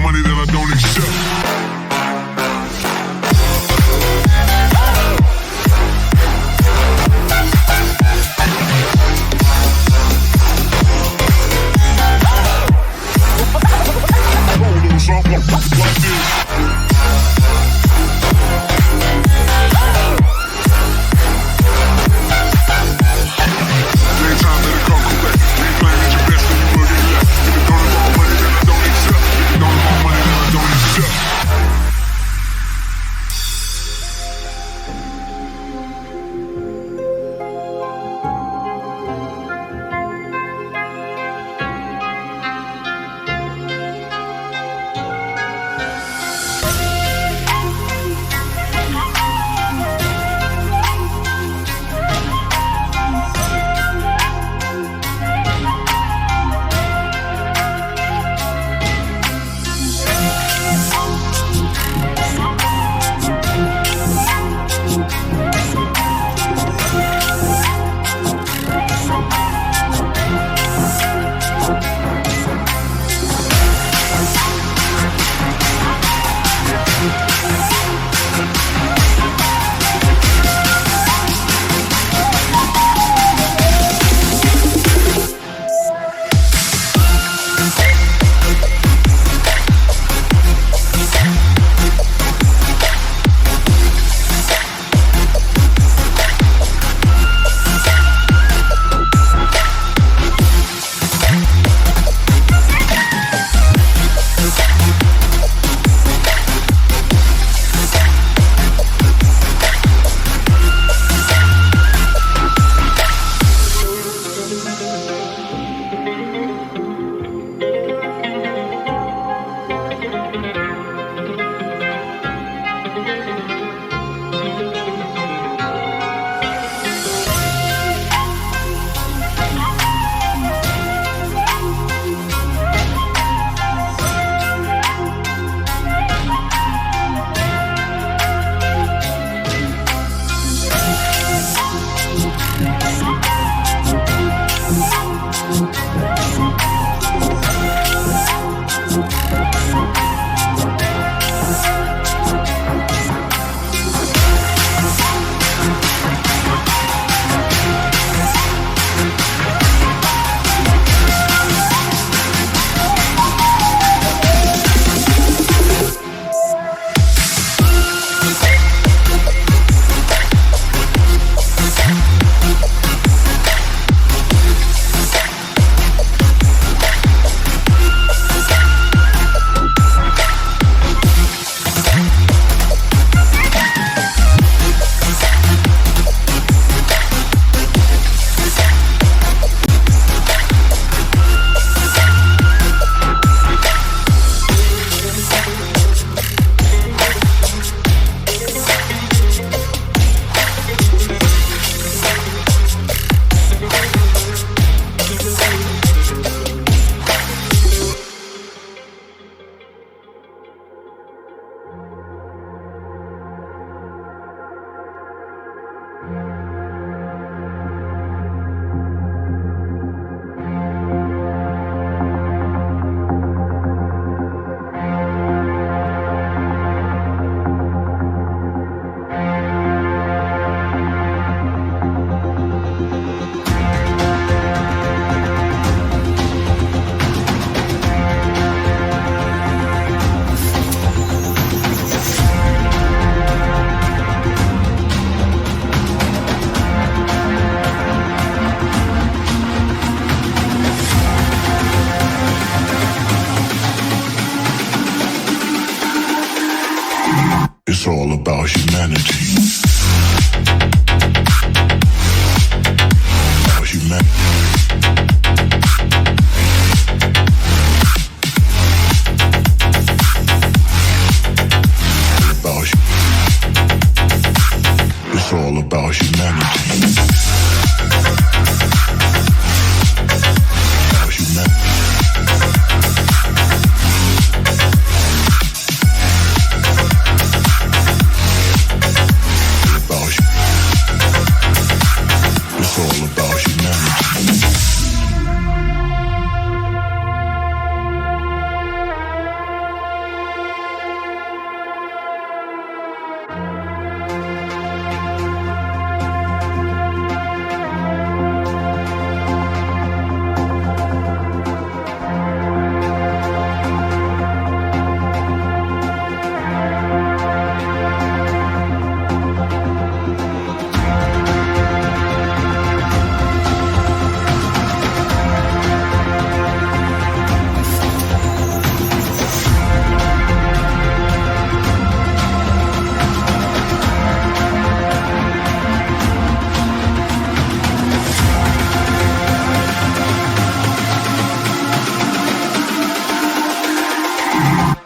Money, then I don't accept. If you don't involve money, then I don't accept. If you don't involve money, then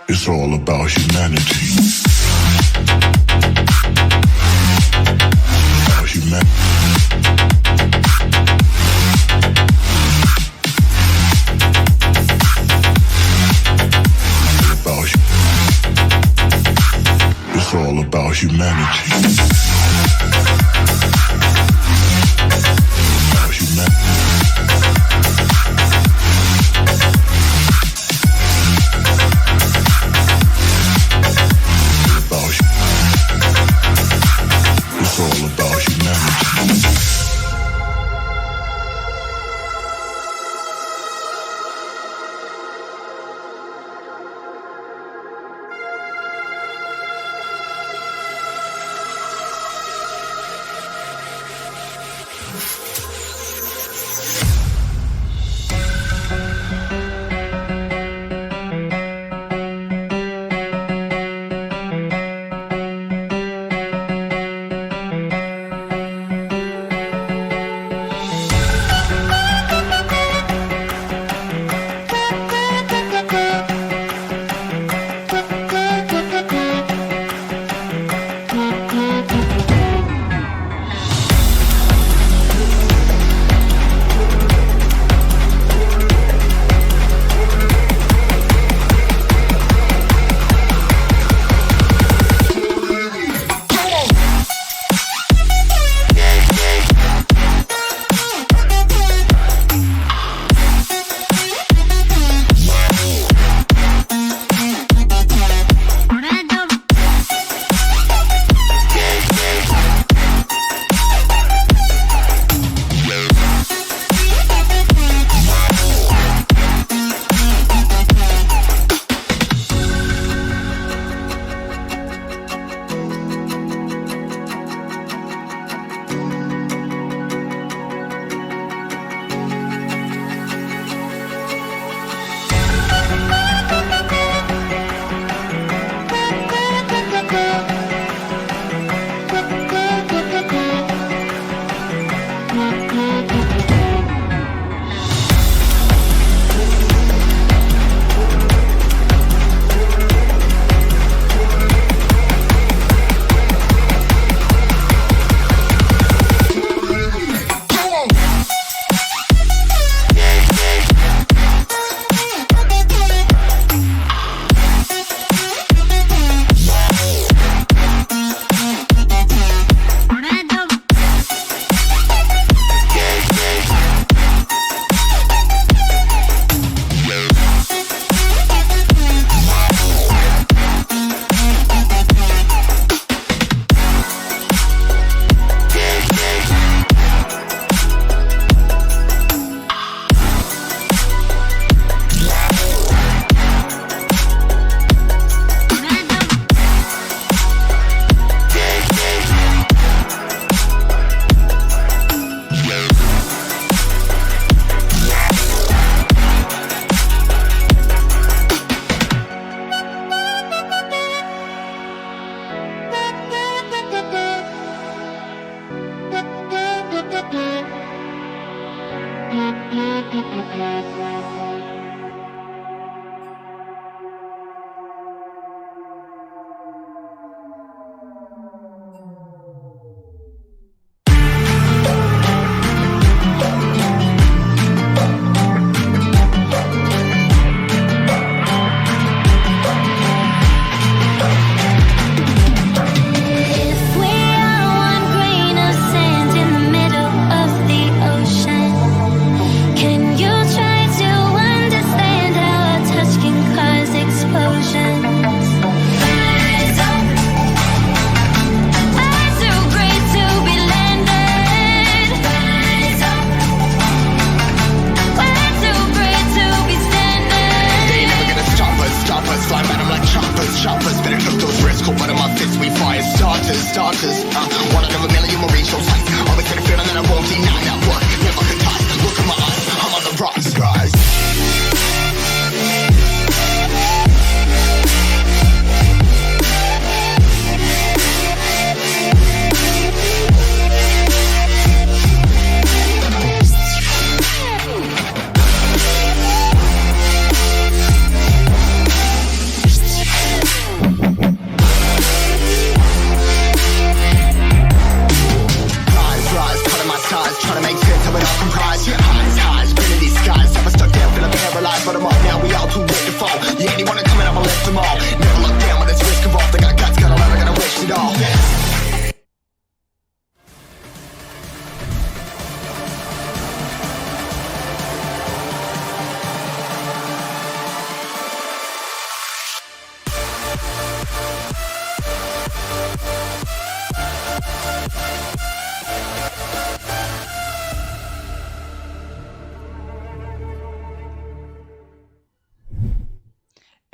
It's all about humanity. About humanity. It's all about humanity. About humanity.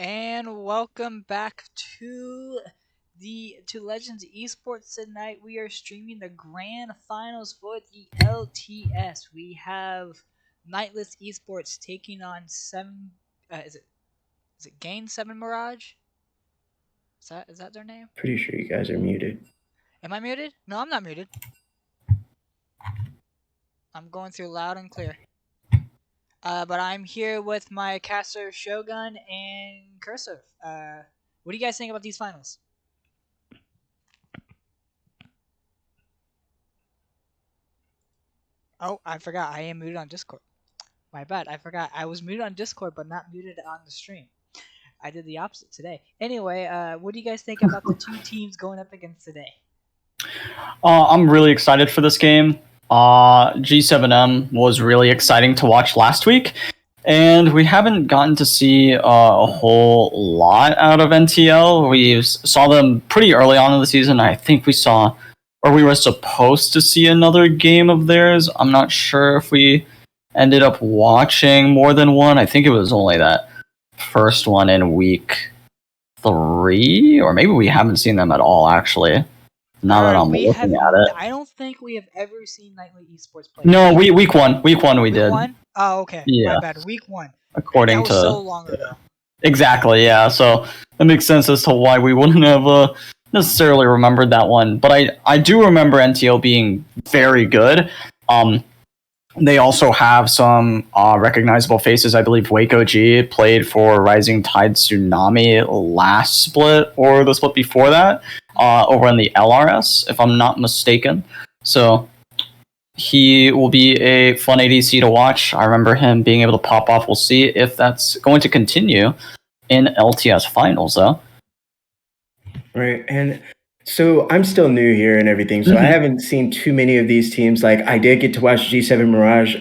And welcome back to Legends Esports. Tonight we are streaming the grand finals for the LTS. We have Nightless Esports taking on is it Gain 7 Mirage? Is that their name? Pretty sure you guys are muted. Am I muted? No, I'm not muted. I'm going through loud and clear. But I'm here with my caster Shogun and Cursive. What do you guys think about these finals? Oh, I forgot. I am muted on Discord. My bad. I forgot. I was muted on Discord, but not muted on the stream. I did the opposite today. Anyway, what do you guys think about the two teams going up against today? I'm really excited for this game. G7M was really exciting to watch last week, and we haven't gotten to see a whole lot out of NTL. We saw them pretty early on in the season. I think we were supposed to see another game of theirs. I'm not sure if we ended up watching more than one. I think it was only that first one in week 3, or maybe we haven't seen them at all, actually. Now that I'm looking at it. I don't think we have ever seen Nightly Esports play. No, week one we did. Week 1? Oh, okay. Yeah. My bad. Week 1. According that was to so long ago. Exactly, yeah. So that makes sense as to why we wouldn't have necessarily remembered that one. But I do remember NTO being very good. They also have some recognizable faces. I believe Waco G played for Rising Tide Tsunami last split, or the split before that, over in the LRS, if I'm not mistaken. So he will be a fun ADC to watch. I remember him being able to pop off. We'll see if that's going to continue in LTS finals, though. Right, and so I'm still new here and everything, so I haven't seen too many of these teams. Like, I did get to watch G7 Mirage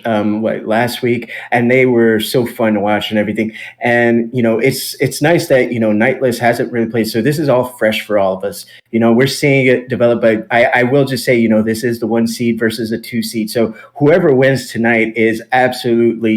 last week, and they were so fun to watch and everything. And it's nice that Nightless hasn't really played, so this is all fresh for all of us. We're seeing it develop. But I will just say, this is the 1 seed versus a 2 seed. So whoever wins tonight is absolutely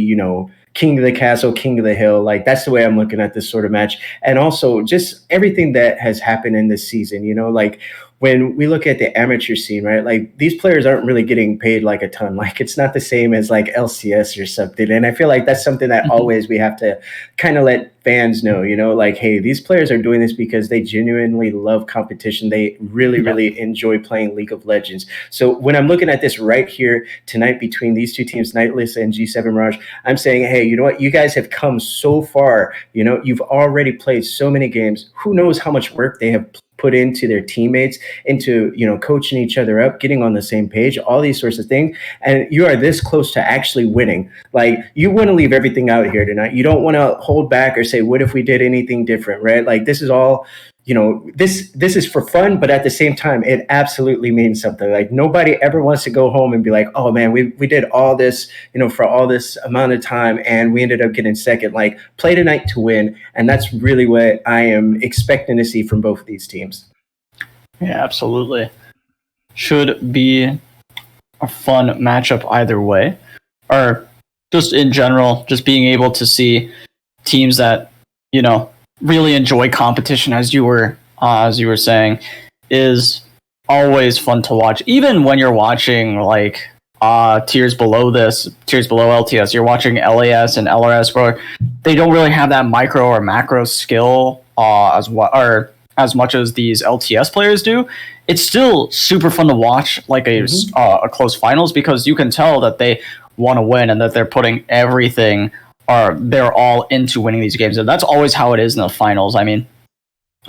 king of the castle, king of the hill. Like, that's the way I'm looking at this sort of match. And also just everything that has happened in this season, like when we look at the amateur scene, right, like these players aren't really getting paid like a ton. Like it's not the same as like LCS or something. And I feel like that's something that always we have to kind of let fans know, like, hey, these players are doing this because they genuinely love competition. They really, really enjoy playing League of Legends. So when I'm looking at this right here tonight between these two teams, Nightless and G7 Mirage, I'm saying, hey, you know what? You guys have come so far. You've already played so many games. Who knows how much work they have put into their teammates, into coaching each other up, getting on the same page, all these sorts of things, and you are this close to actually winning. Like, you want to leave everything out here tonight. You don't want to hold back or say, what if we did anything different, right? Like, this is all this is for fun, but at the same time, it absolutely means something. Like, nobody ever wants to go home and be like, oh man, we did all this, for all this amount of time, and we ended up getting second. Like, play tonight to win, and that's really what I am expecting to see from both of these teams. Yeah, absolutely. Should be a fun matchup either way, or just in general, just being able to see teams that really enjoy competition, as you were saying, is always fun to watch. Even when you're watching like tiers below LTS, you're watching LAS and LRS, where they don't really have that micro or macro skill as much as these LTS players do. It's still super fun to watch, like a close finals, because you can tell that they want to win and that they're putting everything, or they're all into winning these games. And that's always how it is in the finals. I mean,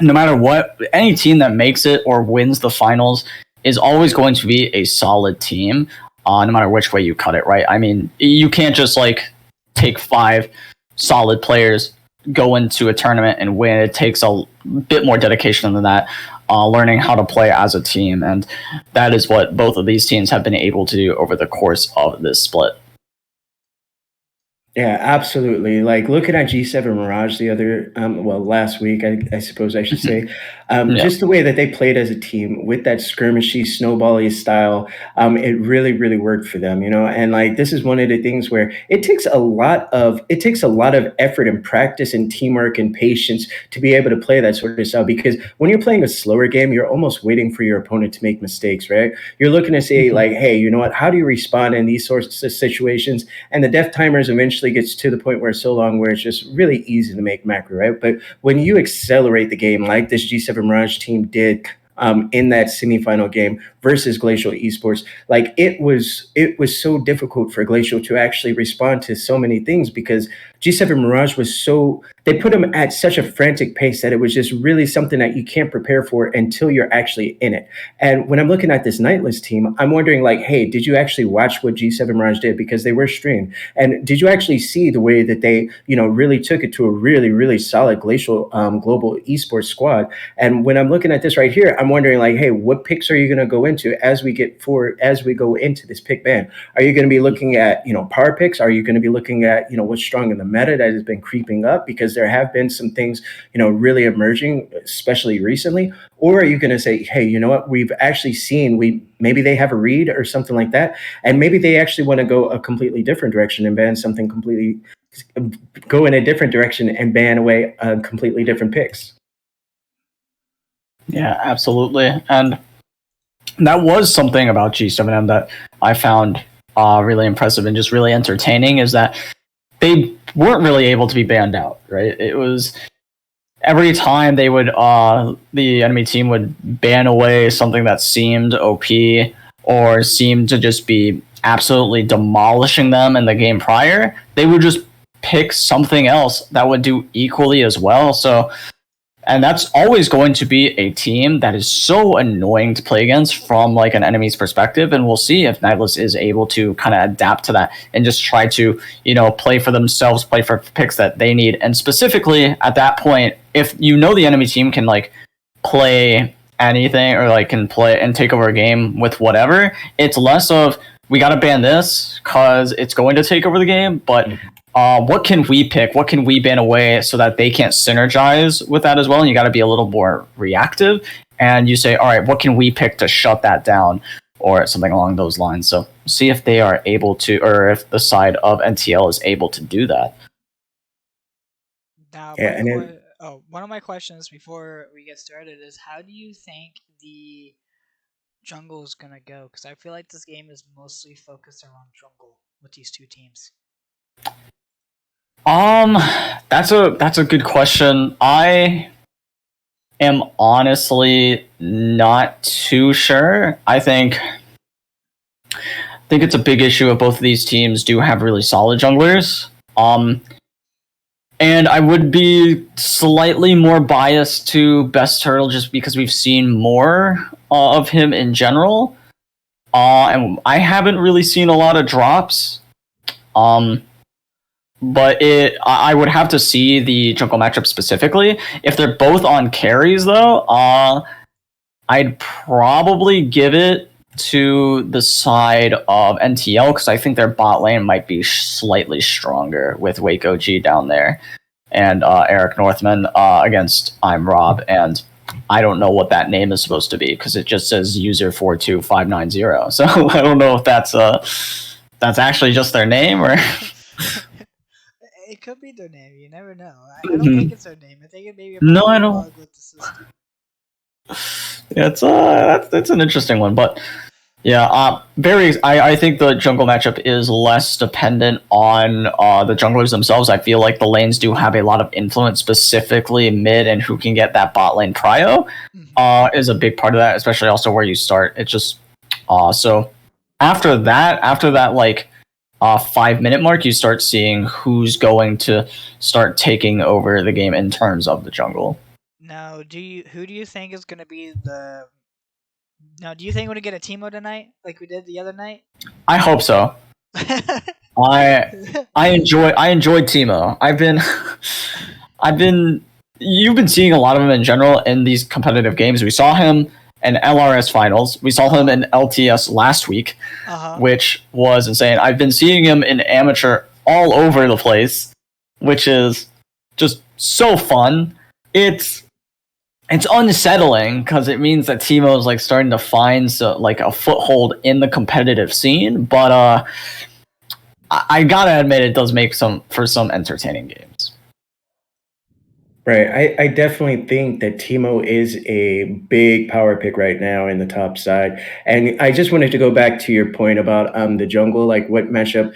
no matter what, any team that makes it or wins the finals is always going to be a solid team, no matter which way you cut it, right? I mean, you can't just like take 5 solid players, go into a tournament and win. It takes a bit more dedication than that, learning how to play as a team. And that is what both of these teams have been able to do over the course of this split. Yeah, absolutely. Like, looking at G7 Mirage the other, last week, I suppose I should say, just the way that they played as a team with that skirmishy, snowbally style, it really, really worked for them, And like, this is one of the things where it takes a lot of effort and practice and teamwork and patience to be able to play that sort of style. Because when you're playing a slower game, you're almost waiting for your opponent to make mistakes, right? You're looking to say, like, hey, you know what? How do you respond in these sorts of situations? And the death timers eventually gets to the point where it's so long where it's just really easy to make macro, right? But when you accelerate the game like this G7 Mirage team did in that semifinal game versus Glacial Esports, like, it was so difficult for Glacial to actually respond to so many things, because G7 Mirage they put them at such a frantic pace that it was just really something that you can't prepare for until you're actually in it. And when I'm looking at this Nightless team, I'm wondering, like, hey, did you actually watch what G7 Mirage did? Because they were streamed. And did you actually see the way that they, really took it to a really, really solid Glacial global esports squad? And when I'm looking at this right here, I'm wondering, like, hey, what picks are you going to go into as we go into this pick ban? Are you going to be looking at, power picks? Are you going to be looking at, what's strong in the meta that has been creeping up? Because there have been some things, really emerging, especially recently. Or are you going to say, hey, you know what? We've actually seen, maybe they have a read or something like that, and maybe they actually want to go a completely different direction and ban something completely, go in a different direction and ban away completely different picks. Yeah, absolutely. And that was something about G7M that I found really impressive and just really entertaining, is that they weren't really able to be banned out, right? It was every time they would, the enemy team would ban away something that seemed OP or seemed to just be absolutely demolishing them in the game prior, they would just pick something else that would do equally as well. So, and that's always going to be a team that is so annoying to play against from like an enemy's perspective. And we'll see if Nightless is able to kind of adapt to that and just try to, play for themselves, play for picks that they need. And specifically at that point, if the enemy team can like play anything, or like can play and take over a game with whatever, it's less of, we got to ban this because it's going to take over the game, but what can we pick? What can we ban away so that they can't synergize with that as well? And you got to be a little more reactive. And you say, all right, what can we pick to shut that down, or something along those lines? So see if they are able to, or if the side of NTL is able to do that. Now, one of my questions before we get started is, how do you think the jungle is gonna go? Because I feel like this game is mostly focused around jungle with these two teams. That's a good question. I am honestly not too sure. I think it's a big issue of both of these teams do have really solid junglers. And I would be slightly more biased to Best Turtle just because we've seen more of him in general. And I haven't really seen a lot of drops. But I would have to see the jungle matchup specifically. If they're both on carries, though, I'd probably give it to the side of NTL because I think their bot lane might be slightly stronger with Wake OG down there and Eric Northman against I'm Rob, and I don't know what that name is supposed to be because it just says user 42590. So I don't know if that's actually just their name or. It could be their name. You never know. I don't think it's their name. I think it may be No, I don't. With the system. Yeah, that's an interesting one, but yeah, I think the jungle matchup is less dependent on the junglers themselves. I feel like the lanes do have a lot of influence, specifically mid and who can get that bot lane prio is a big part of that, especially also where you start. It's just so after that like 5-minute mark, you start seeing who's going to start taking over the game in terms of the jungle. Now, who do you think is going to be the? Now, do you think we're going to get a Teemo tonight, like we did the other night? I hope so. I enjoyed Teemo. You've been seeing a lot of him in general in these competitive games. We saw him in LRS finals. We saw him in LTS last week, which was insane. I've been seeing him in amateur all over the place, which is just so fun. It's unsettling because it means that Teemo is like starting to find like a foothold in the competitive scene. But I gotta admit, it does make for some entertaining games. Right. I definitely think that Teemo is a big power pick right now in the top side. And I just wanted to go back to your point about the jungle, like what matchup,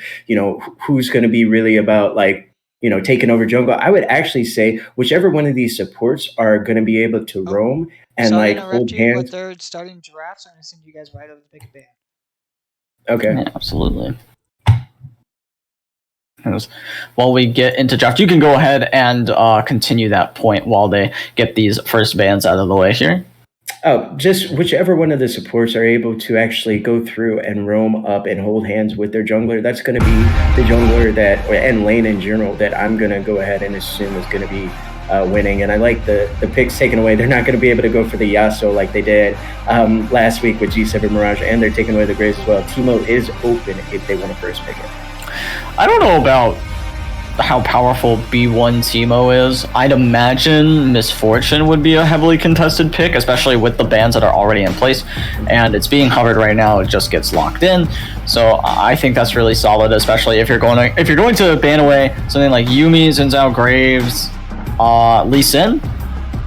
who's going to be really about like, taking over jungle. I would actually say whichever one of these supports are going to be able to roam and like hold hands. But they're starting drafts. I'm going to send you guys right over to pick a band. Okay. Yeah, absolutely. While we get into draft, you can go ahead and continue that point while they get these first bans out of the way here. Oh, just whichever one of the supports are able to actually go through and roam up and hold hands with their jungler, that's going to be the jungler and lane in general that I'm going to go ahead and assume is going to be winning. And I like the picks taken away. They're not going to be able to go for the Yasuo like they did last week with G7 Mirage, and they're taking away the Graves as well. Teemo is open if they want to first pick it. I don't know about how powerful B1 Teemo is. I'd imagine Misfortune would be a heavily contested pick, especially with the bans that are already in place. And it's being hovered right now, it just gets locked in. So I think that's really solid, especially if you're going to ban away something like Yuumi, Xin Zhao, Graves, Lee Sin.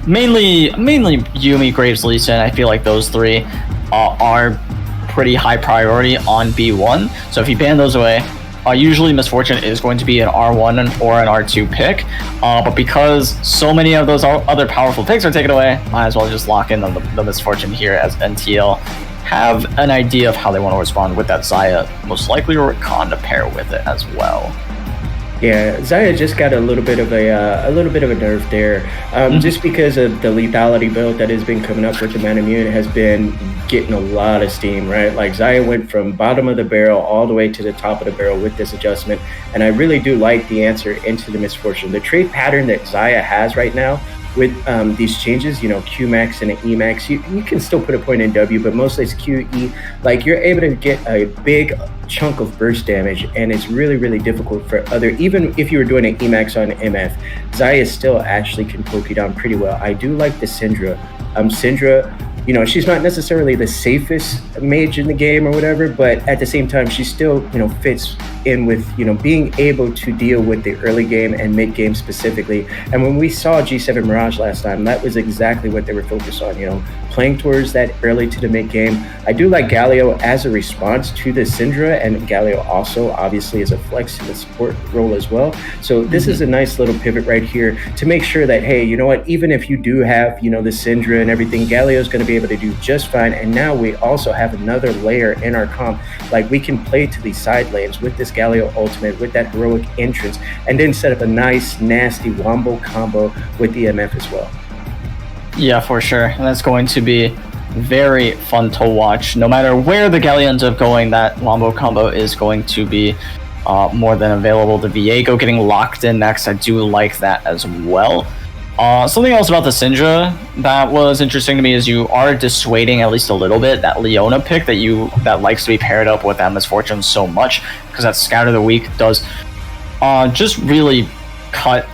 Mainly Yuumi, Graves, Lee Sin. I feel like those three are pretty high priority on B1. So if you ban those away, usually Misfortune is going to be an R1 or an R2 pick, but because so many of those other powerful picks are taken away, might as well just lock in the Misfortune here as NTL have an idea of how they want to respond with that Xayah, most likely Rakan to pair with it as well. Yeah, Xayah just got a little bit of a nerf there, just because of the lethality build that has been coming up with the Manamune has been getting a lot of steam, right? Like Xayah went from bottom of the barrel all the way to the top of the barrel with this adjustment, and I really do like the answer into the Misfortune. The trade pattern that Xayah has right now with these changes, Q-Max and an E-Max, you can still put a point in W, but mostly it's QE. Like, you're able to get a big chunk of burst damage, and it's really, really difficult for even if you were doing an E-Max on MF, Xayah still actually can poke you down pretty well. I do like the Syndra. Syndra, she's not necessarily the safest mage in the game or whatever, but at the same time, she still, fits in with, being able to deal with the early game and mid game specifically. And when we saw G7 Mirage last time, that was exactly what they were focused on, playing towards that early to the mid game. I do like Galio as a response to the Syndra, and Galio also obviously is a flex in the support role as well. So this is a nice little pivot right here to make sure that, hey, you know what, even if you do have, the Syndra and everything, Galio is going to be able to do just fine. And now we also have another layer in our comp. Like, we can play to these side lanes with this Galio ultimate, with that heroic entrance, and then set up a nice, nasty wombo combo with the MF as well. Yeah, for sure. And that's going to be very fun to watch. No matter where the Galio ends up going, that wombo combo is going to be more than available. The Viego getting locked in next, I do like that as well. Something else about the Syndra that was interesting to me is you are dissuading at least a little bit that Leona pick that likes to be paired up with Emma's Fortune so much, because that Scatter the Weak does just really cut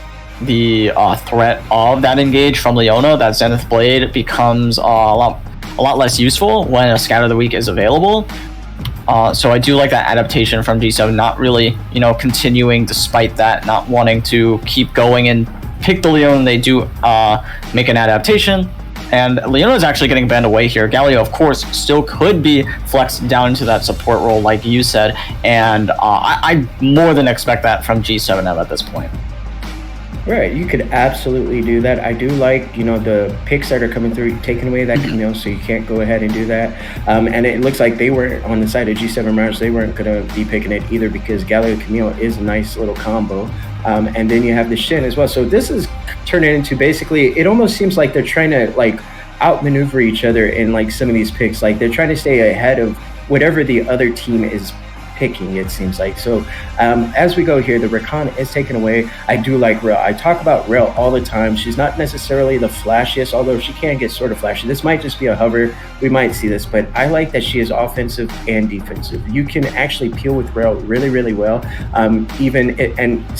the threat of that engage from Leona. That Zenith Blade becomes a lot less useful when a Scatter the Weak is available. So I do like that adaptation from G7, not really, continuing despite that, not wanting to keep going and pick the Leona. They do make an adaptation, and Leona is actually getting banned away here. Galio, of course, still could be flexed down into that support role, like you said, and I more than expect that from G7M at this point. Right, you could absolutely do that. I do like, the picks that are coming through, taking away that Camille, so you can't go ahead and do that. And it looks like they weren't on the side of G7 Mirage, they weren't going to be picking it either, because Galio Camille is a nice little combo. And then you have the Shin as well. So this is turning into basically, it almost seems like they're trying to outmaneuver each other in some of these picks. Like, they're trying to stay ahead of whatever the other team is picking, it seems like. So as we go here, the Rakan is taken away. I do like Rel. I talk about Rel all the time. She's not necessarily the flashiest, although she can get sort of flashy. This might just be a hover. We might see this, but I like that she is offensive and defensive. You can actually peel with Rel really, really well. And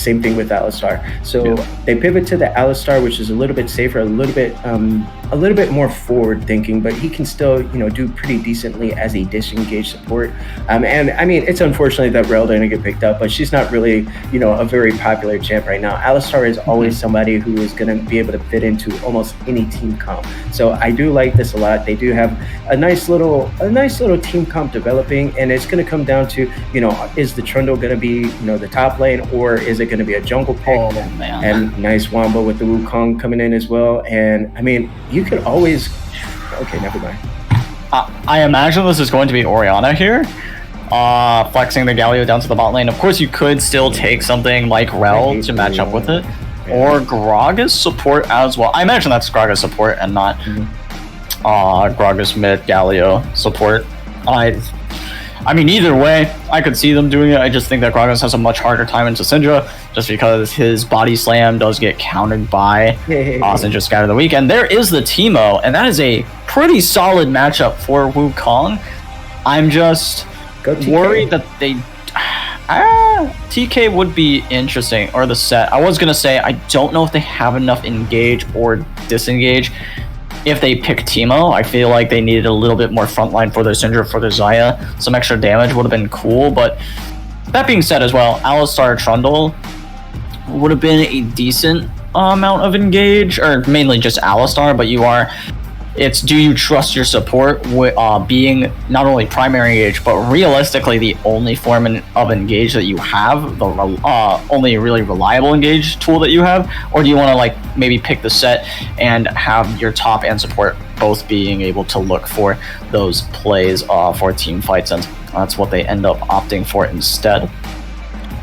same thing with Alistar. So they pivot to the Alistar, which is a little bit safer, a little bit more forward thinking, but he can still, do pretty decently as a disengaged support. And I mean, it's unfortunately that Rel didn't get picked up, but she's not really, a very popular champ right now. Alistar is always somebody who is going to be able to fit into almost any team comp. So I do like this a lot. They do have a nice little team comp developing, and it's going to come down to, is the Trundle going to be, the top lane, or is it going to be a jungle pick? Oh, man. And nice wombo with the Wukong coming in as well. And I mean, you could always, okay, never mind. I imagine this is going to be Orianna here, flexing the Galio down to the bot lane. Of course, you could still take something like Rel to match up with it, or Gragas support as well. I imagine that's Gragas support and not Gragas mid Galio support. I mean, either way, I could see them doing it. I just think that Gragas has a much harder time into Syndra, just because his body slam does get countered by Syndra Scatter the Weak. And there is the Teemo, and that is a pretty solid matchup for Wukong. I'm just worried that they... TK would be interesting, or the set. I was going to say, I don't know if they have enough engage or disengage. If they pick Teemo, I feel like they needed a little bit more frontline for their Syndra, for their Xayah. Some extra damage would have been cool, but that being said as well, Alistar Trundle would have been a decent amount of engage, or mainly just Alistar, but it's do you trust your support being not only primary engage, but realistically the only form of engage that you have, the only really reliable engage tool that you have, or do you want to maybe pick the set and have your top and support both being able to look for those plays for team fights, and that's what they end up opting for instead.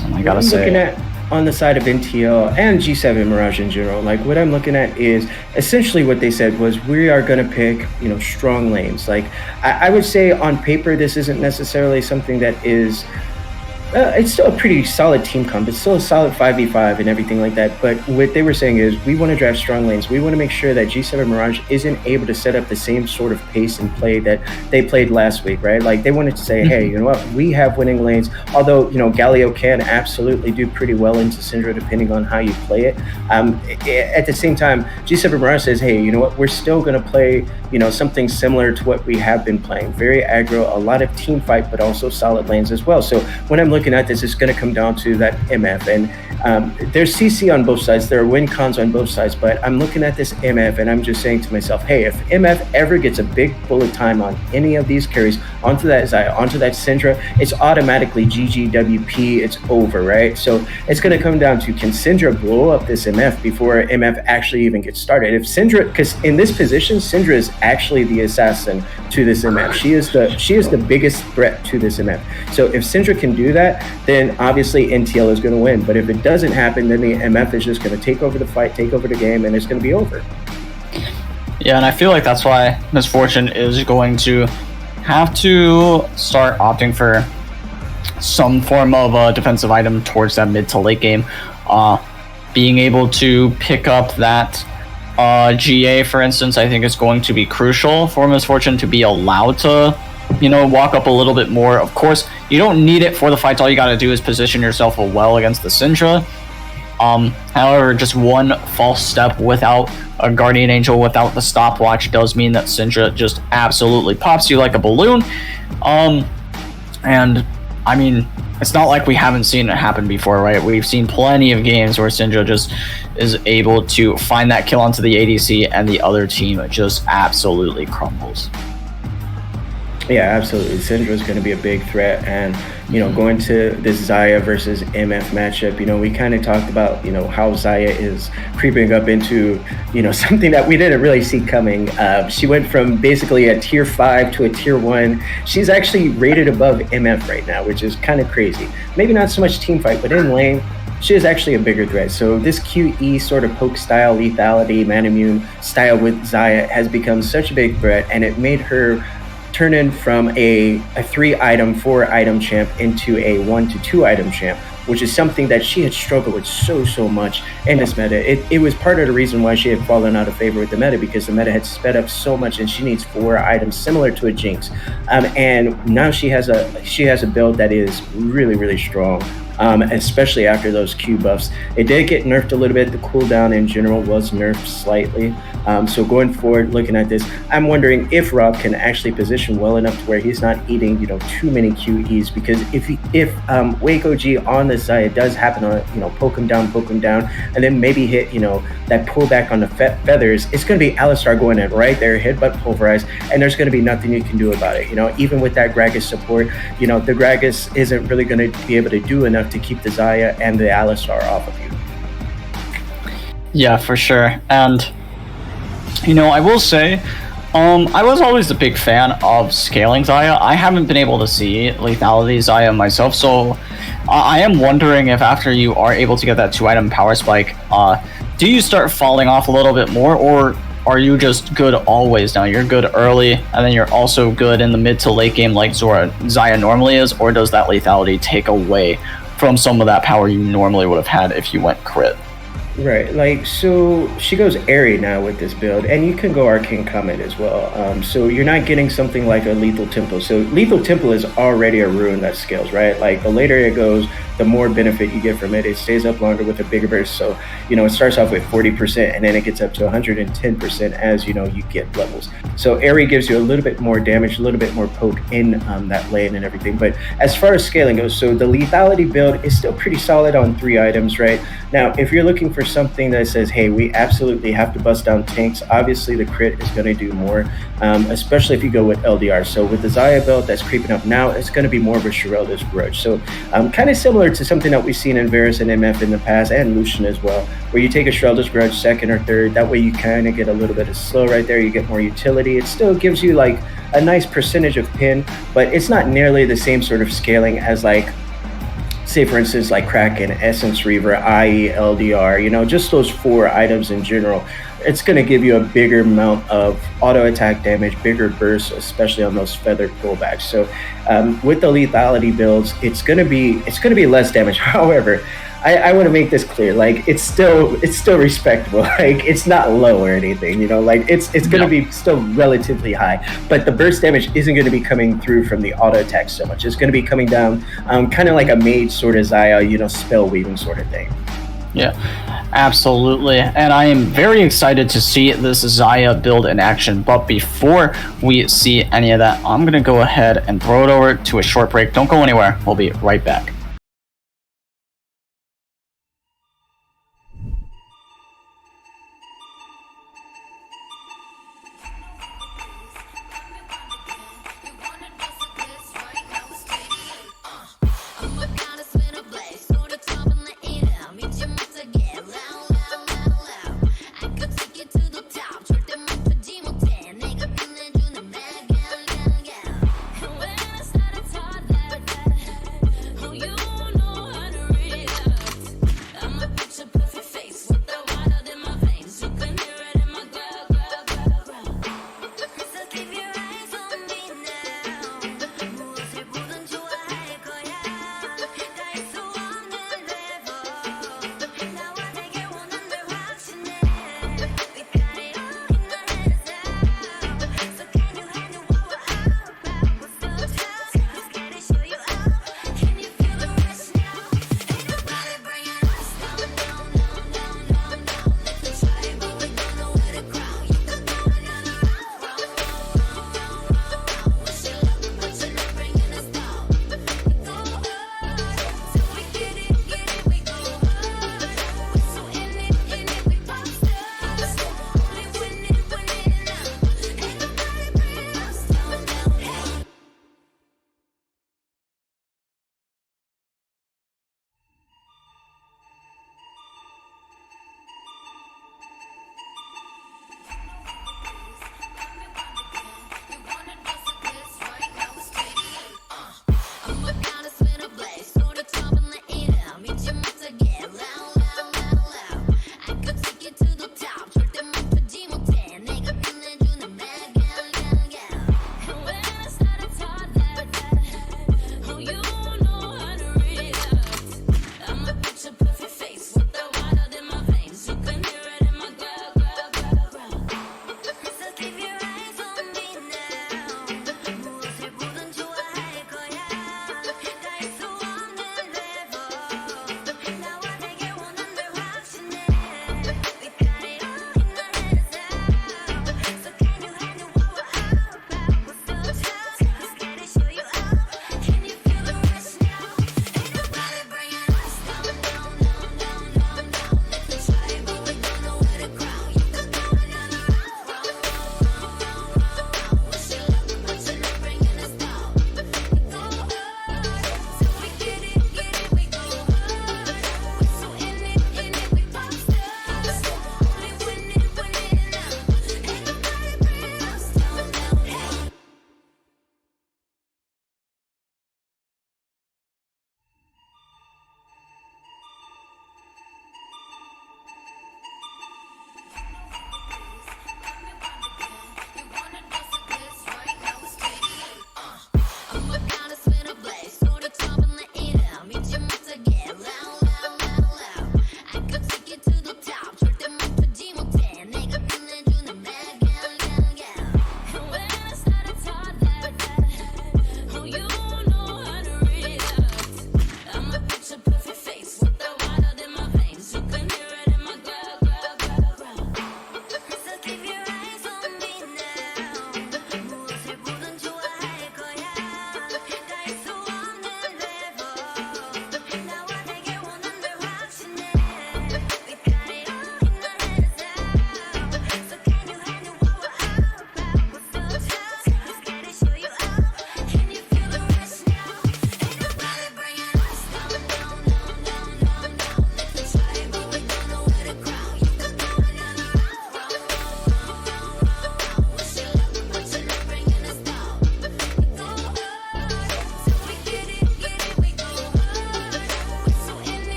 And I gotta say, on the side of NTL and G7 Mirage in general, what I'm looking at is essentially what they said was, we are going to pick, strong lanes. I would say on paper, this isn't necessarily something that is it's still a pretty solid team comp. It's still a solid 5v5 and everything like that. But what they were saying is, we want to draft strong lanes. We want to make sure that G7 Mirage isn't able to set up the same sort of pace and play that they played last week, right? They wanted to say, hey, you know what? We have winning lanes. Although, Galio can absolutely do pretty well into Syndra depending on how you play it. At the same time, G7 Mirage says, hey, you know what? We're still going to play, something similar to what we have been playing. Very aggro, a lot of team fight, but also solid lanes as well. So when I'm looking looking at this, it's going to come down to that MF. And there's CC on both sides. There are win cons on both sides. But I'm looking at this MF, and I'm just saying to myself, hey, if MF ever gets a big bullet time on any of these carries, onto that Xayah, onto that Syndra, it's automatically GGWP. It's over, right? So it's going to come down to, can Syndra blow up this MF before MF actually even gets started? If Syndra, because in this position, Syndra is actually the assassin to this MF. She is the biggest threat to this MF. So if Syndra can do that, then obviously NTL is going to win. But if it doesn't happen, then the MF is just going to take over the fight, take over the game, and it's going to be over. Yeah, and I feel like that's why Misfortune is going to have to start opting for some form of a defensive item towards that mid to late game. Being able to pick up that GA, for instance, I think is going to be crucial for Misfortune to be allowed to, walk up a little bit more. Of course, you don't need it for the fights. All you got to do is position yourself well against the Syndra. However, just one false step without a Guardian Angel, without the stopwatch, does mean that Syndra just absolutely pops you like a balloon. And I mean, it's not like we haven't seen it happen before, right? We've seen plenty of games where Syndra just is able to find that kill onto the ADC and the other team just absolutely crumbles. Yeah, absolutely. Syndra is going to be a big threat, and going to this Xayah versus MF matchup, we kind of talked about how Xayah is creeping up into something that we didn't really see coming. She went from basically a tier 5 to a tier 1. She's actually rated above MF right now, which is kind of crazy. Maybe not so much team fight, but in lane, she is actually a bigger threat. So this QE sort of poke style, lethality, man immune style with Xayah has become such a big threat, and it made her turn in from a 3-item, 4-item champ into a 1 to 2-item champ, which is something that she had struggled with so much in this meta. It was part of the reason why she had fallen out of favor with the meta, because the meta had sped up so much, and she needs 4 items similar to a Jinx. And now she has a build that is really strong. Especially after those Q buffs. It did get nerfed a little bit. The cooldown in general was nerfed slightly. So going forward, looking at this, I'm wondering if Rob can actually position well enough to where he's not eating, too many QEs. Because if Wake OG on the Xayah does happen on, poke him down, and then maybe hit, that pullback on the feathers, it's going to be Alistar going in right there, headbutt pulverize, and there's going to be nothing you can do about it. Even with that Gragas support, the Gragas isn't really going to be able to do enough to keep the Xayah and the Alistar off of you. Yeah, for sure. And I will say, I was always a big fan of scaling Xayah. I haven't been able to see lethality Xayah myself, so I am wondering if after you are able to get that 2-item power spike, do you start falling off a little bit more, or are you just good always now? You're good early, and then you're also good in the mid to late game like Xayah normally is, or does that lethality take away from some of that power you normally would have had if you went crit? Right, so she goes Airy now with this build, and you can go Arcane Comet as well. So you're not getting something like a Lethal Tempo. So Lethal Tempo is already a rune that scales, right? Like the later it goes, the more benefit you get from it. It stays up longer with a bigger burst. So, it starts off with 40%, and then it gets up to 110% as, you get levels. So Airy gives you a little bit more damage, a little bit more poke in that lane and everything. But as far as scaling goes, so the lethality build is still pretty solid on 3 items, right? Now, if you're looking for something that says, hey, we absolutely have to bust down tanks, obviously the crit is going to do more, especially if you go with LDR. So with the Xayah build that's creeping up now, it's going to be more of a Shirelda's Grudge. So kind of similar to something that we've seen in Varus and MF in the past, and Lucian as well, where you take a Shirelda's Grudge 2nd or 3rd. That way you kind of get a little bit of slow right there. You get more utility. It still gives you like a nice percentage of pin, but it's not nearly the same sort of scaling as like, say for instance, like Kraken, Essence Reaver, IE, LDR, just those 4 items in general. It's going to give you a bigger amount of auto attack damage, bigger bursts, especially on those feather pullbacks. So with the lethality builds, it's going to be less damage. However, I want to make this clear. Like it's still respectable. Like it's not low or anything. Like it's going to be still relatively high. But the burst damage isn't going to be coming through from the auto attack so much. It's going to be coming down, kind of like a mage sort of Xayah, spell weaving sort of thing. Yeah, absolutely. And I am very excited to see this Xayah build in action. But before we see any of that, I'm going to go ahead and throw it over to a short break. Don't go anywhere. We'll be right back.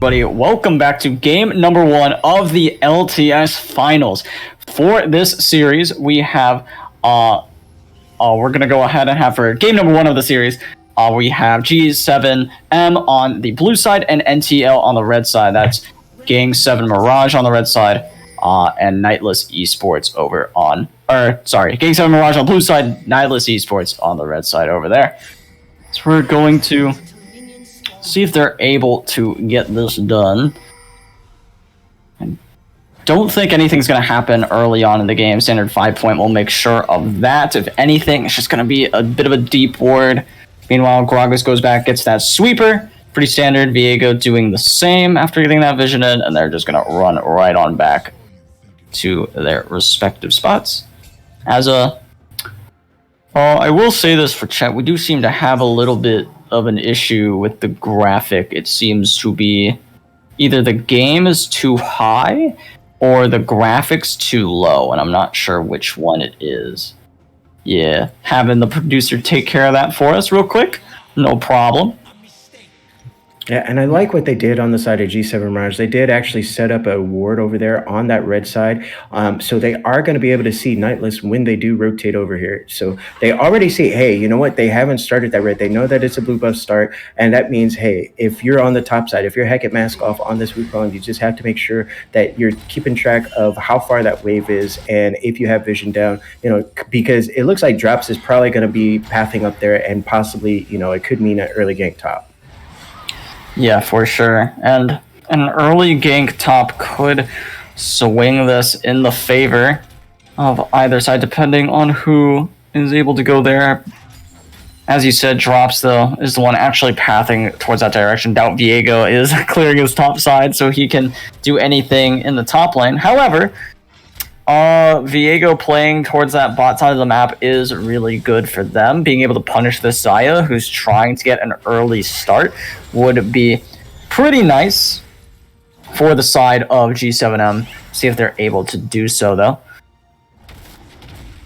Everybody, welcome back to game number 1 of the LTS finals. For this series, we have we're gonna go ahead and have for game number 1 of the series. We have G7M on the blue side and NTL on the red side. That's G7 Mirage on the red side, and Nightless Esports over on, G7 Mirage on the blue side, Nightless Esports on the red side over there. So we're going to see if they're able to get this done. I don't think anything's going to happen early on in the game. Standard 5-point will make sure of that. If anything, it's just going to be a bit of a deep ward. Meanwhile, Gragas goes back, gets that sweeper. Pretty standard. Viego doing the same after getting that vision in, and they're just going to run right on back to their respective spots. I will say this for chat, we do seem to have a little bit of an issue with the graphic. It seems to be either the game is too high or the graphics too low, and I'm not sure which one it is. Yeah, having the producer take care of that for us real quick, no problem. Yeah, and I like what they did on the side of G7 Mirage. They did actually set up a ward over there on that red side. So they are going to be able to see Nightless when they do rotate over here. So they already see, hey, you know what? They haven't started that red. They know that it's a blue buff start. And that means, hey, if you're on the top side, if you're Hecate Mask off on this Wukong, you just have to make sure that you're keeping track of how far that wave is. And if you have vision down, you know, because it looks like Drops is probably going to be pathing up there and possibly, you know, it could mean an early gank top. Yeah, for sure. And an early gank top could swing this in the favor of either side, depending on who is able to go there. As you said, Drops, though, is the one actually pathing towards that direction. Doubt Viego is clearing his top side, so he can do anything in the top lane. However, Viego playing towards that bot side of the map is really good for them. Being able to punish this Xayah, who's trying to get an early start, would be pretty nice for the side of G7M. See if they're able to do so, though.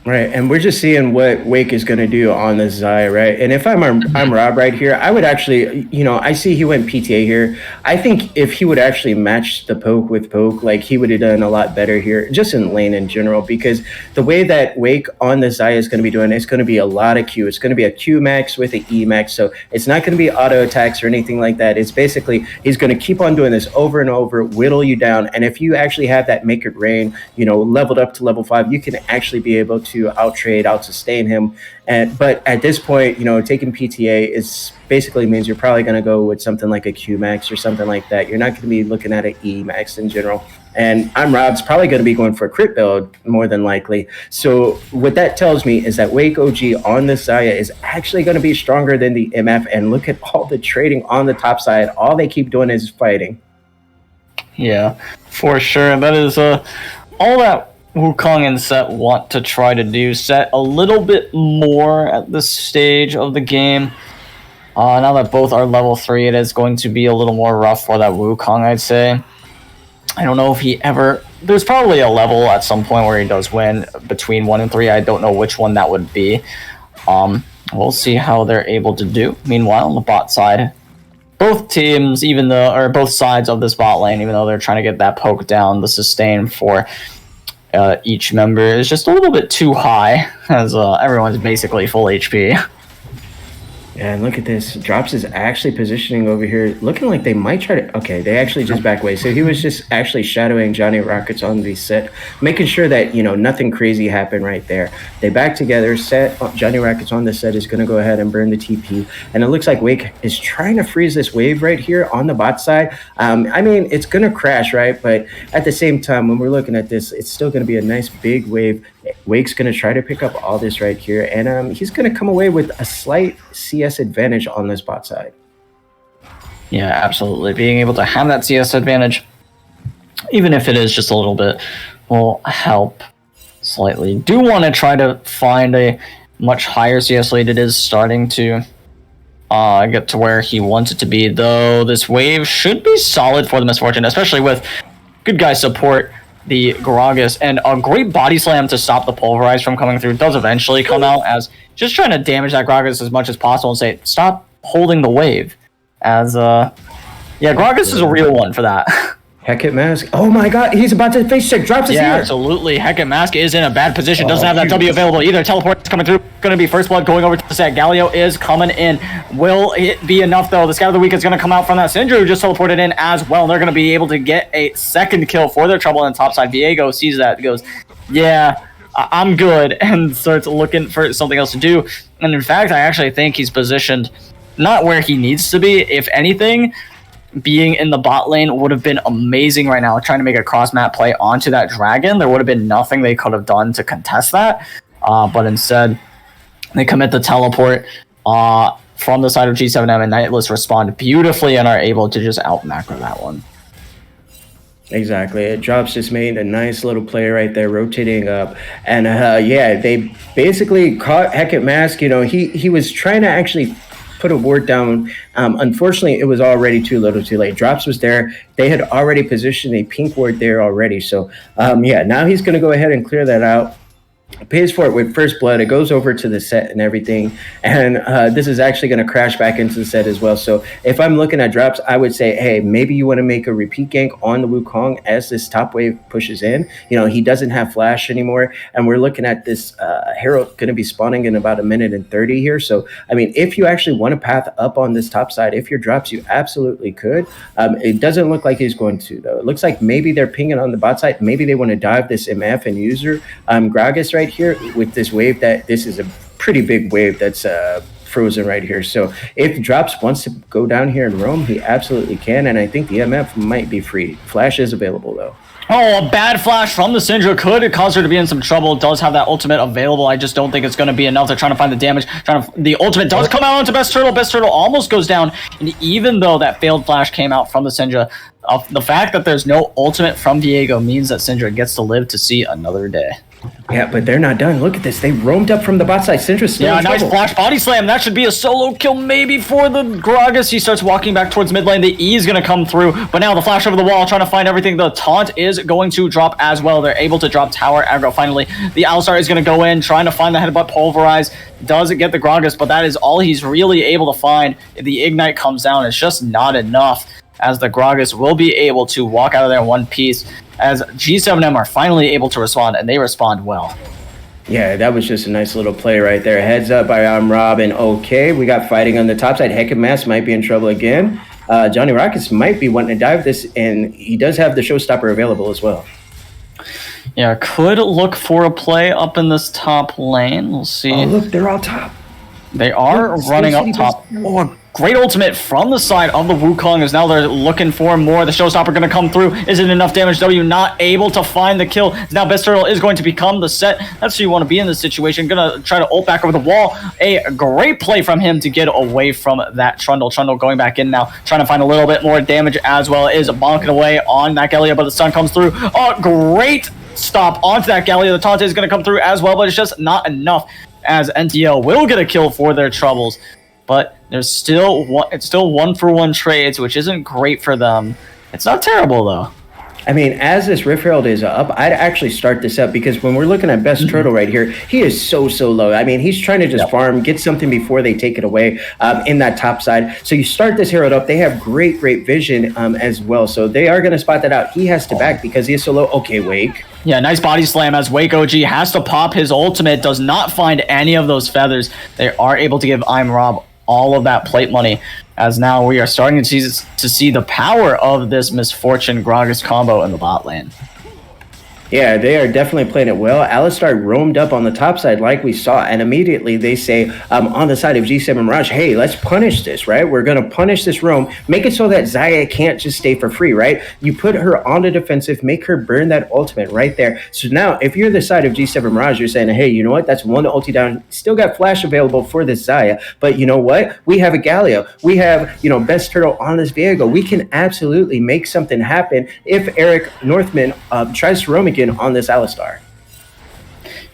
Right, and we're just seeing what Wake is going to do on this Xayah, right? And if I'm Rob right here, I would actually, you know, I see he went PTA here. I think if he would actually match the poke with poke, like he would have done a lot better here, just in lane in general, because the way that Wake on the Xayah is going to be doing, it's going to be a lot of Q. It's going to be a Q max with an E max, so it's not going to be auto attacks or anything like that. It's basically, he's going to keep on doing this over and over, whittle you down, and if you actually have that Make It Rain, you know, leveled up to level 5, you can actually be able to out trade, out sustain him. But at this point, you know, taking PTA is basically means you're probably going to go with something like a Q max or something like that. You're not going to be looking at an E max in general. And I'm Rob's probably going to be going for a crit build more than likely. So what that tells me is that Wake OG on this Xayah is actually going to be stronger than the MF. And look at all the trading on the top side. All they keep doing is fighting. Yeah, for sure. That is all that Wukong and Set want to try to do. Set a little bit more at this stage of the game. Now that both are level 3, it is going to be a little more rough for that Wukong, I'd say. I don't know if he ever... There's probably a level at some point where he does win between 1 and 3. I don't know which one that would be. We'll see how they're able to do. Meanwhile, on the bot side, both teams, both sides of this bot lane, even though they're trying to get that poke down, the sustain for each member is just a little bit too high, as everyone's basically full HP. Yeah, and look at this. Drops is actually positioning over here, looking like they might try to... Okay, they actually just back away. So he was just actually shadowing Johnny Rockets on the set, making sure that, you know, nothing crazy happened right there. They back together. Set Johnny Rockets on the set is going to go ahead and burn the TP. And it looks like Wake is trying to freeze this wave right here on the bot side. I mean, it's going to crash, right? But at the same time, when we're looking at this, it's still going to be a nice big wave. Wake's going to try to pick up all this right here. And he's going to come away with a slight CS advantage on this bot side. Yeah, absolutely. Being able to have that CS advantage, even if it is just a little bit, will help slightly. Do want to try to find a much higher CS lead. It is starting to get to where he wants it to be, though this wave should be solid for the Misfortune, especially with good guy support. The Gragas, and a great body slam to stop the Pulverize from coming through does eventually come out, as just trying to damage that Gragas as much as possible and say, stop holding the wave. As Yeah, Gragas is a real one for that. Hecate Mask. Oh my god, he's about to face check. Drops his Yeah, ear. absolutely. Hecate Mask is in a bad position. Doesn't have that W available either. Teleport's coming through. Going to be first blood going over to the set. Galio is coming in. Will it be enough, though? The Scout of the Week is going to come out from that Syndra, who just teleported in as well. They're going to be able to get a second kill for their trouble on the top side. Viego sees that, goes, yeah, I'm good, and starts looking for something else to do. And in fact, I actually think he's positioned not where he needs to be. If anything, being in the bot lane would have been amazing right now, trying to make a cross-map play onto that dragon. There would have been nothing they could have done to contest that, but instead, they commit the teleport from the side of G7M, and Nightless respond beautifully and are able to just out-macro that one. Exactly. Drops just made a nice little play right there, rotating up. And yeah, they basically caught Hecate Mask. You know, he was trying to actually put a ward down. Unfortunately, it was already too little too late. Drops was there. They had already positioned a pink ward there already. So yeah, now he's going to go ahead and clear that out. Pays for it with first blood. It goes over to the set and everything, and this is actually going to crash back into the set as well. So if I'm looking at Drops, I would say, hey, maybe you want to make a repeat gank on the Wukong as this top wave pushes in. You know, he doesn't have flash anymore, and we're looking at this Herald going to be spawning in about 1:30 here. So I mean, if you actually want to path up on this top side, if you're Drops, you absolutely could. It doesn't look like he's going to, though. It looks like maybe they're pinging on the bot side. Maybe they want to dive this MF and user Gragas right here with this wave. That this is a pretty big wave that's frozen right here. So if Drops wants to go down here and roam, he absolutely can, and I think the MF might be free. Flash is available though. Oh, a bad flash from the Syndra could cause her to be in some trouble. Does have that ultimate available. I just don't think it's going to be enough. They're trying to find the damage. The ultimate does come out onto Best Turtle. Best Turtle almost goes down. And even though that failed flash came out from the Syndra, the fact that there's no ultimate from Viego means that Syndra gets to live to see another day. Yeah, but they're not done. Look at this. They roamed up from the bot side. Syndra's still in nice trouble. flash body slam. That should be a solo kill maybe for the Gragas. He starts walking back towards mid lane. The E is going to come through, but now the flash over the wall, trying to find everything. The taunt is going to drop as well. They're able to drop tower aggro finally. The Alistar is going to go in, trying to find the headbutt pulverize. Doesn't get the Gragas, but that is all he's really able to find. If the ignite comes down, it's just not enough, as the Gragas will be able to walk out of there in one piece, as G7M are finally able to respond, and they respond well. Yeah, that was just a nice little play right there. Heads up by Rob and OK. We got fighting on the top side. Hecate Mask might be in trouble again. Johnny Rockets might be wanting to dive this, and he does have the showstopper available as well. Yeah, could look for a play up in this top lane. We'll see. Oh, look, they're all top. They are running up top. Oh, great ultimate from the side of the Wukong, as now they're looking for more. The showstopper going to come through. Isn't enough damage. W not able to find the kill. Now Best Turtle is going to become the set. That's who you want to be in this situation. Going to try to ult back over the wall. A great play from him to get away from that Trundle. Trundle going back in now, trying to find a little bit more damage as well. Is bonking away on that Gallia, but the sun comes through. Oh, great stop onto that Gallia. The taunt is going to come through as well, but it's just not enough, as NTL will get a kill for their troubles. But there's still it's still 1-for-1 trades, which isn't great for them. It's not terrible though. I mean, as this Rift Herald is up, I'd actually start this up, because when we're looking at Best Turtle right here, he is so low. I mean, he's trying to just farm, get something before they take it away in that top side. So you start this Herald up. They have great vision as well. So they are going to spot that out. He has to back because he is so low. Okay, Wake. Yeah, nice body slam, as Wake OG has to pop his ultimate. Does not find any of those feathers. They are able to give I'm Rob all of that plate money, as now we are starting to see the power of this Misfortune Gragas combo in the bot lane. Yeah, they are definitely playing it well. Alistar roamed up on the top side like we saw, and immediately they say on the side of G7 Mirage, hey, let's punish this, right? We're going to punish this roam, make it so that Xayah can't just stay for free, right? You put her on the defensive, make her burn that ultimate right there. So now, if you're the side of G7 Mirage, you're saying, hey, you know what? That's one ulti down. Still got flash available for this Xayah, but you know what? We have a Galio. We have, Best Turtle on this Viego. We can absolutely make something happen if Eric Northman tries to roam again on this Alistar.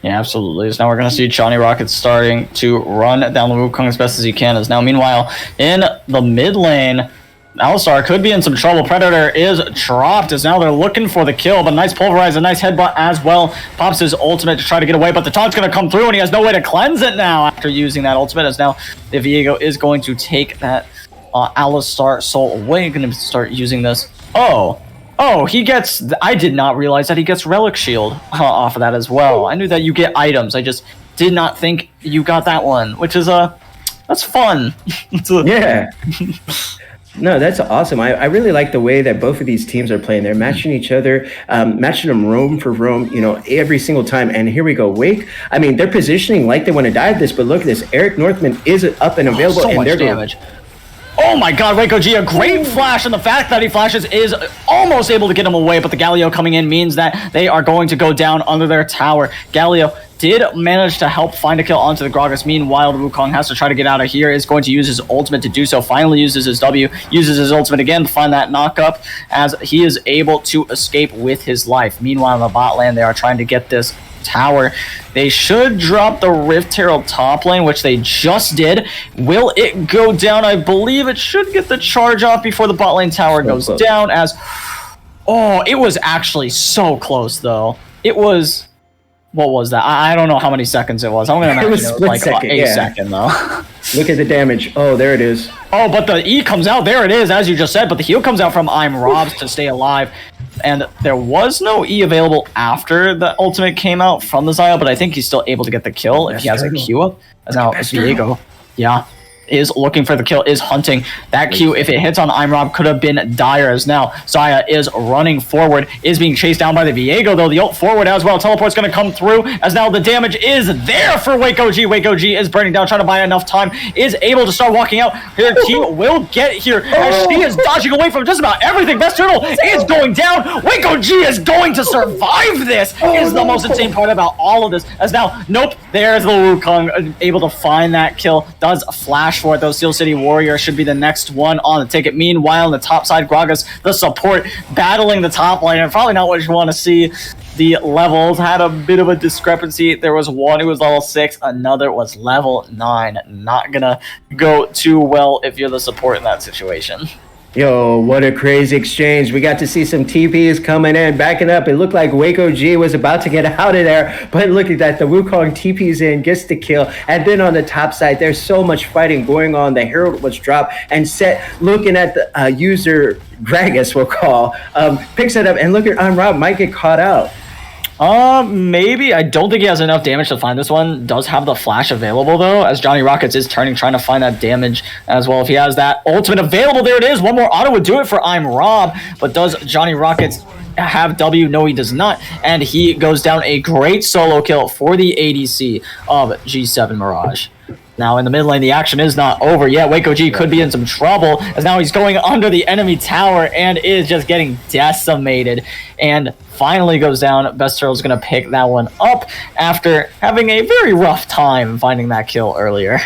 Yeah, absolutely. So now we're going to see Johnny Rockets starting to run down the Wukong as best as he can. As now, meanwhile, in the mid lane, Alistar could be in some trouble. Predator is dropped, as now they're looking for the kill, but nice pulverize, a nice headbutt as well. Pops his ultimate to try to get away, but the taunt's going to come through, and he has no way to cleanse it now after using that ultimate, as now the Viego is going to take that Alistar Soul away. Gonna start using this. Oh, he gets... I did not realize that he gets Relic Shield off of that as well. I knew that you get items. I just did not think you got that one, which is that's fun. Yeah. No, that's awesome. I really like the way that both of these teams are playing. They're matching each other, matching them roam for roam, every single time. And here we go. Wake, I mean, they're positioning like they want to dive this, but look at this. Eric Northman is up and available. So and much they're damage. Oh my god, Waco G, a great flash, and the fact that he flashes is almost able to get him away, but the Galio coming in means that they are going to go down under their tower. Galio did manage to help find a kill onto the Gragas. Meanwhile, the Wukong has to try to get out of here, is going to use his ultimate to do so, finally uses his W, uses his ultimate again to find that knock-up, as he is able to escape with his life. Meanwhile, in the bot lane, they are trying to get this tower. They should drop the Rift Herald top lane, which they just did. Will it go down? I believe it should get the charge off before the bot lane tower goes down, as... Oh, it was actually so close, though. It was... What was that? I don't know how many seconds it was. I'm going to imagine it was like a second, though. Look at the damage. Oh, there it is. Oh, but the E comes out. There it is, as you just said. But the heal comes out from I'm Robs to stay alive. And there was no E available after the ultimate came out from the Xayah, but I think he's still able to get the kill if he has a Q up. As now Viego, is looking for the kill, is hunting. That Q, if it hits on Imrob, could have been dire, as now Xayah is running forward, is being chased down by the Viego, though the ult forward as well. Teleport's going to come through, as now the damage is there for Waco G. Waco G is burning down, trying to buy enough time, is able to start walking out. Her team will get here, as she is dodging away from just about everything. Best Turtle is going down. Waco G is going to survive this, is the most insane part about all of this, as now, nope, there's the Wukong, able to find that kill, does flash for it, though. Steel City Warrior should be the next one on the ticket. Meanwhile, on the top side, Gragas, the support, battling the top lane, and probably not what you want to see. The levels had a bit of a discrepancy. There was one who was level 6, another was level 9. Not gonna go too well if you're the support in that situation. Yo, what a crazy exchange. We got to see some TPs coming in, backing up. It looked like Waco G was about to get out of there, but look at that. The Wukong TPs in, gets the kill. And then on the top side, there's so much fighting going on. The Herald was dropped, and Set, looking at the user, Gragas we'll call, picks it up, and look at Rob might get caught out. Maybe. I don't think he has enough damage to find this one. Does have the flash available, though, as Johnny Rockets is turning, trying to find that damage as well. If he has that ultimate available, there it is. One more auto would do it for I'm Rob, but does Johnny Rockets have W? No, he does not, and he goes down a great solo kill for the ADC of G7 Mirage. Now in the mid lane, the action is not over yet. Waco G could be in some trouble, as now he's going under the enemy tower and is just getting decimated, and finally goes down. Best Turtle's going to pick that one up after having a very rough time finding that kill earlier.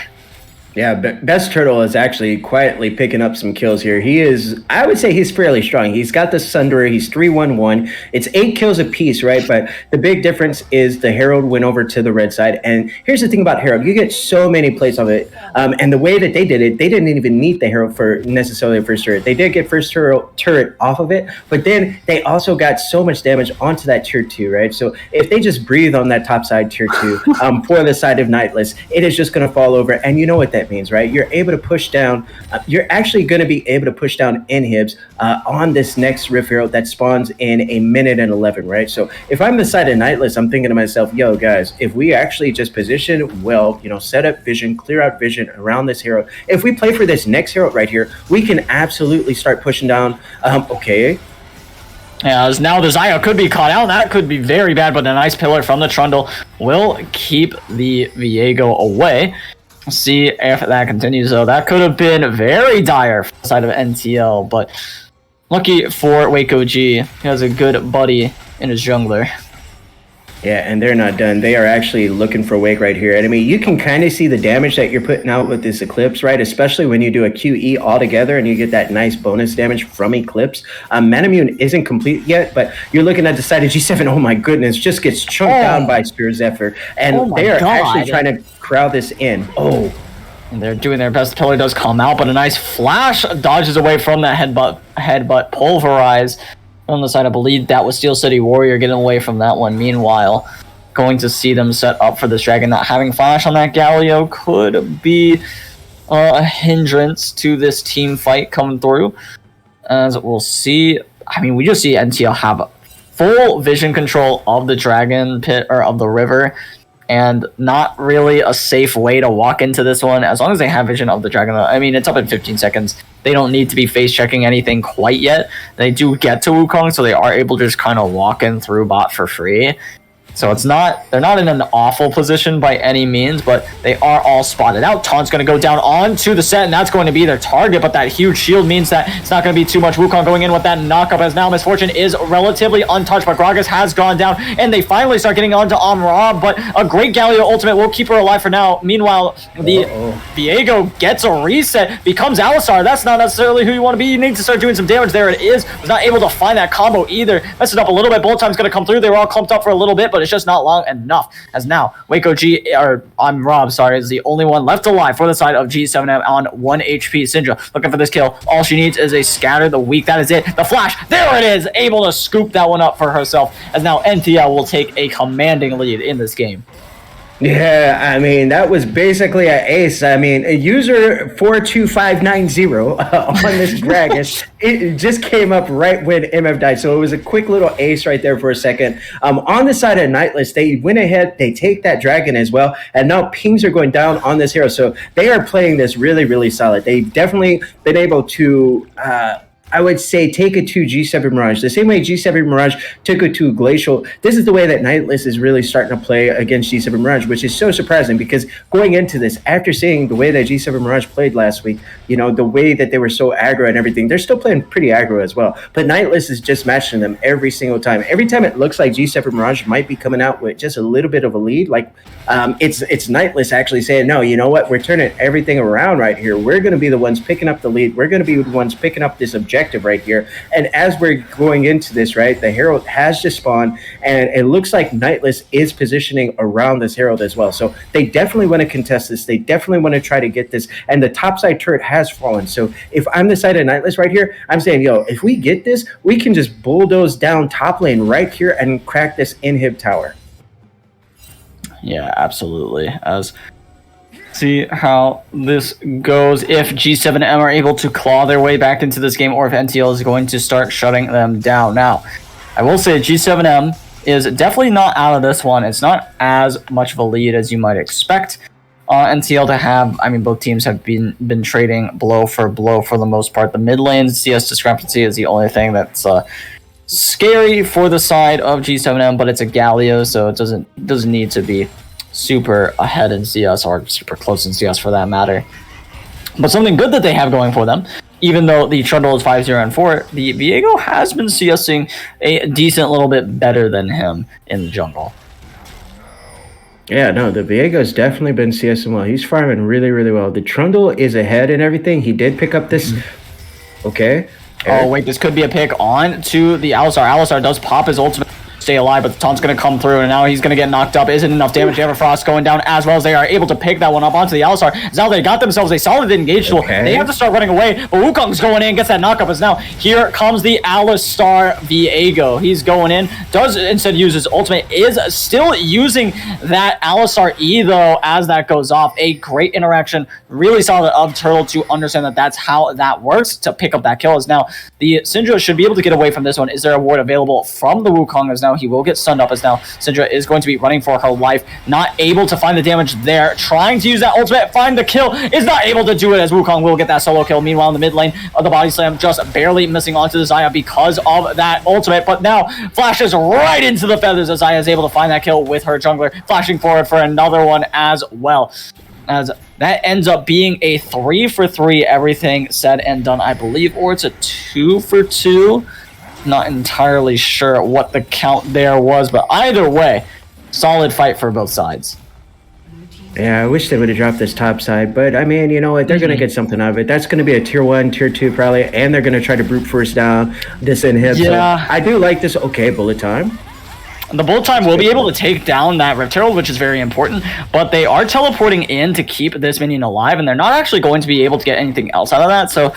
Yeah, Best Turtle is actually quietly picking up some kills here. He is, I would say he's fairly strong. He's got the Sunderer. He's 3-1-1. It's 8 kills apiece, right? But the big difference is the Herald went over to the red side. And here's the thing about Herald. You get so many plays of it. And the way that they did it, they didn't even need the Herald for necessarily a first turret. They did get first turret off of it. But then they also got so much damage onto that tier 2, right? So if they just breathe on that top side tier 2 for the side of Nightless, it is just going to fall over. And you know what that means, right? You're able to push down, you're actually going to be able to push down inhibs on this next Rift Herald that spawns in a minute and 11, right? So if I'm the side of Nightless, I'm thinking to myself, yo guys, if we actually just position well, set up vision, clear out vision around this hero, if we play for this next Herald right here, we can absolutely start pushing down. Okay. Yeah, as now the Xayah could be caught out. That could be very bad, but a nice pillar from the Trundle will keep the Viego away. See if that continues, though. That could have been very dire for the side of NTL, but lucky for Waco G. He has a good buddy in his jungler. Yeah, and they're not done. They are actually looking for Wake right here. And I mean, you can kind of see the damage that you're putting out with this Eclipse, right? Especially when you do a QE all together and you get that nice bonus damage from Eclipse. Manamune isn't complete yet, but you're looking at the side of G7. Oh my goodness, just gets chunked down by Spear Zephyr. And they are actually trying to crowd this in. Oh. And they're doing their best. Pillar does come out, but a nice flash dodges away from that headbutt pulverize. On the side, I believe that was Steel City Warrior getting away from that one. Meanwhile, going to see them set up for this dragon. Not having flash on that Galio could be a hindrance to this team fight coming through. As we'll see, I mean, we just see NTL have full vision control of the dragon pit or of the river, and not really a safe way to walk into this one. As long as they have vision of the dragon, I mean, it's up in 15 seconds. They don't need to be face checking anything quite yet. They do get to Wukong, so they are able to just kind of walk in through bot for free. So they're not in an awful position by any means, but they are all spotted out. Taunt's going to go down onto the set, and that's going to be their target, but that huge shield means that it's not going to be too much. Wukong going in with that knockup, as now Misfortune is relatively untouched, but Gragas has gone down, and they finally start getting onto Amrab, but a great Galio ultimate will keep her alive for now. Meanwhile, the Viego gets a reset, becomes Alistar. That's not necessarily who you want to be. You need to start doing some damage. There it is. Was not able to find that combo either. Messed it up a little bit. Bullet time's going to come through. They were all clumped up for a little bit, but it's just not long enough, as now Waco G, or I'm Rob, sorry, is the only one left alive for the side of G7M on 1 HP. Syndra looking for this kill. All she needs is a scatter the weak. That is it. The flash, there it is, able to scoop that one up for herself, as now NTL will take a commanding lead in this game. Yeah, I mean, that was basically an ace. I mean, a user 42590 on this dragon, it just came up right when MF died. So it was a quick little ace right there for a second. On the side of Nightless, they went ahead, they take that dragon as well, and now pings are going down on this hero. So they are playing this really, really solid. They've definitely been able to... I would say take it to G7 Mirage. The same way G7 Mirage took it to Glacial, this is the way that Nightless is really starting to play against G7 Mirage, which is so surprising because going into this, after seeing the way that G7 Mirage played last week, you know, the way that they were so aggro and everything, they're still playing pretty aggro as well. But Nightless is just matching them every single time. Every time it looks like G7 Mirage might be coming out with just a little bit of a lead, like it's Nightless actually saying, no, you know what, we're turning everything around right here. We're going to be the ones picking up the lead. We're going to be the ones picking up this objective right here. And as we're going into this, right, the Herald has just spawned, and it looks like Nightless is positioning around this Herald as well. So they definitely want to contest this. They definitely want to try to get this. And the topside turret has fallen. So if I'm the side of Nightless right here, I'm saying, yo, if we get this, we can just bulldoze down top lane right here and crack this inhib tower. Yeah, absolutely. As see how this goes, if G7M are able to claw their way back into this game, or if NTL is going to start shutting them down. Now, I will say G7M is definitely not out of this one. It's not as much of a lead as you might expect. NTL to have, I mean, both teams have been trading blow for the most part. The mid lane CS discrepancy is the only thing that's scary for the side of G7M, but it's a Galio, so it doesn't need to be super ahead in CS, or super close in CS for that matter. But something good that they have going for them, even though the Trundle is 5-0 and 4, the Viego has been CSing a decent little bit better than him in the jungle. Yeah, no, the Viego's definitely been CSing well. He's farming really, really well. The Trundle is ahead and everything. He did pick up this. Okay. Oh, wait, this could be a pick on to the Alistar. Alistar does pop his ultimate, stay alive, but the taunt's going to come through, and now he's going to get knocked up. Isn't enough damage. Everfrost going down, as well as they are able to pick that one up onto the Alistar. Now they got themselves a solid engage tool. Okay. They have to start running away, but Wukong's going in, gets that knockup, as now here comes the Alistar Viego. He's going in, does instead use his ultimate, is still using that Alistar E, though, as that goes off. A great interaction, really solid of Turtle to understand that that's how that works, to pick up that kill. As now the Syndra should be able to get away from this one. Is there a ward available from the Wukong, as now he will get stunned up, as now Syndra is going to be running for her life, not able to find the damage there, trying to use that ultimate, find the kill, is not able to do it, as Wukong will get that solo kill. Meanwhile, in the mid lane of the body slam, just barely missing onto the Xayah because of that ultimate, but now flashes right into the feathers, as Xayah is able to find that kill with her jungler, flashing forward for another one as well. As that ends up being a 3-for-3, everything said and done, I believe, or it's a 2-for-2. Not entirely sure what the count there was, but either way, solid fight for both sides. Yeah, I wish they would have dropped this top side, but I mean, you know what? They're going to get something out of it. That's going to be a tier 1, tier 2 probably, and they're going to try to brute force down this inhib. Yeah. So I do like this. Okay, bullet time. The bullet time will be able to take down that Rift Herald, which is very important, but they are teleporting in to keep this minion alive, and they're not actually going to be able to get anything else out of that, so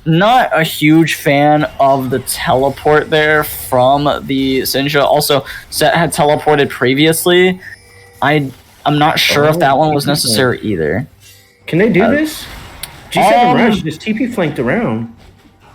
not a huge fan of the teleport there from the Syndra. Also, Set had teleported previously. I'm not sure if that one was necessary either. Can they do this? G7 Mirage just TP flanked around.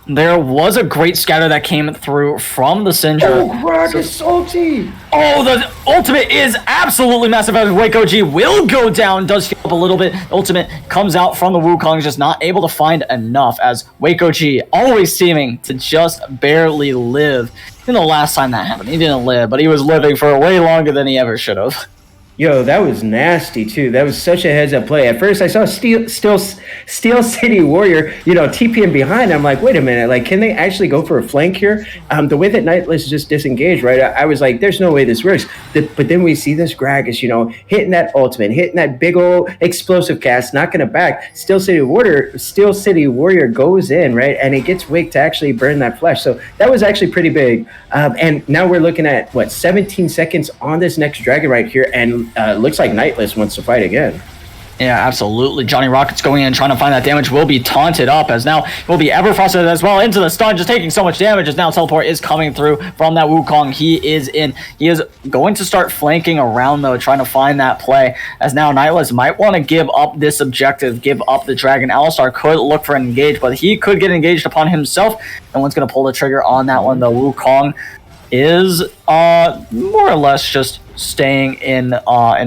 There was a great scatter that came through from the Syndra. Oh, Gragas ulti! Oh, the ultimate is absolutely massive as Waco G will go down, does heal up a little bit. Ultimate comes out from the Wukong, just not able to find enough as Waco G always seeming to just barely live. In the last time that happened, he didn't live, but he was living for way longer than he ever should have. Yo, that was nasty too. That was such a heads-up play. At first, I saw Steel City Warrior, TPing behind. I'm like, wait a minute, like, can they actually go for a flank here? The way that Nightless just disengaged, right? I was like, there's no way this works. But then we see this Gragas, hitting that ultimate, hitting that big old explosive cast, knocking it back. Steel City Warrior goes in, right, and it gets Wake to actually burn that flesh. So that was actually pretty big. And now we're looking at 17 seconds on this next dragon right here, and looks like Nightless wants to fight again. Yeah, absolutely. Johnny Rockets going in, trying to find that damage, will be taunted up as now will be Everfrosted as well into the stun, just taking so much damage as now Teleport is coming through from that Wukong. He is in. He is going to start flanking around though, trying to find that play as now Nightless might want to give up this objective, give up the dragon. Alistar could look for an engage, but he could get engaged upon himself. No one's going to pull the trigger on that one. The Wukong is more or less just staying in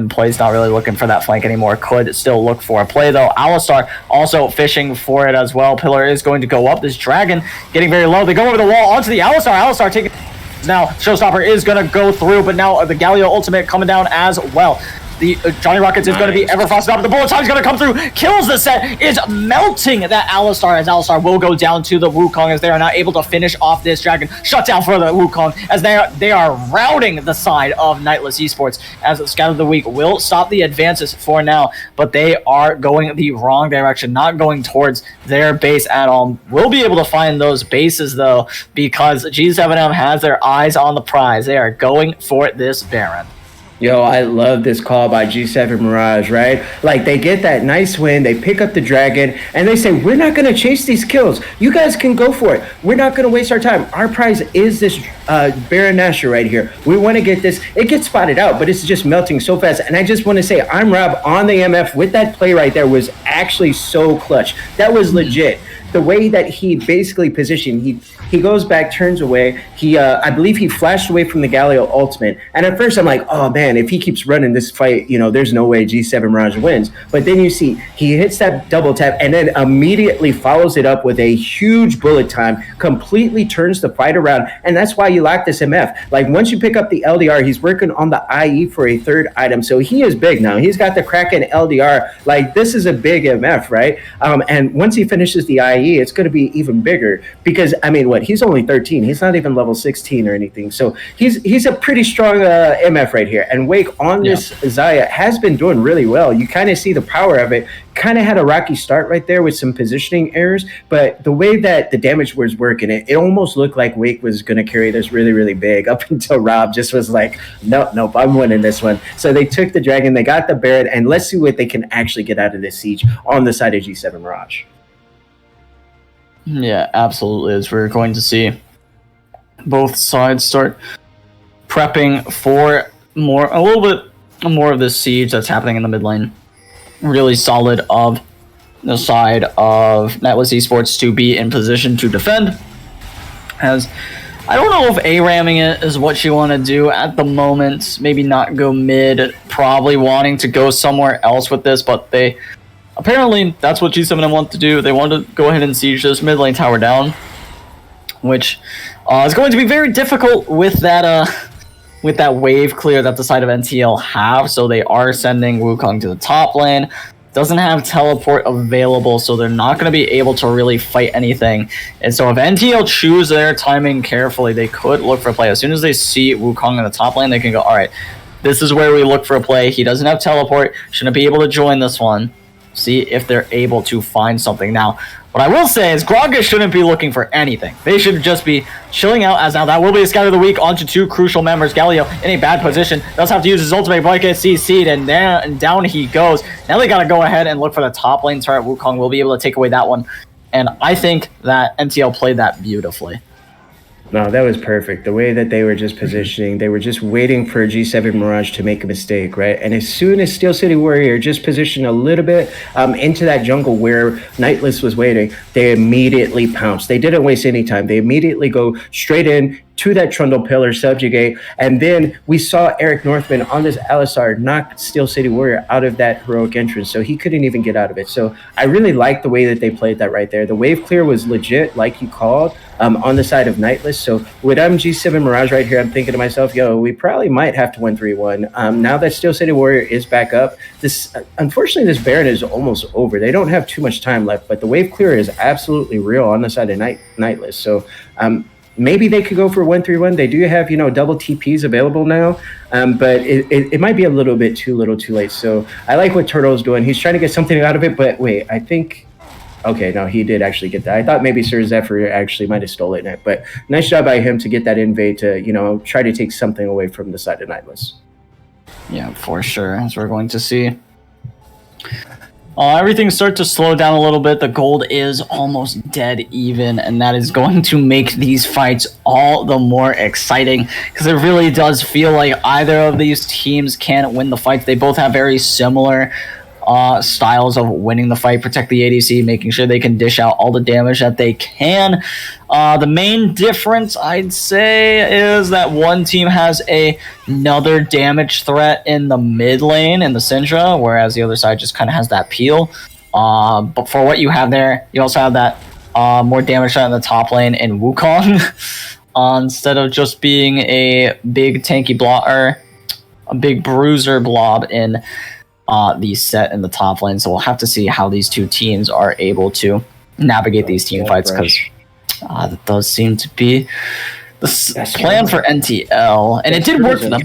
place, not really looking for that flank anymore. Could still look for a play though. Alistar also fishing for it as well. Pillar is going to go up. This dragon getting very low. They go over the wall onto the Alistar. Alistar taking now. Showstopper is going to go through, but now the Galio ultimate coming down as well. The Johnny Rockets is going to be Everfrosted up. The bullet time is going to come through. Kills the set. Is melting that Alistar as Alistar will go down to the Wukong as they are not able to finish off this dragon. Shut down for the Wukong as they are routing the side of Nightless Esports as the Scout of the Week will stop the advances for now, but they are going the wrong direction, not going towards their base at all. We'll be able to find those bases though because G7M has their eyes on the prize. They are going for this Baron. Yo, I love this call by G7 Mirage, right? Like, they get that nice win, they pick up the dragon, and they say, we're not going to chase these kills. You guys can go for it. We're not going to waste our time. Our prize is this Baron Nashor right here. We want to get this. It gets spotted out, but it's just melting so fast. And I just want to say, I'm Rob on the MF with that play right there was actually so clutch. That was legit. The way that he basically positioned, he goes back, turns away. I believe he flashed away from the Galio ultimate. And at first I'm like, oh man, if he keeps running this fight, there's no way G7 Mirage wins. But then you see he hits that double tap and then immediately follows it up with a huge bullet time, completely turns the fight around. And that's why you like this MF. Like once you pick up the LDR, he's working on the IE for a third item. So he is big now. He's got the Kraken LDR. Like this is a big MF, right? And once he finishes the IE, it's going to be even bigger because he's only 13. He's not even level 16 or anything. So he's a pretty strong MF right here. And Wake on this Xayah has been doing really well. You kind of see the power of it. Kind of had a rocky start right there with some positioning errors, but the way that the damage was working, it almost looked like Wake was going to carry this really, really big up until Rob just was like, nope, I'm winning this one. So they took the dragon, they got the Baron, and let's see what they can actually get out of this siege on the side of G7 Mirage. Yeah, absolutely. As we're going to see both sides start prepping for a little bit more of this siege that's happening in the mid lane. Really solid of the side of Nightless Esports to be in position to defend. As I don't know if A-ramming it is what you want to do at the moment. Maybe not go mid. Probably wanting to go somewhere else with this, but apparently, that's what G7M want to do. They want to go ahead and siege this mid lane tower down, which is going to be very difficult with that wave clear that the side of NTL have. So they are sending Wukong to the top lane. Doesn't have teleport available, so they're not going to be able to really fight anything. And so if NTL choose their timing carefully, they could look for a play. As soon as they see Wukong in the top lane, they can go, all right, this is where we look for a play. He doesn't have teleport. Shouldn't be able to join this one. See if they're able to find something. Now, what I will say is Gragas shouldn't be looking for anything. They should just be chilling out, as now that will be a Scout of the Week onto two crucial members. Galio in a bad position. Does have to use his ultimate, but gets CC'd, and down he goes. Now they got to go ahead and look for the top lane turret. Wukong will be able to take away that one. And I think that NTL played that beautifully. No, that was perfect. The way that they were just positioning, they were just waiting for G7 Mirage to make a mistake, right? And as soon as Steel City Warrior just positioned a little bit into that jungle where Nightless was waiting, they immediately pounced. They didn't waste any time. They immediately go straight in to that Trundle Pillar, subjugate, and then we saw Eric Northman on this Alistar knock Steel City Warrior out of that heroic entrance, so he couldn't even get out of it. So I really like the way that they played that right there. The wave clear was legit, like you called, on the side of Nightless. So with G7 Mirage right here, I'm thinking to myself, yo, we probably might have to win 3-1. Now that Steel City Warrior is back up, this unfortunately, this Baron is almost over. They don't have too much time left, but the wave clear is absolutely real on the side of Nightless. So maybe they could go for 1-3-1. They do have, double TPs available now, but it might be a little bit too little too late. So I like what Turtle's doing. He's trying to get something out of it, but wait, I think... Okay, no, he did actually get that. I thought maybe Sir Zephyr actually might have stolen it, but nice job by him to get that invade to, try to take something away from the side of Nightless. Yeah, for sure, as we're going to see. Everything starts to slow down a little bit. The gold is almost dead even, and that is going to make these fights all the more exciting because it really does feel like either of these teams can win the fights. They both have very similar styles of winning the fight, protect the ADC, making sure they can dish out all the damage that they can. The main difference, I'd say, is that one team has another damage threat in the mid lane in the Syndra, whereas the other side just kind of has that peel. But for what you have there, you also have that more damage threat in the top lane in Wukong instead of just being a big tanky blob or a big bruiser blob in the set in the top lane. So we'll have to see how these two teams are able to navigate these team fights, because that does seem to be the plan for NTL, and it did work for them.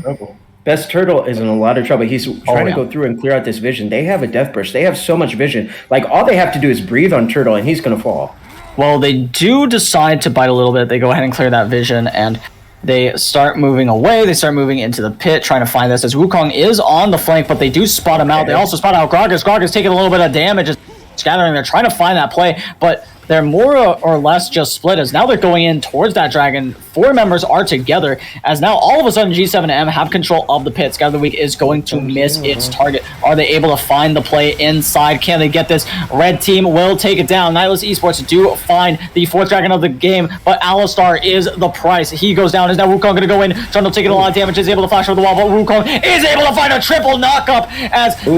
Best Turtle is in a lot of trouble. He's trying to go through and clear out this vision. They have a death burst. They have so much vision. Like, all they have to do is breathe on Turtle, and he's going to fall. Well, they do decide to bite a little bit. They go ahead and clear that vision, and they start moving away. They start moving into the pit, trying to find this, as Wukong is on the flank, but they do spot him out. They also spot out Gragas. Gragas taking a little bit of damage, scattering. They're trying to find that play, but they're more or less just split, as now they're going in towards that dragon. 4 members are together, as now all of a sudden G7M have control of the pit. Scout of the Week is going to miss its target. Are they able to find the play inside? Can they get this? Red team will take it down. Nightless Esports do find the 4th dragon of the game, but Alistar is the price. He goes down. Is now Wukong going to go in? Trundle taking a lot of damage, is able to flash over the wall, but Wukong is able to find a triple knockup.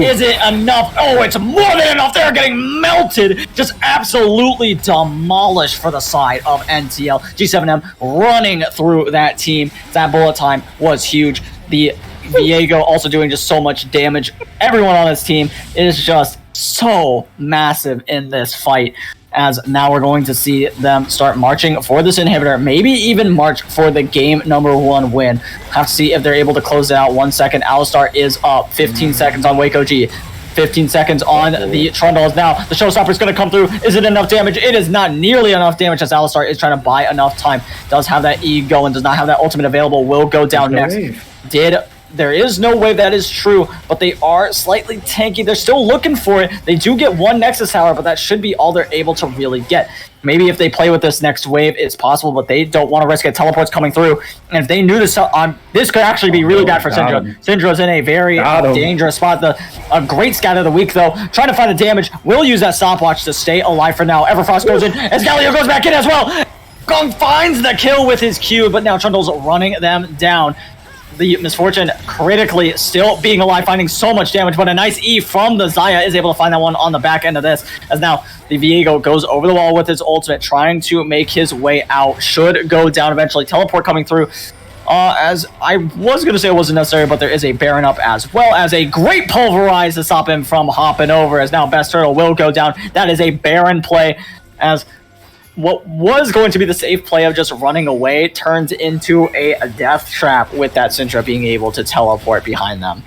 Is it enough? Oh, it's more than enough. They're getting melted. Just absolutely demolished for the side of NTL. G7M running through that team. That bullet time was huge. The Viego also doing just so much damage. Everyone on this team is just so massive in this fight, as now we're going to see them start marching for this inhibitor, maybe even march for the game number 1 win. Have to see if they're able to close it out. 1 second. Alistar is up. 15 seconds on Waco G. 15 seconds on the Trundles. Now the showstopper is going to come through. Is it enough damage? It is not nearly enough damage, as Alistar is trying to buy enough time. Does have that E going, does not have that ultimate available. Will go down next. There is no wave, that is true, but they are slightly tanky. They're still looking for it. They do get 1 Nexus Tower, but that should be all they're able to really get. Maybe if they play with this next wave, it's possible, but they don't want to risk it. Teleports coming through, and if they knew this, this could actually be really bad for Syndra. Syndra's in a very dangerous spot. A great scout of the week, though. Trying to find the damage. Will use that stopwatch to stay alive for now. Everfrost goes in, as Galio goes back in as well. Gong finds the kill with his Q, but now Trundle's running them down. The Misfortune critically still being alive, finding so much damage, but a nice E from the Xayah is able to find that one on the back end of this, as now the Viego goes over the wall with his ultimate, trying to make his way out. Should go down eventually. Teleport coming through. As I was going to say it wasn't necessary, but there is a Baron up, as well as a great Pulverize to stop him from hopping over, as now Best Turtle will go down. That is a Baron play, as what was going to be the safe play of just running away turns into a death trap, with that Syndra being able to teleport behind them.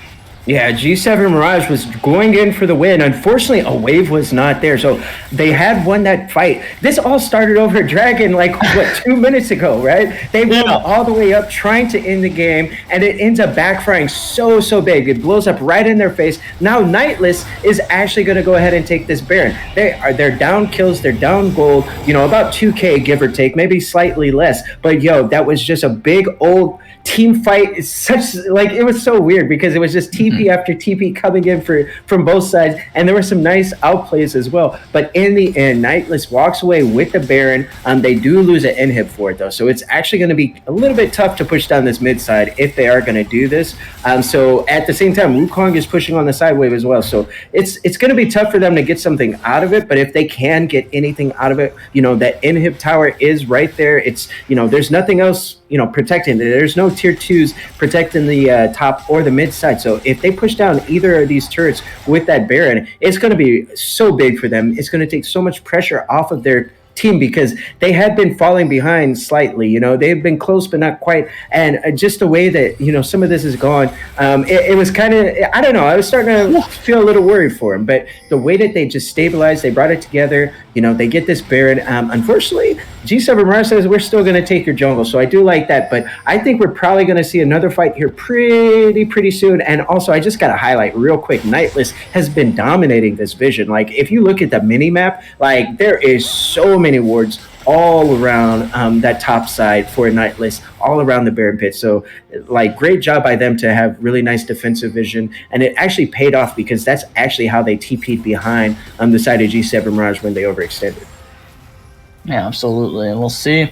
Yeah, G7 Mirage was going in for the win. Unfortunately, a wave was not there. So they had won that fight. This all started over Dragon, like, what, 2 minutes ago, right? They went all the way up trying to end the game, and it ends up backfiring so big. It blows up right in their face. Now Nightless is actually going to go ahead and take this Baron. They're down kills, they're down gold, about 2K, give or take, maybe slightly less. But, that was just a big old team fight. It was so weird because it was just TP after TP coming in from both sides, and there were some nice outplays as well. But in the end, Nightless walks away with the Baron. They do lose an inhib for it though, so it's actually going to be a little bit tough to push down this mid side if they are going to do this. So at the same time, Wukong is pushing on the side wave as well, so it's going to be tough for them to get something out of it. But if they can get anything out of it, that inhib tower is right there. It's there's nothing else protecting. There's no tier 2s protecting the top or the mid side. So if they push down either of these turrets with that Baron, it's going to be so big for them. It's going to take so much pressure off of their team because they had been falling behind slightly. They've been close but not quite. And just the way that some of this is gone, it was kind of, I don't know, I was starting to feel a little worried for them. But the way that they just stabilized, they brought it together. They get this Baron. Unfortunately, G7 Mirage says we're still going to take your jungle, so I do like that. But I think we're probably going to see another fight here pretty soon. And also, I just got to highlight real quick, Nightless has been dominating this vision. Like, if you look at the mini map, like, there is so many wards all around that top side for Nightless, all around the Baron pit. So, like, great job by them to have really nice defensive vision, and it actually paid off because that's actually how they TP'd behind the side of G7 Mirage when they overextended. Yeah, absolutely. And we'll see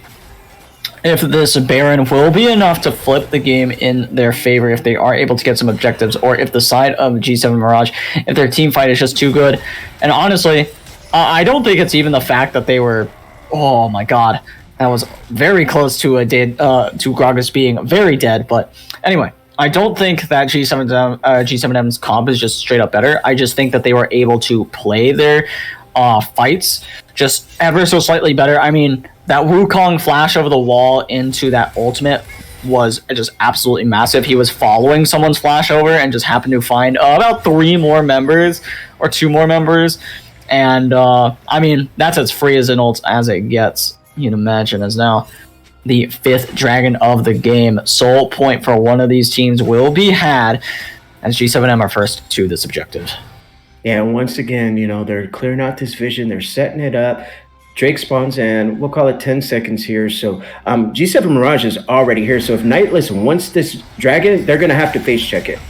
if this Baron will be enough to flip the game in their favor, if they are able to get some objectives, or if the side of G7 Mirage, if their team fight is just too good. And honestly, I don't think it's even the fact that they were, oh my god, that was very close to to Gragas being very dead. But anyway, I don't think that G7M's comp is just straight up better. I just think that they were able to play their fights just ever so slightly better. I mean, that Wukong flash over the wall into that ultimate was just absolutely massive. He was following someone's flash over and just happened to find about 3 more members or 2 more members. And I mean, that's as free as an ult as it gets. You'd imagine, as now the 5th dragon of the game. Soul point for one of these teams will be had as G7M are first to this objective. Yeah, and once again, they're clearing out this vision. They're setting it up. Drake spawns in. We'll call it 10 seconds here. So G7 Mirage is already here. So if Nightless wants this dragon, they're going to have to face check it.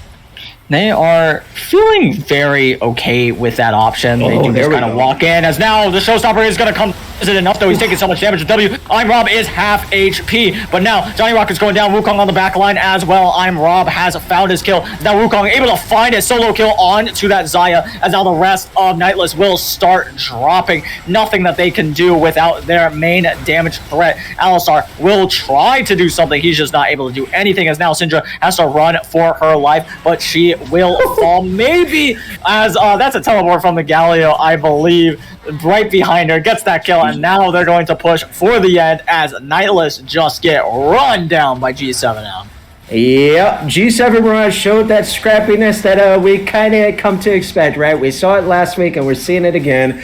They are feeling very okay with that option. They do just kind of walk in, as now the showstopper is going to come. Is it enough, though? He's taking so much damage. W. I'm Rob is half HP, but now Johnny Rocket's going down. Wukong on the back line as well. I'm Rob has found his kill. Now Wukong able to find a solo kill on to that Xayah, as now the rest of Nightless will start dropping. Nothing that they can do without their main damage threat. Alistar will try to do something. He's just not able to do anything, as now Syndra has to run for her life, but she will fall. Maybe as that's a teleport from the Galio, I believe, right behind her, gets that kill, and now they're going to push for the end as Nightless just get run down by G7M. Yep, G7 Mirage showed that scrappiness that we kind of come to expect, right? We saw it last week and we're seeing it again.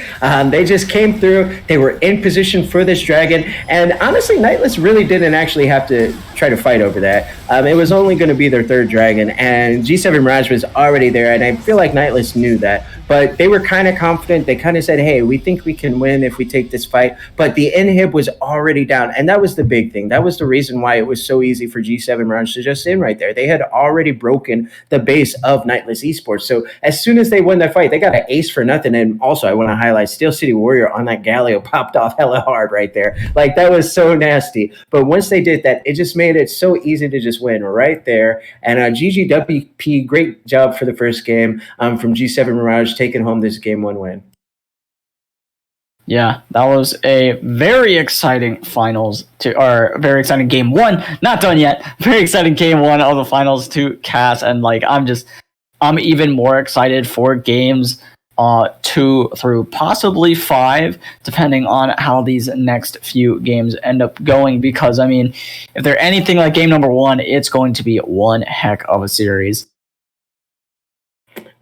They just came through. They were in position for this dragon. And honestly, Nightless really didn't actually have to try to fight over that. It was only going to be their 3rd dragon. And G7 Mirage was already there. And I feel like Nightless knew that. But they were kind of confident. They kind of said, hey, we think we can win if we take this fight. But the inhib was already down. And that was the big thing. That was the reason why it was so easy for G7 Mirage to just in right there. They had already broken the base of Nightless Esports. So as soon as they won that fight, they got an ace for nothing. And also, I want to highlight Steel City Warrior on that Galio popped off hella hard right there. Like, that was so nasty. But once they did that, it just made it so easy to just win right there. And GGWP, great job for the first game from G7 Mirage, taking home this game 1 win. Yeah, that was a very exciting very exciting game 1. Not done yet. Very exciting game 1 of the finals to Cass, and like I'm even more excited for games 2 through possibly 5, depending on how these next few games end up going. Because I mean, if they're anything like game number 1, it's going to be one heck of a series.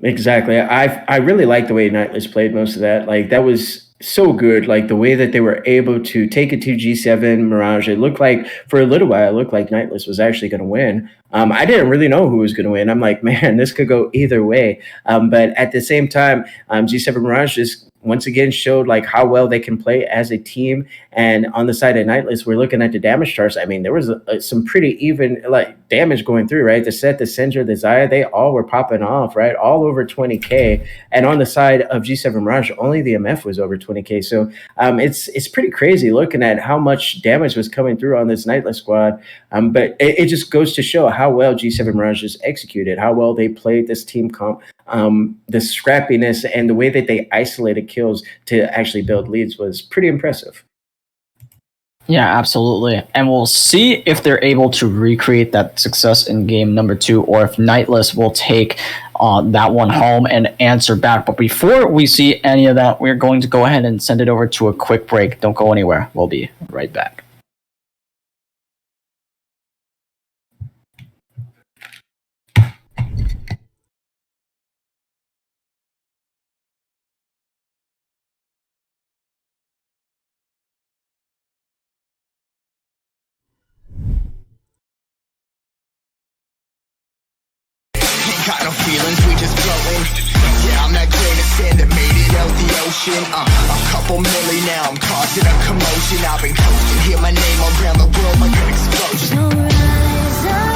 Exactly. I really like the way Nightless played most of that. Like that was so good. Like the way that they were able to take it to G7 Mirage. It looked like for a little while, it looked like Nightless was actually going to win. I didn't really know who was going to win. I'm like, man, this could go either way. But at the same time, G7 Mirage just once again showed like how well they can play as a team. And on the side of Nightless, we're looking at the damage charts. I mean, there was some pretty even like damage going through, right? The Set, the Sindra, the Zaya, they all were popping off, right? All over 20K. And on the side of G7 Mirage, only the MF was over 20K. So it's pretty crazy looking at how much damage was coming through on this Nightless squad. But it just goes to show how well G7 Mirage is executed, how well they played this team comp, the scrappiness and the way that they isolated kills to actually build leads was pretty impressive. Yeah, absolutely. And we'll see if they're able to recreate that success in game number 2, or if Nightless will take that one home and answer back. But before we see any of that, we're going to go ahead and send it over to a quick break. Don't go anywhere. We'll be right back. Got no feelings, we just floating. Yeah, I'm that grain of sand that made it out the ocean. A couple milli now, I'm causing a commotion. I've been coasting, hear my name around the world like an explosion. So rise up,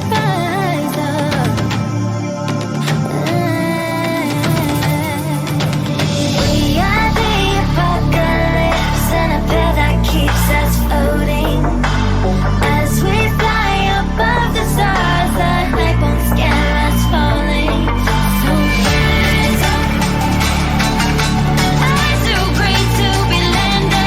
rise up. We are the apocalypse, and a bed that keeps us floating. As we fly above the stars, the hype won't scare us falling. So rise up. I'm too great to be landed.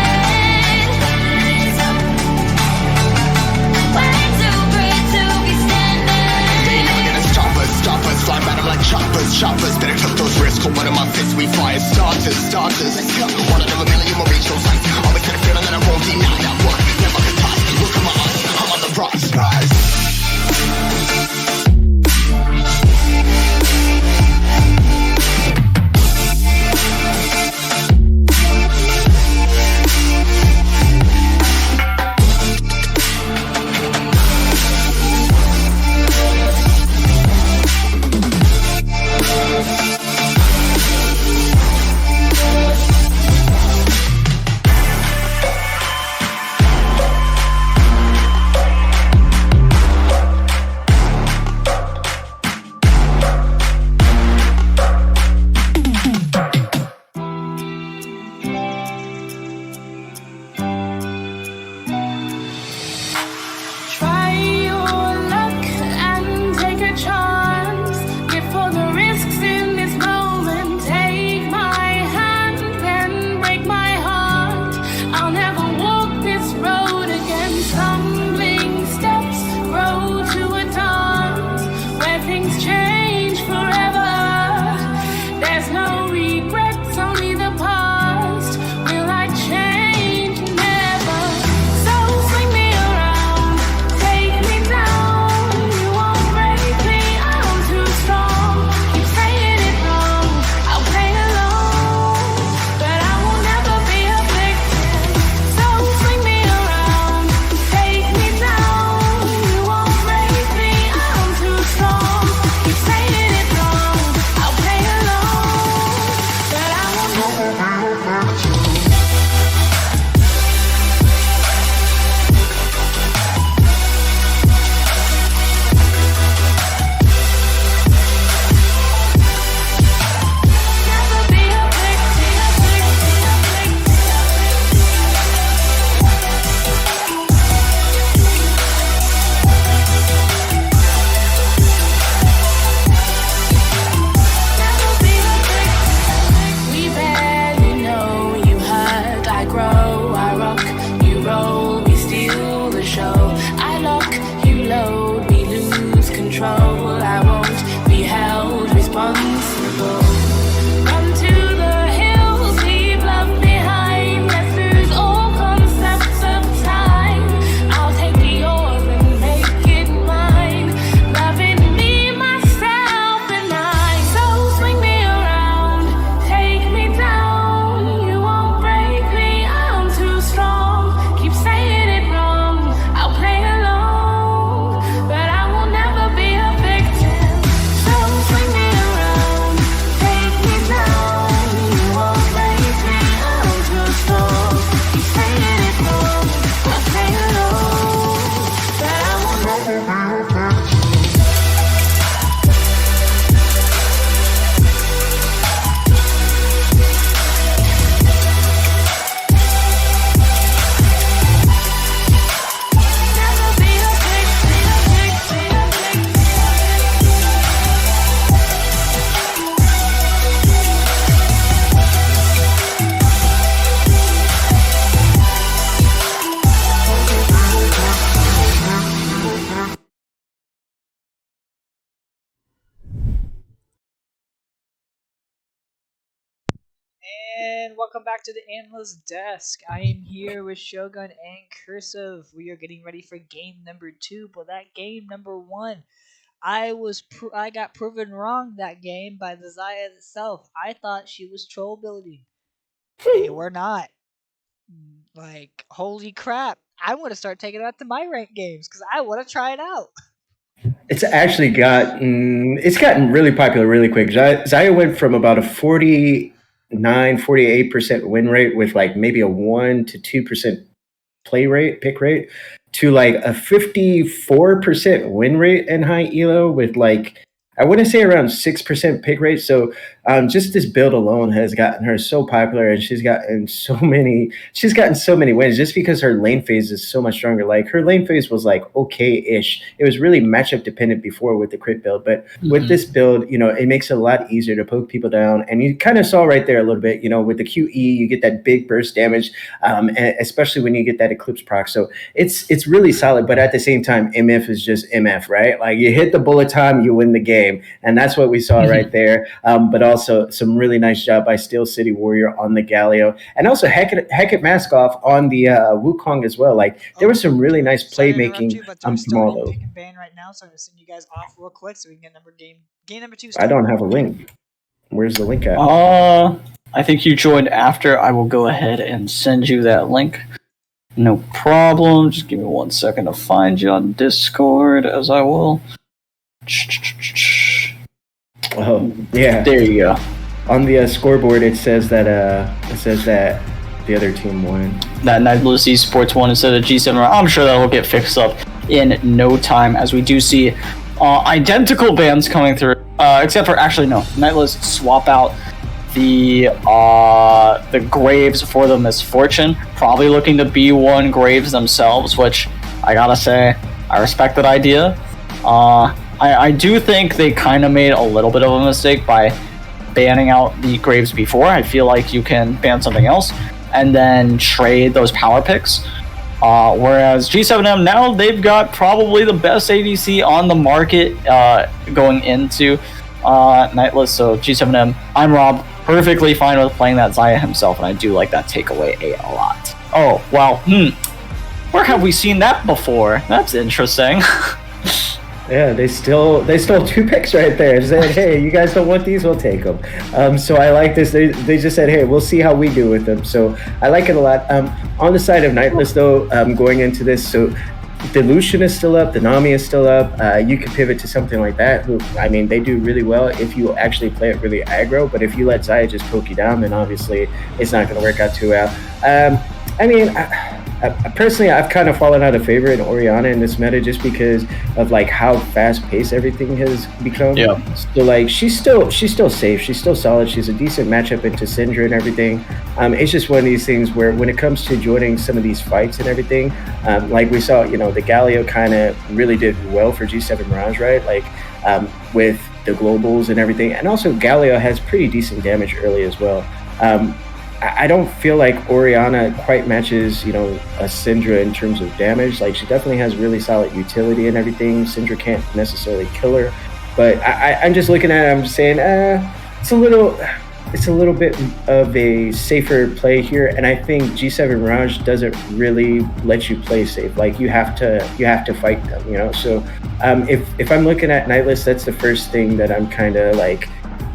welcome back to the Analyst Desk. I am here with Shogun and Cursive. We are getting ready for game number 2, but that game number 1, I got proven wrong that game by the Zaya itself. I thought she was troll building. They were not. Like, holy crap. I want to start taking that to my ranked games because I want to try it out. It's actually gotten really popular really quick. Zaya went from about a 48% win rate with like maybe a 1 to 2% pick rate to like a 54% win rate in high elo with like, I wouldn't say around 6% pick rate. So just this build alone has gotten her so popular, and she's gotten so many wins just because her lane phase is so much stronger. Like her lane phase was like okay-ish. It was really matchup dependent before with the crit build, but with this build, it makes it a lot easier to poke people down. And you kind of saw right there a little bit, with the QE, you get that big burst damage, and especially when you get that Eclipse proc. So it's really solid, but at the same time, MF is just MF, right? Like you hit the bullet time, you win the game. And that's what we saw right there. But also some really nice job by Steel City Warrior on the Galio, and also Hecate Mask Off on the Wukong as well. Like there was some really nice playmaking from all those. Pick and ban right now, so I'm gonna send you guys off real quick so we can get game number 2 started. I don't have a link. Where's the link at? I think you joined after. I will go ahead and send you that link. No problem. Just give me 1 second to find you on Discord, as I will. Oh, yeah. There you go. On the scoreboard, it says that the other team won. That Nightless Esports won instead of G7M. I'm sure that will get fixed up in no time, as we do see identical bans coming through. Except for, actually, no. Nightless swap out the Graves for the Misfortune. Probably looking to B1 Graves themselves, which I gotta say, I respect that idea. I do think they kind of made a little bit of a mistake by banning out the Graves before. I feel like you can ban something else and then trade those power picks. Whereas G7M, now they've got probably the best ADC on the market going into Nightless. So G7M, I'm Rob, perfectly fine with playing that Zaya himself, and I do like that takeaway a lot. Oh, wow. Where have we seen that before? That's interesting. Yeah, they stole 2 picks right there. Said, hey, you guys don't want these? We'll take them. So I like this. They just said, hey, we'll see how we do with them. So I like it a lot. On the side of Nightless, though, going into this, so the Lucian is still up, the Nami is still up. You could pivot to something like that. They do really well if you actually play it really aggro. But if you let Zaya just poke you down, then obviously it's not going to work out too well. Personally, I've kind of fallen out of favor in Orianna in this meta just because of like how fast-paced everything has become. Yeah. So like she's still safe, she's still solid, she's a decent matchup into Syndra and everything. It's just one of these things where when it comes to joining some of these fights and everything, like we saw, the Galio kind of really did well for G7 Mirage, right? Like with the globals and everything, and also Galio has pretty decent damage early as well. I don't feel like Orianna quite matches, a Syndra in terms of damage. Like she definitely has really solid utility and everything. Syndra can't necessarily kill her, but I'm just looking at it. I'm just saying, it's a little bit of a safer play here, and I think G7 Mirage doesn't really let you play safe. Like you have to fight them, So if I'm looking at Nightless, that's the first thing that I'm kind of like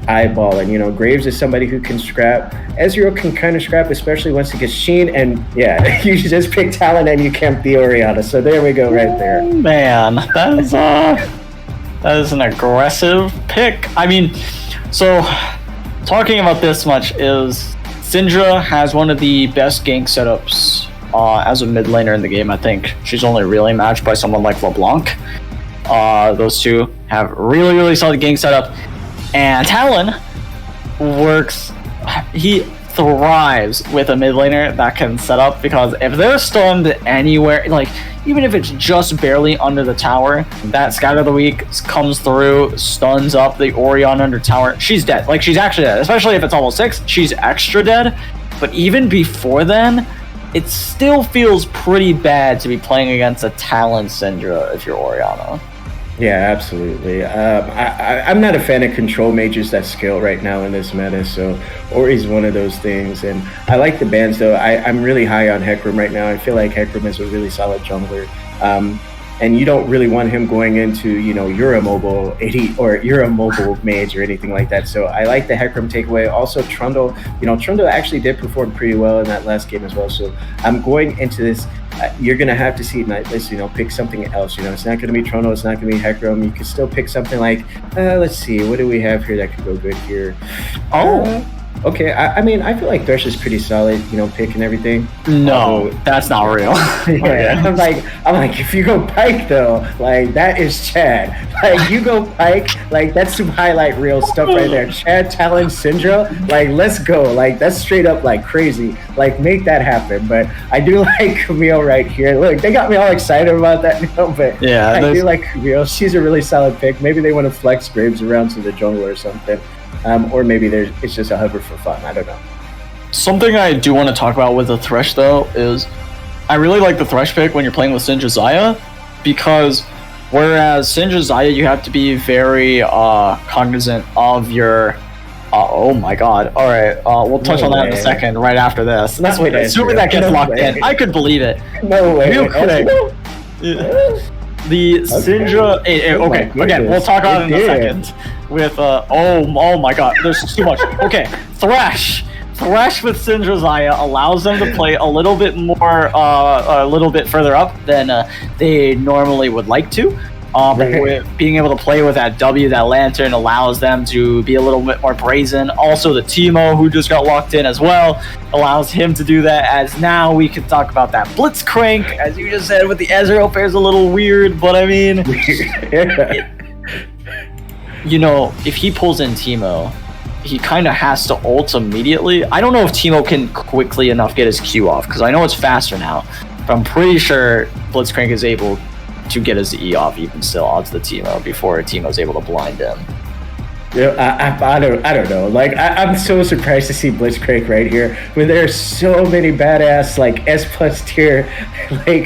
eyeballing. Graves is somebody who can scrap. Ezreal can kind of scrap, especially once he gets Sheen, and yeah, you just pick Talon and you can't be Orianna. So there we go, right there. Man, that is an aggressive pick. So talking about this much is Syndra has one of the best gank setups as a mid laner in the game. I think she's only really matched by someone like LeBlanc. Those two have really, really solid gank setup. And Talon he thrives with a mid laner that can set up, because if they're stunned anywhere, like even if it's just barely under the tower, that Scatter of the Weak comes through, stuns up the Orianna under tower, she's dead. Like she's actually dead, especially if it's level 6, she's extra dead. But even before then, it still feels pretty bad to be playing against a Talon Syndra if you're Orianna. Yeah, absolutely. I'm not a fan of control mages that scale right now in this meta, so Ori's one of those things. And I like the bans, though. I'm really high on Hecarim right now. I feel like Hecarim is a really solid jungler. And you don't really want him going into, Euro Mobile 80 or Euro Mobile mage or anything like that. So I like the Hecarim takeaway. Also, Trundle, Trundle actually did perform pretty well in that last game as well. So I'm going into this. You're going to have to see Nightless, pick something else. It's not going to be Trundle. It's not going to be Hecarim. You can still pick something like, let's see, what do we have here that could go good here? Okay, I mean, I feel like Thresh is pretty solid, pick and everything. No, that's not real. Yeah, I'm like, if you go Pike though, like that is Chad. Like you go Pike, like that's some highlight reel stuff right there. Chad, Talon, Syndra, like let's go. Like that's straight up like crazy. Like make that happen. But I do like Camille right here. Look, they got me all excited about that now, but yeah, I do like Camille. She's a really solid pick. Maybe they want to flex Graves around to the jungle or something. Or maybe it's just a hover for fun. I don't know. Something I do want to talk about with the Thresh, though, is I really like the Thresh pick when you're playing with Syndra Xayah, because whereas Syndra Xayah, you have to be very cognizant of your... oh my god. Alright, we'll touch on that in a second, right after this. Assuming that gets locked in. I could believe it. No way. Real quick. The Syndra... Okay, again, we'll talk about it in a second. With oh my god, there's too much. Okay, Thresh with Syndra Xayah allows them to play a little bit more, a little bit further up than they normally would like to. With being able to play with that W, that Lantern, allows them to be a little bit more brazen. Also, the Teemo, who just got locked in as well, allows him to do that. As now we can talk about that Blitzcrank, as you just said, with the Ezreal pair's a little weird, but I mean, if he pulls in Teemo, he kind of has to ult immediately. I don't know if Teemo can quickly enough get his Q off, because I know it's faster now, but I'm pretty sure Blitzcrank is able to get his E off even still onto the Teemo before Teemo's able to blind him. Yeah, I don't know. Like I'm so surprised to see Blitzcrank right here, when there's so many badass like S plus tier like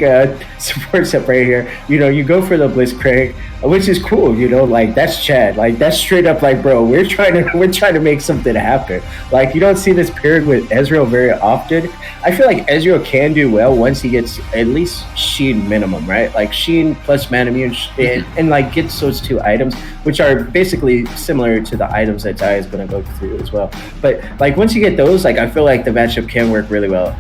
support stuff right here. You go for the Blitzcrank, which is cool. Like that's Chad. Like that's straight up like, bro, we're trying to make something happen. Like you don't see this paired with Ezreal very often. I feel like Ezreal can do well once he gets at least Sheen minimum, right? Like Sheen plus Manamune and like gets those two items, which are basically similar to the items that Xayah is going to go through as well. But like once you get those, like I feel like the matchup can work really well.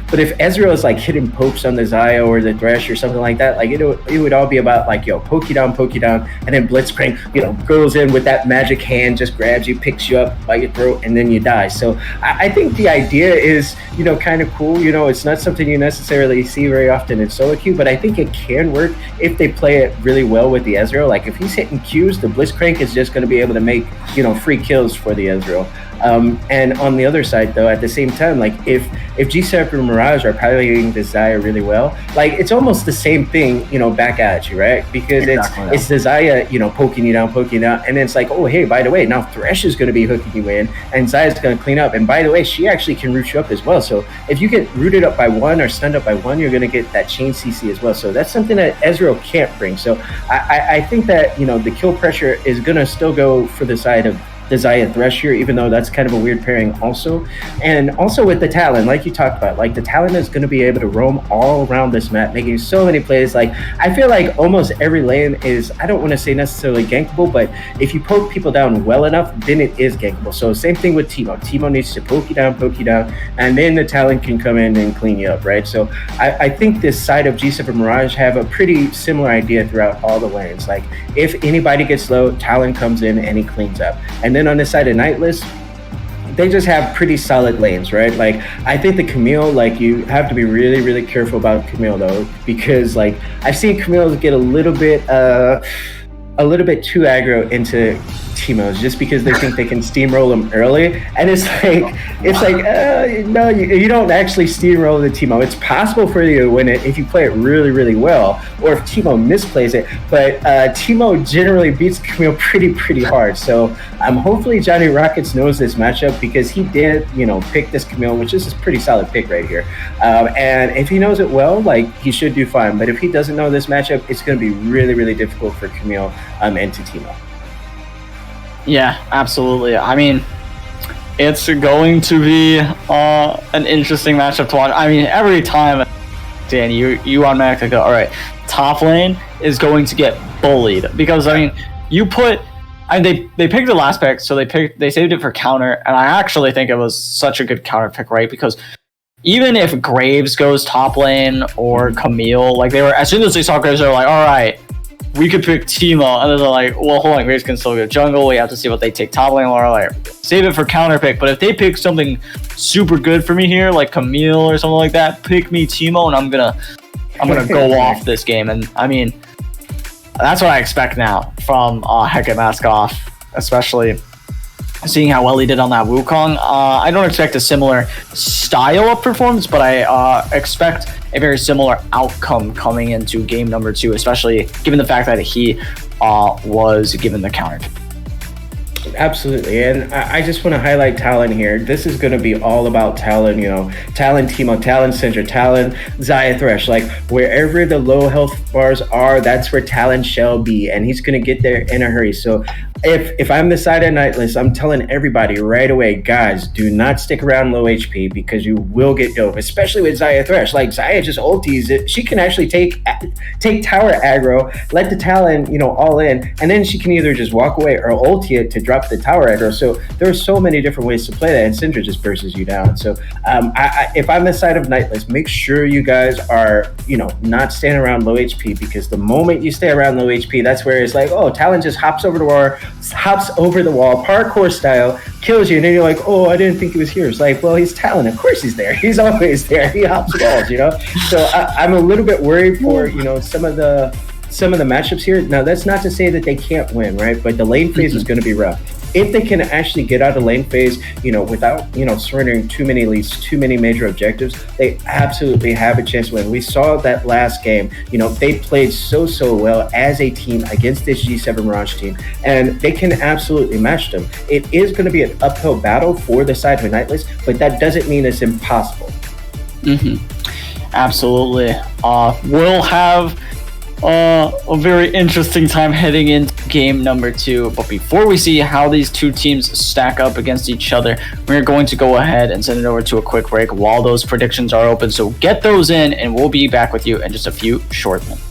But if Ezreal is like hitting pokes on the Xayah or the Thresh or something like that, like it would all be about like, poke you down, and then Blitzcrank, goes in with that magic hand, just grabs you, picks you up by your throat, and then you die. So I think the idea is, kind of cool. It's not something you necessarily see very often in solo queue, but I think it can work if they play it really well with the Ezreal. Like if he's hitting Qs, the Blitzcrank is just going to be able to make, free kills for the Ezreal. And on the other side, though, at the same time, like if G7M and Mirage are piloting the Xayah really well, like it's almost the same thing, back at you, right? Because it's the Xayah, poking you down, and then it's like, oh, hey, by the way, now Thresh is going to be hooking you in, and Xayah's going to clean up, and by the way, she actually can root you up as well. So if you get rooted up by one or stunned up by one, you're going to get that chain CC as well. So that's something that Ezreal can't bring. So I think that, the kill pressure is going to still go for the side of the Xayah Thresh here, even though that's kind of a weird pairing also. And also with the Talon, like you talked about, like the Talon is going to be able to roam all around this map, making so many plays. Like I feel like almost every lane is, I don't want to say necessarily gankable, but if you poke people down well enough, then it is gankable. So same thing with Teemo. Teemo needs to poke you down, and then the Talon can come in and clean you up, right? So I think this side of G7 Mirage have a pretty similar idea throughout all the lanes. Like if anybody gets low, Talon comes in and he cleans up. And then on the side of Nightless, they just have pretty solid lanes, right? Like I think the Camille, like you have to be really, really careful about Camille though, because like I've seen Camille get a little bit too aggro into Teemos just because they think they can steamroll them early. And it's like no, you don't actually steamroll the Teemo. It's possible for you to win it if you play it really, really well, or if Teemo misplays it. But Teemo generally beats Camille pretty hard. So hopefully Johnny Rockets knows this matchup, because he did, pick this Camille, which is a pretty solid pick right here. And if he knows it well, like, he should do fine. But if he doesn't know this matchup, it's going to be really, really difficult for Camille and to Teemo. Yeah, absolutely. I mean, it's going to be an interesting matchup to watch. I mean, every time, Dan, you automatically go, all right, top lane is going to get bullied, because I mean, they picked the last pick, so they saved it for counter, and I actually think it was such a good counter pick, right? Because even if Graves goes top lane or Camille, like, they were, as soon as they saw Graves, they were like, all right, we could pick Teemo, and then they're like, well, hold on, Graves can still go jungle. We have to see what they take top lane. Or like, save it for counter pick. But if they pick something super good for me here, like Camille or something like that, pick me Teemo, and I'm gonna go off this game. And I mean, that's what I expect now from Hecate Maskoff, especially seeing how well he did on that Wukong. I don't expect a similar style of performance, but I expect a very similar outcome coming into game number 2, especially given the fact that he was given the counter. Absolutely, and I just want to highlight Talon here. This is going to be all about Talon, Talon Teemo, Talon Syndra, Talon Xayah Thresh. Like, wherever the low health bars are, that's where Talon shall be, and he's going to get there in a hurry. So if I'm the side of Nightless, I'm telling everybody right away, guys, do not stick around low HP, because you will get dope, especially with Xayah Thresh. Like, Xayah just ulties it. She can actually take tower aggro, let the Talon, all in, and then she can either just walk away or ulti it to drop the tower aggro. So there are so many different ways to play that, and Syndra just bursts you down. So if I'm the side of Nightless, make sure you guys are, not staying around low HP, because the moment you stay around low HP, that's where it's like, oh, Talon just hops over the wall, parkour style, kills you, and then you're like, oh, I didn't think he was here. It's like, well, he's Talon. Of course he's there. He's always there. He hops walls, So I'm a little bit worried for, some of the matchups here. Now, that's not to say that they can't win, right? But the lane phase is going to be rough. If they can actually get out of lane phase, without, surrendering too many leads, too many major objectives, they absolutely have a chance to win. We saw that last game, they played so well as a team against this G7 Mirage team, and they can absolutely match them. It is going to be an uphill battle for the side of Nightless, but that doesn't mean it's impossible. Absolutely. We'll have a very interesting time heading into game number 2. But before we see how these two teams stack up against each other, we're going to go ahead and send it over to a quick break while those predictions are open. So get those in, and we'll be back with you in just a few short minutes.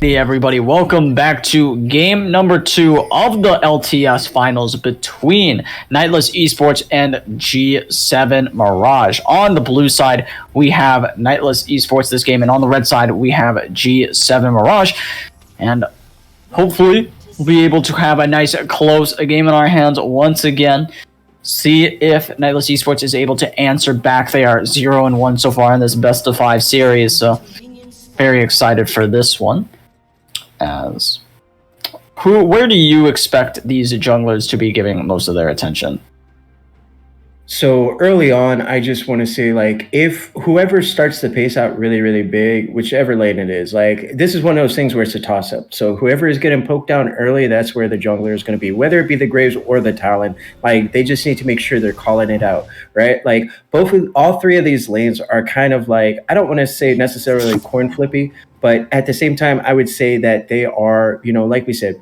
Hey everybody, welcome back to game number 2 of the LTS finals between Nightless Esports and G7 Mirage. On the blue side, we have Nightless Esports this game, and on the red side, we have G7 Mirage. And hopefully, we'll be able to have a nice close game in our hands once again. See if Nightless Esports is able to answer back. They are 0-1 so far in this best of 5 series, so very excited for this one. Where do you expect these junglers to be giving most of their attention? So early on, I just want to say, like, if whoever starts the pace out really, really big, whichever lane it is, like, this is one of those things where it's a toss-up. So whoever is getting poked down early, that's where the jungler is going to be, whether it be the Graves or the Talon. Like, they just need to make sure they're calling it out, right? Like, all three of these lanes are kind of like, I don't want to say necessarily corn flippy, but at the same time, I would say that they are, like we said,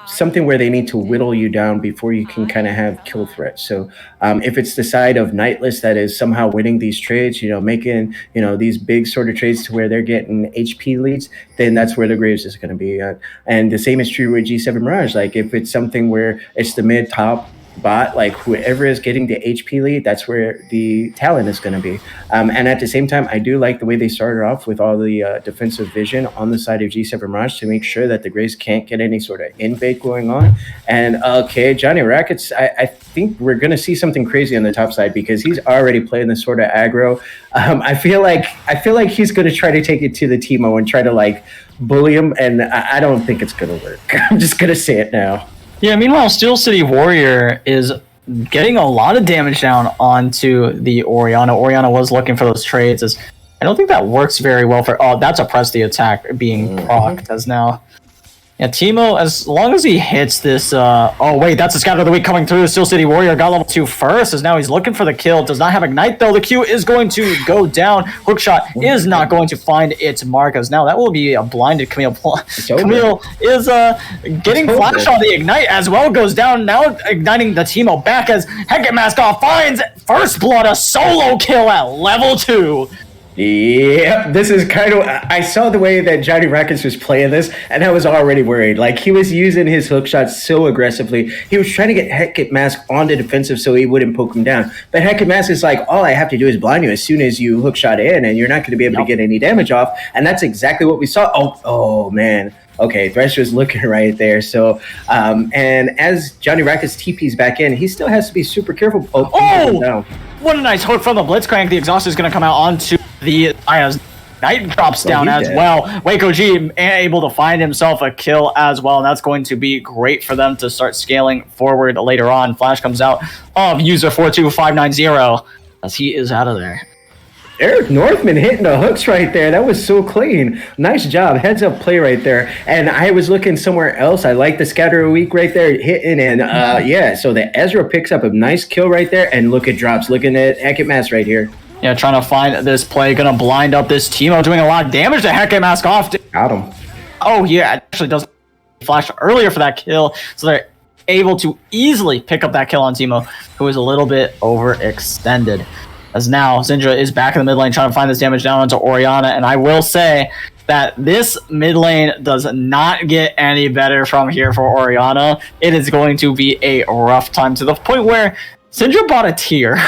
something where they need to whittle you down before you can kind of have kill threats. So if it's the side of Nightless that is somehow winning these trades, making, these big sort of trades to where they're getting HP leads, then that's where the Graves is going to be. And the same is true with G7 Mirage. Like, if it's something where it's the mid top bot, like whoever is getting the HP lead, that's where the talent is going to be. And at the same time, I do like the way they started off with all the defensive vision on the side of G7 Mirage to make sure that the Graves can't get any sort of invade going on. And okay, Johnny Rackets, I think we're going to see something crazy on the top side because he's already playing this sort of aggro. I feel like he's going to try to take it to the Teemo and try to like bully him, and I don't think it's going to work. I'm just going to say it now. Yeah, meanwhile, Steel City Warrior is getting a lot of damage down onto the Orianna. Orianna was looking for those trades. I don't think that works very well for... Oh, that's a press the attack being procced as now. Yeah, Teemo, as long as he hits this... oh, wait, that's a scout of the week coming through. Steel City Warrior got level 2 first, as now he's looking for the kill. Does not have Ignite, though. The Q is going to go down. Hookshot is not going to find its mark, as now that will be a blinded Camille. Camille is getting flash on the Ignite as well. Goes down, now igniting the Teemo back as Hecate Maskoff finds First Blood, a solo kill at level 2. Yeah, this is kind of... I saw the way that Johnny Rackets was playing this, and I was already worried. Like, he was using his hook shots so aggressively. He was trying to get Hecate Mask on the defensive so he wouldn't poke him down. But Hecate Mask is like, all I have to do is blind you as soon as you hook shot in, and you're not going to be able to get any damage off. And that's exactly what we saw. Oh man. Okay, Thresh was looking right there. So, and as Johnny Rackets TP's back in, he still has to be super careful. Oh! What a nice hook from the Blitzcrank. The exhaust is going to come out onto the Knight drops down as well. Waco G able to find himself a kill as well, and that's going to be great for them to start scaling forward later on. Flash comes out of user 42590 as he is out of there. Eric Northman hitting the hooks right there. That was so clean. Nice job. Heads up play right there. And I was looking somewhere else. I like the scatter a week right there hitting. And yeah, so the Ezra picks up a nice kill right there. And look at drops. Looking at Hecate Mask right here. Yeah, trying to find this play. Gonna blind up this Teemo, doing a lot of damage to Hecate Mask off. Got him. Oh, yeah. It actually does flash earlier for that kill. So they're able to easily pick up that kill on Teemo, who is a little bit overextended. As now, Syndra is back in the mid lane trying to find this damage down onto Orianna, and I will say that this mid lane does not get any better from here for Orianna. It is going to be a rough time to the point where Syndra bought a tier.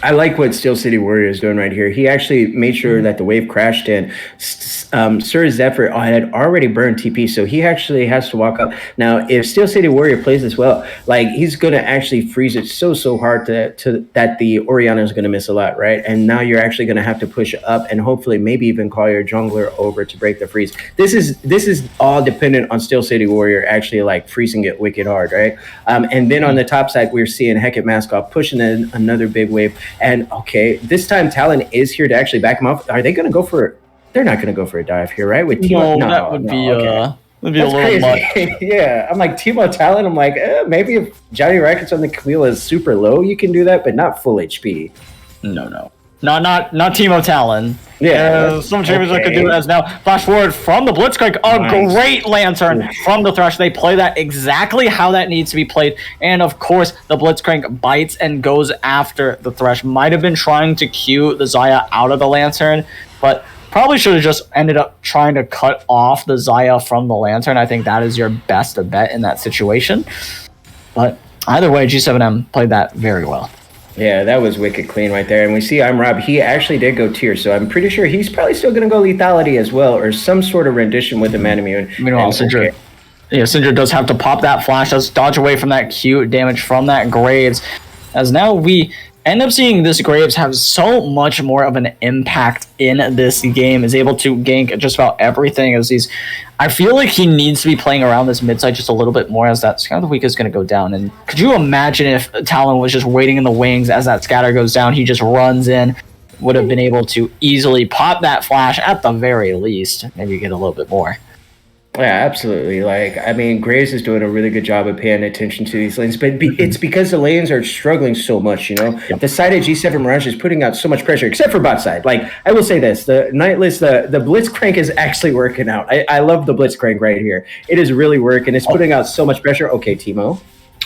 I like what Steel City Warrior is doing right here. He actually made sure that the wave crashed in. Sir Zephyr had already burned TP, so he actually has to walk up. Now, if Steel City Warrior plays this well, like, he's going to actually freeze it so hard to that the Orianna is going to miss a lot, right? And now you're actually going to have to push up and hopefully maybe even call your jungler over to break the freeze. This is all dependent on Steel City Warrior actually, like, freezing it wicked hard, right? And then on the top side, we're seeing Hecate Maskoff pushing in another big wave. And okay, this time Talon is here to actually back him up. Are they going to go for it? They're not going to go for a dive here, right? With Teemo, no, that would be okay. That'd be a little much. Yeah, I'm like, Teemo Talon, I'm like, maybe if Johnny Rackets on the Camille is super low, you can do that, but not full HP. No. Not Teemo Talon. Yeah. Some champions that could do it as now. Flash forward from the Blitzcrank. A great Lantern from the Thresh. They play that exactly how that needs to be played. And of course, the Blitzcrank bites and goes after the Thresh. Might have been trying to cue the Xayah out of the Lantern, but Probably should have just ended up trying to cut off the Xayah from the Lantern. I think that is your best bet in that situation. But either way, G7M played that very well. Yeah, that was wicked clean right there. And we see I'm Rob. He actually did go tier, so I'm pretty sure he's probably still going to go lethality as well, or some sort of rendition with the Manamune. Meanwhile, Syndra, Syndra does have to pop that flash, does dodge away from that cute damage from that Graves. As now we end up seeing this Graves have so much more of an impact in this game, is able to gank just about everything as he's... I feel like he needs to be playing around this mid side just a little bit more, as that Scatter of the Week is going to go down. And could you imagine if Talon was just waiting in the wings as that Scatter goes down, he just runs in, would have been able to easily pop that flash at the very least, maybe get a little bit more. Yeah, absolutely. Like, I mean, Graves is doing a really good job of paying attention to these lanes, but it's because the lanes are struggling so much, you know? Yep. The side of G7 Mirage is putting out so much pressure, except for bot side. Like, I will say this, the Nightless, the Blitz Crank is actually working out. I love the Blitz Crank right here. It is really working. It's putting out so much pressure. Okay, Teemo.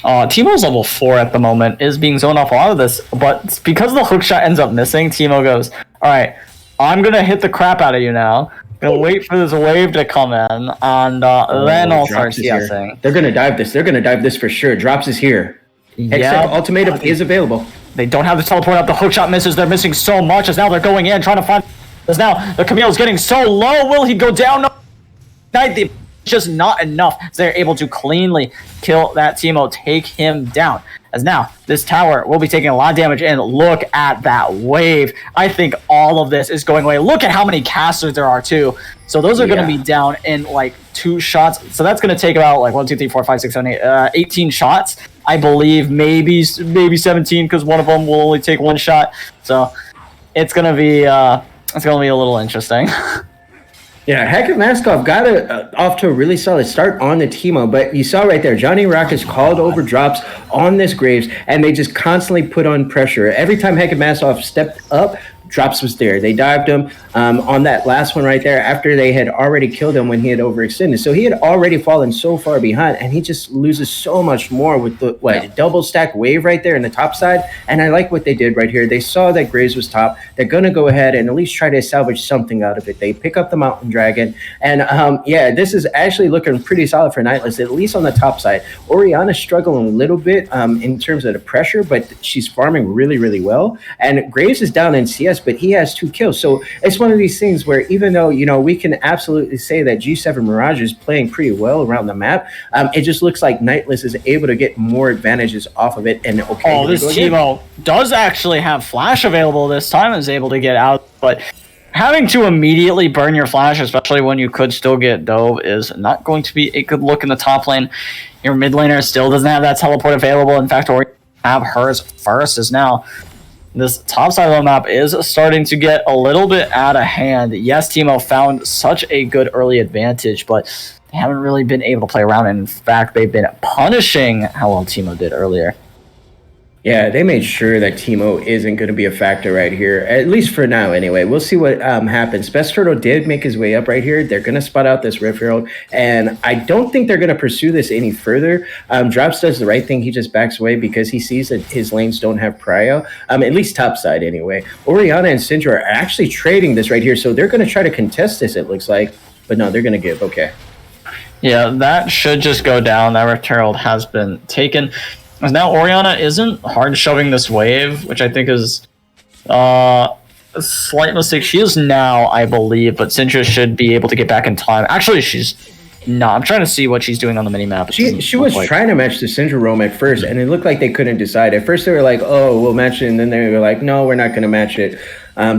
Teemo's level 4 at the moment, is being zoned off a lot of this, but because the hookshot ends up missing, Teemo goes, all right, I'm going to hit the crap out of you now. Gonna wait for this wave to come in, and then I'll start CSing. They're gonna dive this. They're gonna dive this for sure. Drops is here. Yeah, ultimatum is available. They don't have the teleport up. The hookshot misses. They're missing so much as now they're going in, trying to find. As now the Camille's getting so low. Will he go down? No. Just not enough. They're able to cleanly kill that Teemo, take him down. As now, this tower will be taking a lot of damage, and look at that wave. I think all of this is going away. Look at how many casters there are, too. So those are going to be down in, like, 2 shots. So that's going to take about, like, 1, 2, 3, 4, 5, 6, 7, 8, 18 shots. I believe maybe 17, because one of them will only take 1 shot. So it's going to be a little interesting. Yeah, Hackett Maskov got off to a really solid start on the Teemo, but you saw right there, Johnny Rockets called over drops on this Graves, and they just constantly put on pressure. Every time Hackett Maskov stepped up, drops was there. They dived him on that last one right there after they had already killed him when he had overextended. So he had already fallen so far behind, and he just loses so much more with the double stack wave right there in the top side. And I like what they did right here. They saw that Graves was top. They're going to go ahead and at least try to salvage something out of it. They pick up the Mountain Dragon. And yeah, this is actually looking pretty solid for Nightless, at least on the top side. Oriana's struggling a little bit in terms of the pressure, but she's farming really, really well. And Graves is down in CS, but he has 2 kills. So it's one of these things where even though, you know, we can absolutely say that G7 Mirage is playing pretty well around the map, it just looks like Nightless is able to get more advantages off of it. And okay, this Teemo does actually have flash available this time, is able to get out, but having to immediately burn your flash, especially when you could still get dove, is not going to be a good look in the top lane. Your mid laner still doesn't have that teleport available. In fact, or have hers first, is now this top side of the map is starting to get a little bit out of hand. Yes, Teemo found such a good early advantage, but they haven't really been able to play around. And in fact, they've been punishing how well Teemo did earlier. Yeah, they made sure that Teemo isn't going to be a factor right here, at least for now anyway. We'll see what happens. Best Turtle did make his way up right here. They're going to spot out this Rift Herald, and I don't think they're going to pursue this any further. Drops does the right thing. He just backs away because he sees that his lanes don't have prio, at least top side anyway. Oriana and Syndra are actually trading this right here, so they're going to try to contest this, it looks like. But no, they're going to give. Okay. Yeah, that should just go down. That Rift Herald has been taken. Now Oriana isn't hard shoving this wave, which I think is a slight mistake. She is now, I believe, but Syndra should be able to get back in time. Actually, she's not. I'm trying to see what she's doing on the minimap. She was trying to match the Syndra roam at first, and it looked like they couldn't decide. At first, they were like, "Oh, we'll match it," and then they were like, "No, we're not going to match it."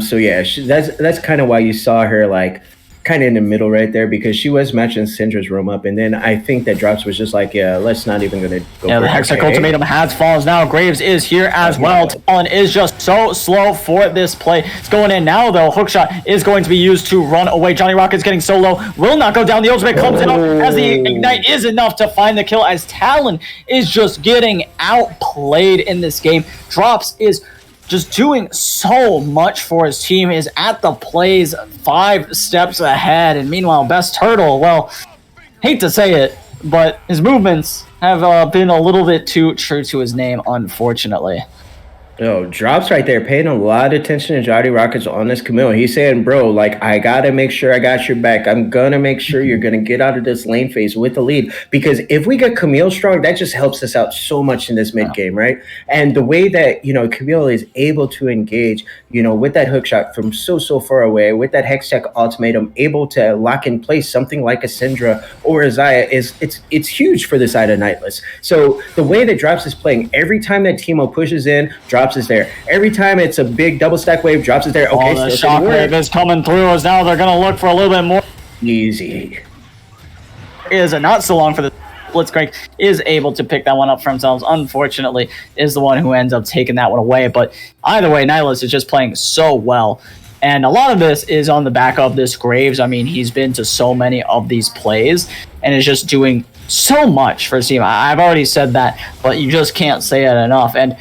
So yeah, that's kind of why you saw her like kind of in the middle right there, because she was matching Syndra's roam up, and then I think that Drops was just like, yeah, let's not even gonna go. Yeah, the Hextech ultimatum has fallen now. Graves is here as well. Talon is just so slow for this play. It's going in now though. Hookshot is going to be used to run away. Johnny Rocket's getting so low, will not go down. The ultimate comes in as the ignite is enough to find the kill, as Talon is just getting outplayed in this game. Drops is just doing so much for his team, is at the plays 5 steps ahead, and meanwhile Best Turtle, well, hate to say it, but his movements have been a little bit too true to his name, unfortunately. Yo, drops right there, paying a lot of attention to Johnny Rockets on this Camille. He's saying, bro, like, I gotta make sure I got your back. I'm gonna make sure you're gonna get out of this lane phase with the lead. Because if we get Camille strong, that just helps us out so much in this mid game, right? And the way that, Camille is able to engage, with that hook shot from so far away, with that Hextech ultimatum, able to lock in place something like a Syndra or a Xayah it's huge for the side of Nightless. So the way that Drops is playing, every time that Teemo pushes in, Drops is there. Every time it's a big double stack wave, Drops is there. Okay, the shockwave is coming through as now they're going to look for a little bit more. Easy. Is not so long for the Blitzcrank is able to pick that one up for themselves. Unfortunately, is the one who ends up taking that one away. But either way, Nightless is just playing so well. And a lot of this is on the back of this Graves. I mean, he's been to so many of these plays and is just doing so much for his team. I've already said that, but you just can't say it enough. And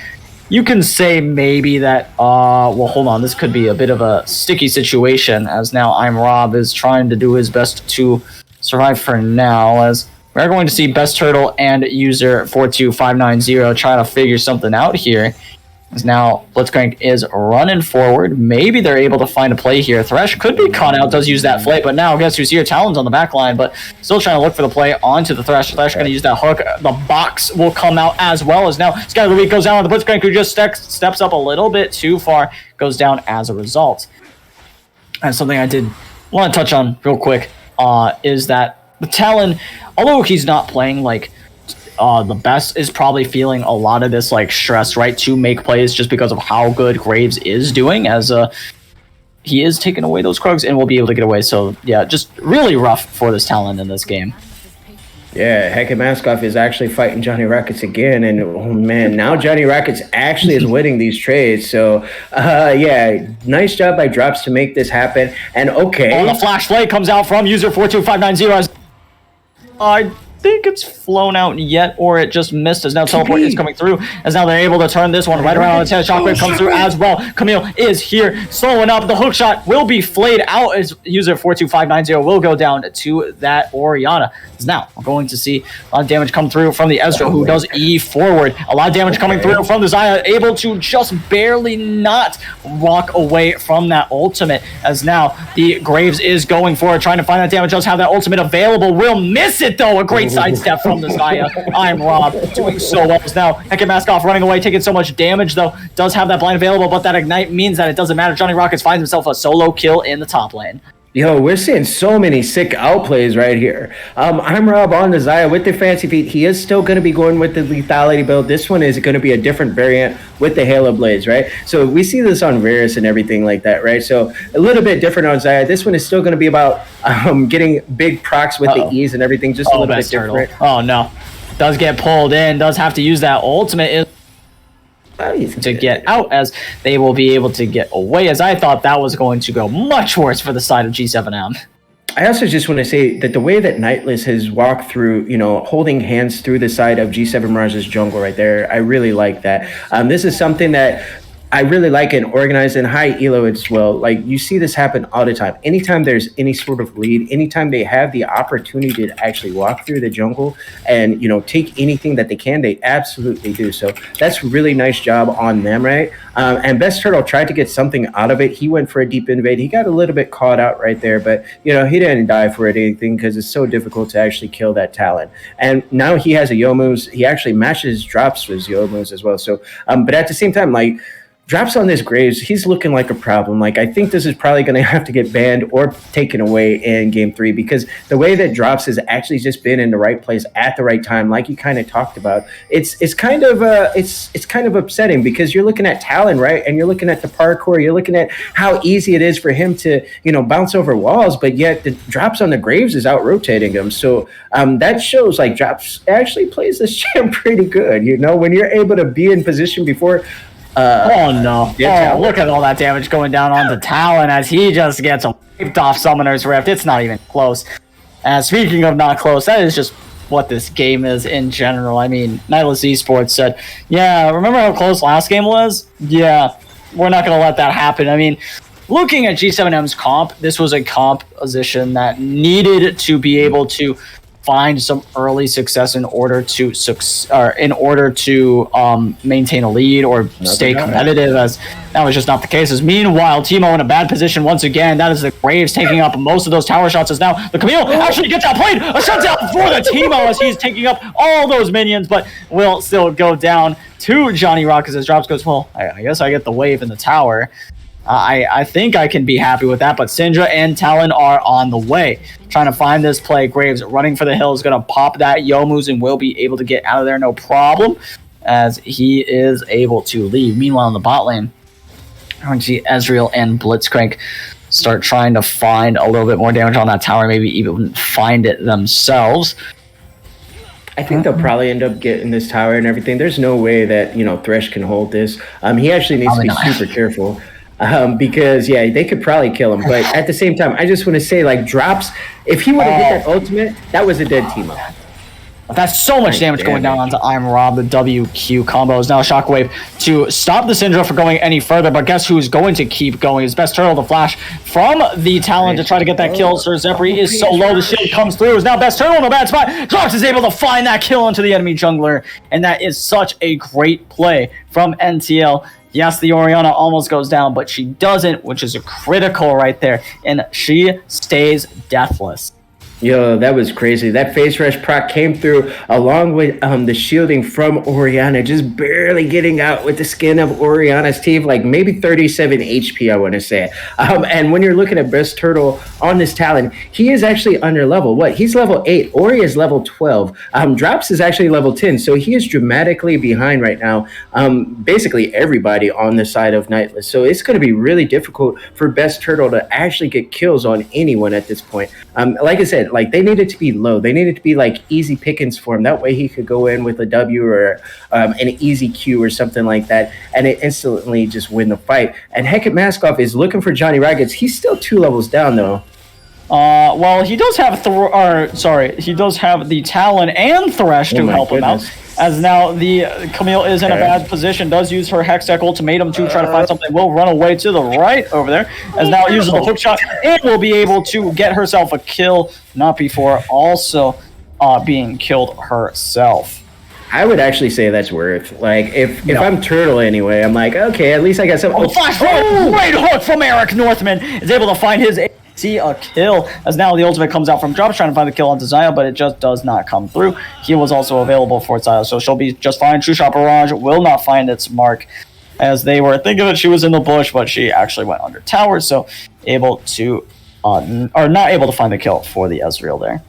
you can say maybe that, well, hold on, this could be a bit of a sticky situation, as now I'm Rob is trying to do his best to survive for now, as we're going to see Best Turtle and user 42590 trying to figure something out here. As now Blitzcrank is running forward. Maybe they're able to find a play here. Thresh could be caught out, does use that flay, but now guess who's here? Talon's on the back line, but still trying to look for the play onto the Thresh. Thresh going to use that hook. The box will come out as well, as now Sky of the Week goes down on the Blitzcrank, who just steps up a little bit too far, goes down as a result. And something I did want to touch on real quick is that the Talon, although he's not playing like the best, is probably feeling a lot of this like stress, right, to make plays just because of how good Graves is doing, as he is taking away those Krugs and will be able to get away. So yeah, just really rough for this Talon in this game. Yeah, Heckin Maskoff is actually fighting Johnny Rockets again, and oh man, now Johnny Rockets actually is winning these trades. So yeah, nice job by Drops to make this happen. And okay, the flash play comes out from user 42590. I think it's flown out yet, or it just missed, as now Teleport is coming through, as now they're able to turn this one right around on the 10. Shockwave comes through as well. Camille is here, slowing up. The hook shot will be flayed out, as user 42590 will go down to that Orianna. As now we're going to see a lot of damage come through from the Ezreal, who does E forward. A lot of damage coming through from the Xayah, able to just barely not walk away from that ultimate, as now the Graves is going for it, trying to find that damage, does have that ultimate available, will miss it though. A great sidestep from the Xayah. I'm Rob, doing so well. Now Heckin Maskoff running away, taking so much damage though, does have that blind available, but that ignite means that it doesn't matter. Johnny Rockets finds himself a solo kill in the top lane. Yo, we're seeing so many sick outplays right here. I'm Rob on the Xayah with the fancy feet. He is still going to be going with the lethality build. This one is going to be a different variant with the Halo Blades, right? So we see this on Varus and everything like that, right? So a little bit different on Xayah. This one is still going to be about getting big procs with the ease and everything, just a little bit different. Oh no, does get pulled in, does have to use that ultimate to get out, as they will be able to get away, as I thought that was going to go much worse for the side of G7M. I also just want to say that the way that Nightless has walked through, holding hands through the side of G7 Mirage's jungle right there, I really like that. This is something that I really like and organized and high elo as well. Like, you see this happen all the time. Anytime there's any sort of lead, anytime they have the opportunity to actually walk through the jungle and, take anything that they can, they absolutely do. So that's really nice job on them, right? And Best Turtle tried to get something out of it. He went for a deep invade. He got a little bit caught out right there, but, he didn't die for it or anything, because it's so difficult to actually kill that Talon. And now he has a Youmuu's. He actually matches Drops with Youmuu's as well. So, but at the same time, like, Drops on this Graves, he's looking like a problem. Like, I think this is probably going to have to get banned or taken away in Game 3, because the way that Drops has actually just been in the right place at the right time, like you kind of talked about, it's kind of upsetting, because you're looking at Talon, right? And you're looking at the parkour, you're looking at how easy it is for him to, bounce over walls, but yet the Drops on the Graves is out rotating him. So that shows like Drops actually plays this champ pretty good. When you're able to be in position before. Oh no. Look at all that damage going down onto Talon, as he just gets wiped off Summoner's Rift. It's not even close. And speaking of not close, that is just what this game is in general. I mean, Nightless Esports said, yeah, remember how close last game was? Yeah, we're not going to let that happen. I mean, looking at G7M's comp, this was a composition that needed to be able to find some early success in order to maintain a lead or stay competitive, as that was just not the case. As meanwhile, Teemo in a bad position once again. That is the Graves taking up most of those tower shots. As now the Camille actually gets outplayed. A shutdown for the Teemo as he's taking up all those minions, but will still go down to Johnny Rock as his drops goes, well, I guess I get the wave in the tower. I think I can be happy with that, but Syndra and Talon are on the way. Trying to find this play. Graves running for the hill is going to pop that Youmu's and will be able to get out of there no problem as he is able to leave. Meanwhile, in the bot lane, I want to see Ezreal and Blitzcrank start trying to find a little bit more damage on that tower, maybe even find it themselves. I think they'll probably end up getting this tower and everything. There's no way that, Thresh can hold this. He actually needs to be super careful. Because they could probably kill him, but at the same time, I just want to say, like, drops. If he would have hit that ultimate, that was a dead Teemo. That's so much damage going down onto I'm Rob. The WQ combo is now a shockwave to stop the Syndra from going any further. But guess who's going to keep going? His best turtle, the flash from the Talon to try to get that kill. Sir Zephyr is so low. The shield comes through. Is now best turtle in a bad spot. Drops is able to find that kill into the enemy jungler, and that is such a great play from NTL. Yes, the Orianna almost goes down, but she doesn't, which is a critical right there, and she stays deathless. Yo, that was crazy. That face rush proc came through along with the shielding from Orianna, just barely getting out with the skin of Orianna's teeth, like maybe 37 HP, I want to say. And when you're looking at Best Turtle on this Talon, he is actually under level. What? He's level 8. Ori is level 12. Drops is actually level 10, so he is dramatically behind right now. Basically everybody on the side of Nightless. So it's going to be really difficult for Best Turtle to actually get kills on anyone at this point. Like I said, like, they needed to be low. They needed to be like easy pickings for him. That way he could go in with a W or an easy Q or something like that, and it instantly just win the fight. And Hecate Maskoff is looking for Johnny Raggets. He's still 2 levels down though. Well, he does have he does have the Talon and Thresh to help him out. As now the Camille is in a bad position, does use her Hextech ultimatum to try to find something, will run away to the right over there, as now uses the hook shot and will be able to get herself a kill, not before also being killed herself. I would actually say that's worth. Like, if I'm Turtle anyway, I'm like, okay, at least I got some. Flash forward! Great hook from Eric Northman, is able to find his see a kill, as now the ultimate comes out from Drops trying to find the kill onto Zaya, but it just does not come through. He was also available for Zaya, so she'll be just fine. True Shot Barrage will not find its mark, as they were thinking that she was in the bush, but she actually went under tower, so able to or not able to find the kill for the Ezreal there.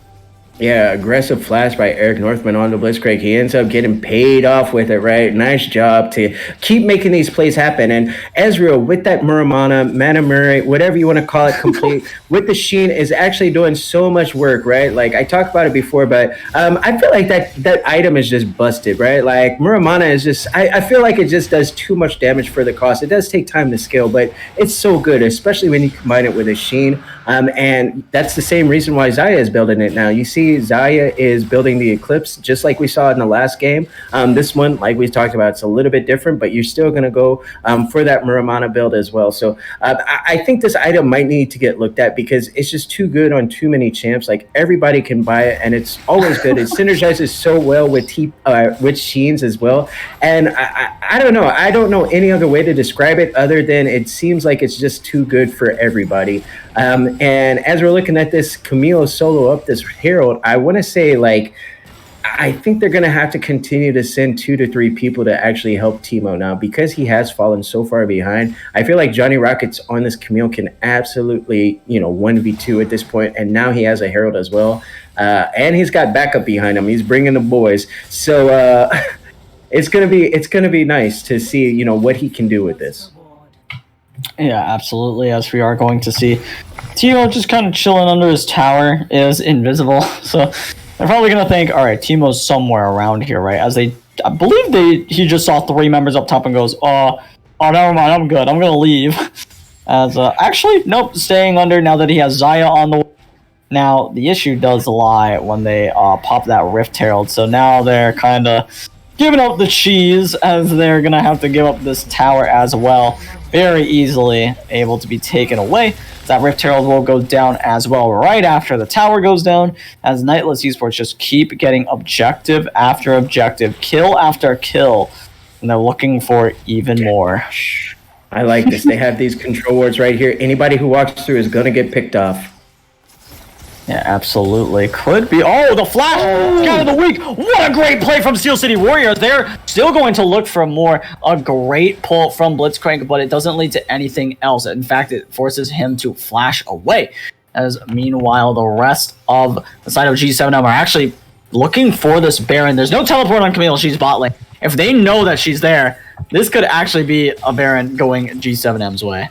Yeah, aggressive flash by Eric Northman on the Blitzcrank. He ends up getting paid off with it, right? Nice job to keep making these plays happen. And Ezreal, with that Muramana, Mana Murray, whatever you want to call it, complete, with the Sheen, is actually doing so much work, right? Like, I talked about it before, but I feel like that item is just busted, right? Like, Muramana is just, I feel like it just does too much damage for the cost. It does take time to scale, but it's so good, especially when you combine it with a Sheen. And that's the same reason why Zaya is building it now. You see, Zaya is building the Eclipse just like we saw in the last game. This one, like we talked about, it's a little bit different, but you're still going to go for that Muramana build as well. So I think this item might need to get looked at because it's just too good on too many champs. Like, everybody can buy it, and it's always good. It synergizes so well with Sheens as well. And I don't know. I don't know any other way to describe it other than it seems like it's just too good for everybody. And as we're looking at this Camille solo up this Herald, I want to say, like, I think they're going to have to continue to send 2 to 3 people to actually help Teemo now because he has fallen so far behind. I feel like Johnny Rockets on this Camille can absolutely, 1v2 at this point, and now he has a Herald as well. And he's got backup behind him. He's bringing the boys. So it's going to be nice to see, what he can do with this. Yeah, absolutely. As we are going to see, Teemo just kind of chilling under his tower, is invisible. So they're probably going to think, all right, Teemo's somewhere around here, right? As I believe he just saw 3 members up top and goes, oh, never mind, I'm good. I'm going to leave. As actually, nope, staying under now that he has Zaya on the. Now the issue does lie when they pop that Rift Herald. So now they're kind of giving up the cheese, as they're going to have to give up this tower as well. very easily able to be taken away. That Rift Herald will go down as well right after the tower goes down, as Nightless Esports just keep getting objective after objective, kill after kill, and they're looking for even more. I like this. They have these control wards right here. Anybody who walks through is going to get picked off. Yeah, absolutely. Could be. Oh, the flash! Scout of the week! What a great play from Steel City Warriors. They're still going to look for more. A great pull from Blitzcrank, but it doesn't lead to anything else. In fact, it forces him to flash away. As meanwhile, the rest of the side of G7M are actually looking for this Baron. There's no teleport on Camille. She's bot lane. If they know that she's there, this could actually be a Baron going G7M's way.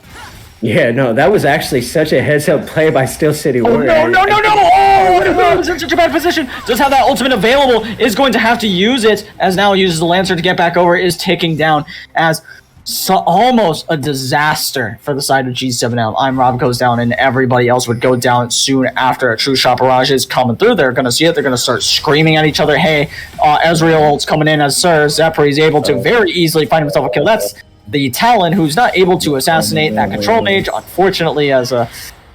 Yeah, no, that was actually such a heads-up play by Steel City Warriors. Oh, no! Oh, it's in such a bad position. Does have that ultimate available, is going to have to use it, as now uses the Lancer to get back over, is taking down, as almost a disaster for the side of G7M. I'm Rob goes down, and everybody else would go down soon after a true shot barrage is coming through. They're going to see it. They're going to start screaming at each other. Hey, Ezreal's coming in as Sir. Zephyr is able to very easily find himself a kill. That's the Talon, who's not able to assassinate that control mage, unfortunately, as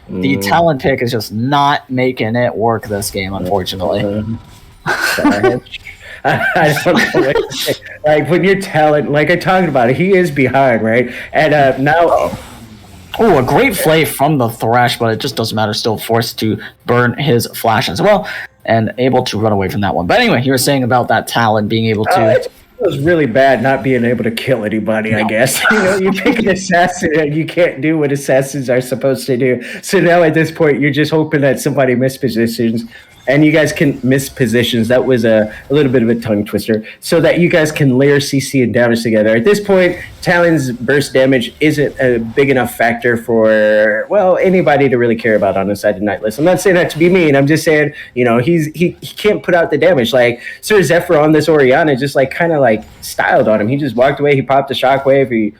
the Talon pick is just not making it work this game, unfortunately. I don't know what to say. Like, when you're Talon, like I talked about, he is behind, right? And now... Oh, a great play from the Thresh, but it just doesn't matter. Still forced to burn his flash as well, and able to run away from that one. But anyway, you were saying about that Talon being able to... It was really bad not being able to kill anybody, I guess. You know, you pick an assassin and you can't do what assassins are supposed to do. So now at this point, you're just hoping that somebody mispositions. And you guys can miss positions. That was a little bit of a tongue twister. So that you guys can layer CC and damage together. At this point, Talon's burst damage isn't a big enough factor for, well, anybody to really care about on the side of Nightless. I'm not saying that to be mean. I'm just saying, you know, he can't put out the damage. Like, Sir Zephyr on this Orianna just, like, kind of, like, styled on him. He just walked away. He popped a shockwave. He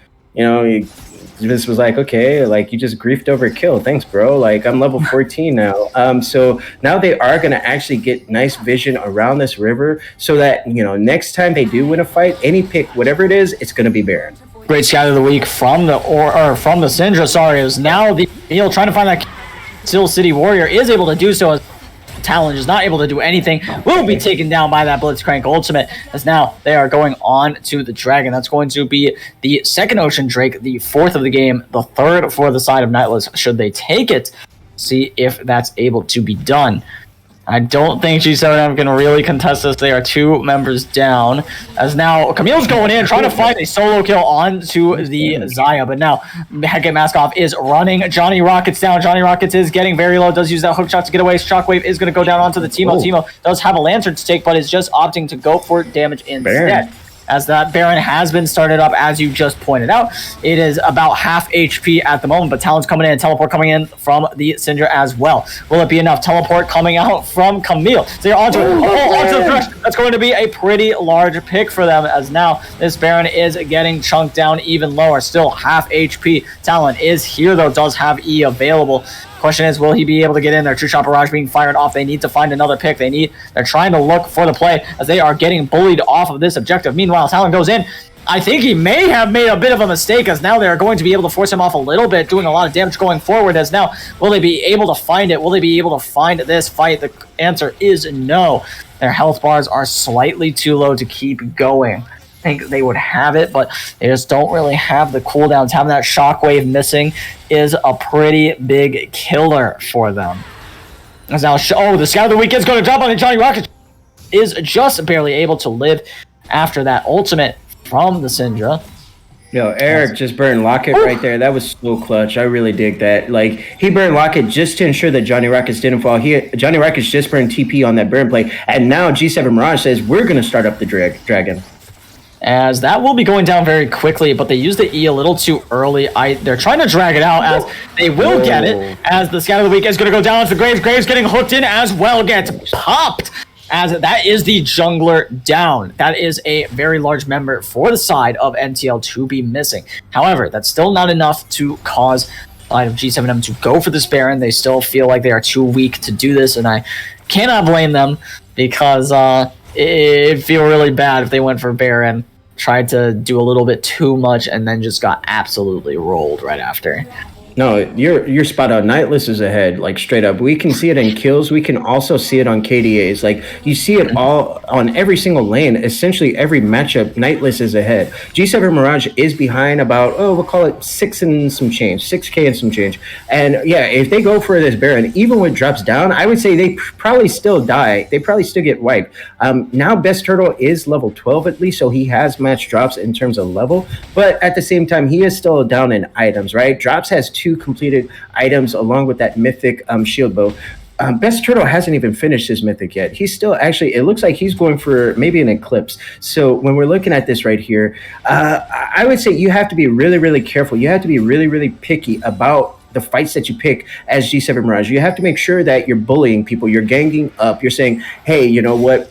just was like, okay, like, you just griefed over a kill. Thanks, bro. Like, I'm level 14 now. So now they are going to actually get nice vision around this river so that, you know, next time they do win a fight, any pick, whatever it is, it's going to be Baron. Great scout of the week from the from the Syndra, sorry, is now the Neil trying to find that Steel City Warrior is able to do so as Talon is not able to do anything, will be taken down by that Blitzcrank ultimate, as now they are going on to the Dragon. That's going to be the second Ocean Drake, the fourth of the game, the third for the side of Nightless, should they take it. See if that's able to be done. I don't think G7M can really contest this. They are 2 members down. As now Camille's going in, trying to find a solo kill onto the Xayah. But now Hecate Maskoff is running. Johnny Rockets down. Johnny Rockets is getting very low. Does use that hook shot to get away. Shockwave is going to go down onto the Teemo. Teemo does have a Lantern to take, but is just opting to go for damage instead. As that Baron has been started up, as you just pointed out. It is about half HP at the moment, but Talon's coming in, teleport coming in from the Syndra as well. Will it be enough? Teleport coming out from Camille. So you're onto the Thresh. That's going to be a pretty large pick for them, as now this Baron is getting chunked down even lower. Still half HP. Talon is here, though, does have E available. Question is, will he be able to get in there? True Shot Barrage being fired off. They need to find another pick. They're trying to look for the play as they are getting bullied off of this objective. Meanwhile, Talon goes in. I think he may have made a bit of a mistake, as now they are going to be able to force him off a little bit, doing a lot of damage going forward. As now, will they be able to find it? Will they be able to find this fight? The answer is no. Their health bars are slightly too low to keep going. I think they would have it, but they just don't really have the cooldowns. Having that shockwave missing is a pretty big killer for them. As now, the Scout of the Week is going to drop on it. Johnny Rocket is just barely able to live after that ultimate from the Syndra. Yo, Eric just burned Locket right there. That was so clutch. I really dig that. Like, he burned Locket just to ensure that Johnny Rockets didn't fall. Johnny Rockets just burned TP on that burn play, and now G7 Mirage says, we're going to start up the Dragon. As that will be going down very quickly, but they used the E a little too early. They're trying to drag it out, as they will get it, as the Scout of the Week is going to go down to Graves. Graves getting hooked in as well, gets popped, as that is the jungler down. That is a very large member for the side of NTL to be missing. However, that's still not enough to cause side of G7M to go for this Baron. They still feel like they are too weak to do this, and I cannot blame them, because it'd feel really bad if they went for Baron. tried to do a little bit too much and then just got absolutely rolled right after. No, you're spot on. Nightless is ahead, like straight up. We can see it in kills. We can also see it on KDAs. Like you see it all on every single lane. Essentially, every matchup, Nightless is ahead. G7 Mirage is behind about we'll call it 6K and some change. And yeah, if they go for this Baron, even when it drops down, I would say they probably still die. They probably still get wiped. Now Best Turtle is level 12 at least, so he has match drops in terms of level. But at the same time, he is still down in items, right? Drops has 2 completed items along with that mythic shield bow. Best Turtle hasn't even finished his mythic yet. He's still actually, it looks like he's going for maybe an eclipse. So when we're looking at this right here, I would say you have to be really, really careful. You have to be really, really picky about the fights that you pick as G7 Mirage. You have to make sure that you're bullying people, you're ganging up, you're saying, hey, you know what?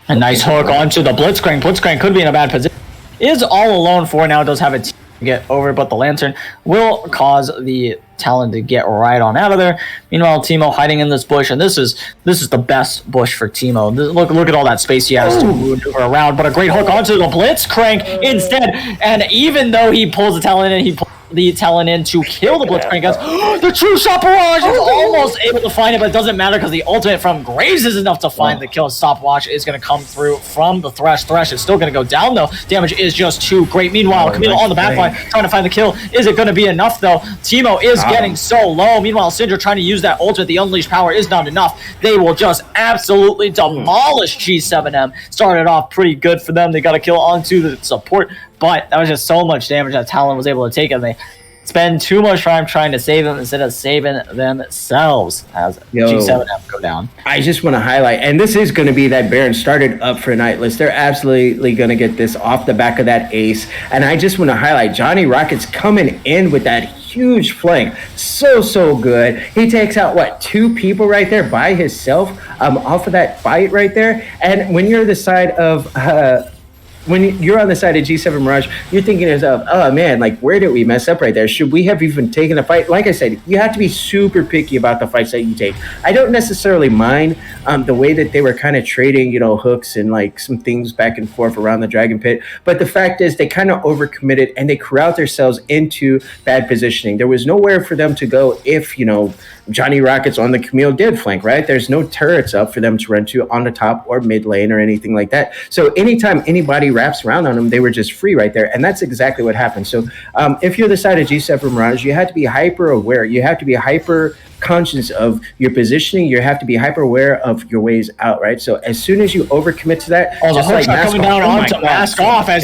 A nice hook onto the Blitzcrank. Blitzcrank could be in a bad position. Is all alone for now, does have a team to get over, but the Lantern will cause the Talon to get right on out of there. Meanwhile, Teemo hiding in this bush, and this is the best bush for Teemo. Look at all that space he has to maneuver around, but a great hook onto the Blitzcrank instead, and even though he pulls the Talon in, he pulls the Talon in to kill the Blitzcrank. The True Shot Barrage is almost able to find it, but it doesn't matter because the ultimate from Graves is enough to find the kill. Stopwatch is going to come through from the Thresh. Thresh is still going to go down, though. Damage is just too great. Meanwhile, Camille on the backline trying to find the kill. Is it going to be enough, though? Teemo is getting so low. Meanwhile, Syndra trying to use that ultimate. The Unleashed Power is not enough. They will just absolutely demolish G7M. Started off pretty good for them. They got a kill onto the support, but that was just so much damage that Talon was able to take, and they spend too much time trying to save them instead of saving themselves as G7M go down. I just want to highlight, and this is going to be that Baron started up for Nightless. They're absolutely going to get this off the back of that ace, and I just want to highlight Johnny Rockets coming in with that huge flank. So good. He takes out, what, 2 people right there by himself off of that fight right there, and when you're the side of... when you're on the side of G7 Mirage, you're thinking to yourself, oh man, like where did we mess up right there? Should we have even taken a fight? Like I said, you have to be super picky about the fights that you take. I don't necessarily mind the way that they were kind of trading, hooks and like some things back and forth around the Dragon Pit. But the fact is they kind of overcommitted and they corralled themselves into bad positioning. There was nowhere for them to go if, Johnny Rockets on the Camille did flank, right? There's no turrets up for them to run to on the top or mid lane or anything like that. So anytime anybody wraps around on them, they were just free right there. And that's exactly what happened. So if you're the side of G7 Mirage, you have to be hyper aware. You have to be hyper conscious of your positioning. You have to be hyper aware of your ways out, right? So as soon as you overcommit to that, just like coming down onto Mask Off as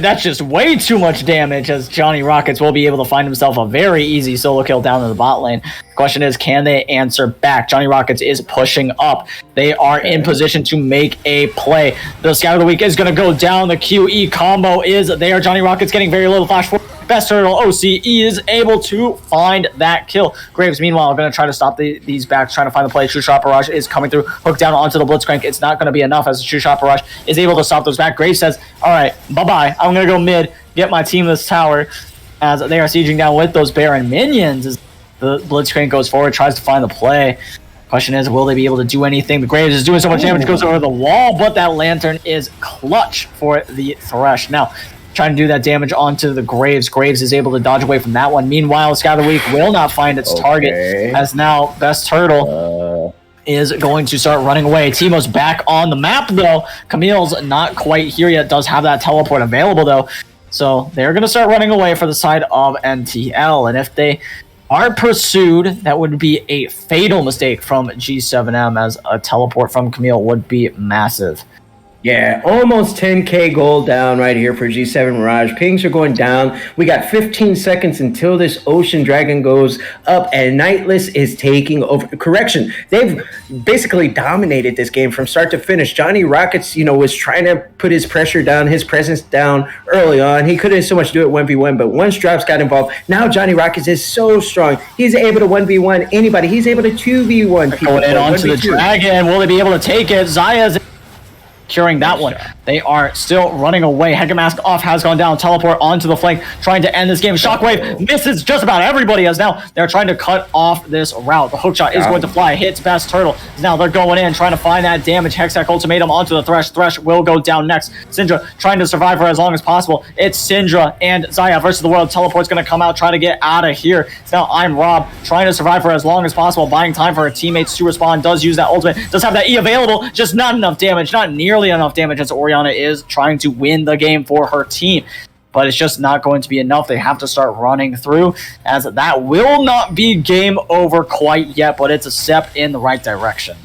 that's just way too much damage, as Johnny Rockets will be able to find himself a very easy solo kill down in the bot lane. Question is, can they answer back? Johnny Rockets is pushing up. They are in position to make a play. The Scout of the Week is going to go down. The QE combo is there. Johnny Rockets getting very little flash forward. Best Turtle OC is able to find that kill. Graves, meanwhile, going to try to stop these backs, trying to find the play. True Shot Barrage is coming through. Hook down onto the Blitzcrank. It's not going to be enough as the True Shot Barrage is able to stop those back. Graves says, all right, bye-bye. I'm going to go mid, get my team this tower, as they are sieging down with those Baron minions. As the Blitzcrank goes forward, tries to find the play. Question is, will they be able to do anything? The Graves is doing so much damage, goes over the wall, but that Lantern is clutch for the Thresh. Now, trying to do that damage onto the Graves. Graves is able to dodge away from that one. Meanwhile, Scout of the Week will not find its target, as now Best Turtle is going to start running away. Teemo's back on the map, though. Camille's not quite here yet. Does have that teleport available, though. So they're going to start running away for the side of NTL. And if they are pursued, that would be a fatal mistake from G7M, as a teleport from Camille would be massive. Yeah, almost 10K gold down right here for G7 Mirage. Pings are going down. We got 15 seconds until this Ocean Dragon goes up, and Nightless is taking over. Correction, they've basically dominated this game from start to finish. Johnny Rockets, was trying to put his pressure down, his presence down early on. He couldn't so much do it 1v1, but once Drops got involved, now Johnny Rockets is so strong. He's able to 1v1 anybody. He's able to 2v1 people. Going in onto the Dragon. Will they be able to take it? Zaya's securing that one. They are still running away. Hegamask off has gone down. Teleport onto the flank, trying to end this game. Shockwave misses just about everybody, as now they're trying to cut off this route. The hookshot is going to fly, hits Best Turtle. Now they're going in, trying to find that damage. Hexac Ultimatum onto the Thresh. Thresh will go down next. Syndra trying to survive for as long as possible. It's Syndra and Zaya versus the world. Teleport's going to come out, try to get out of here. So now I'm Rob, trying to survive for as long as possible, buying time for her teammates to respond. Does use that ultimate, does have that E available, just not enough damage, not nearly enough damage, as Orianna is trying to win the game for her team. But it's just not going to be enough. They have to start running through, as that will not be game over quite yet, but it's a step in the right direction.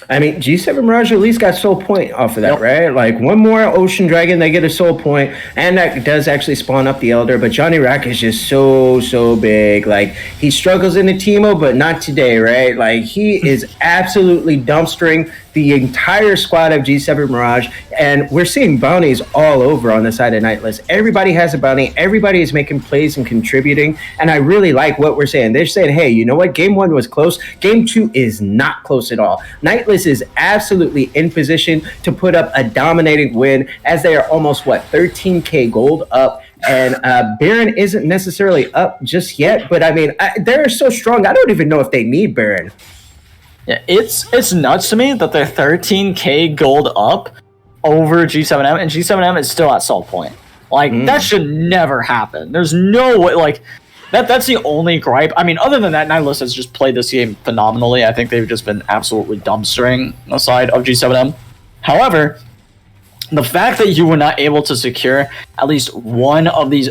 I mean, G7 Mirage at least got soul point off of that, right? Like, one more Ocean Dragon, they get a soul point, and that does actually spawn up the Elder, but Johnny Rack is just so big. Like, he struggles in the Teemo, but not today, right? Like, he is absolutely dumpstering the entire squad of G7 Mirage, and we're seeing bounties all over on the side of Nightless. Everybody has a bounty. Everybody is making plays and contributing, and I really like what we're saying. They're saying, hey, you know what? Game 1 was close. Game 2 is not close at all. Nightless is absolutely in position to put up a dominating win, as they are almost, 13K gold up. And Baron isn't necessarily up just yet, but I mean, they're so strong, I don't even know if they need Baron. Yeah, it's nuts to me that they're 13K gold up over G7M, and G7M is still at Salt Point. Like, that should never happen. There's no way, like, that's the only gripe. I mean, other than that, Nihilus has just played this game phenomenally. I think they've just been absolutely dumpstering the side of G7M. However, the fact that you were not able to secure at least one of these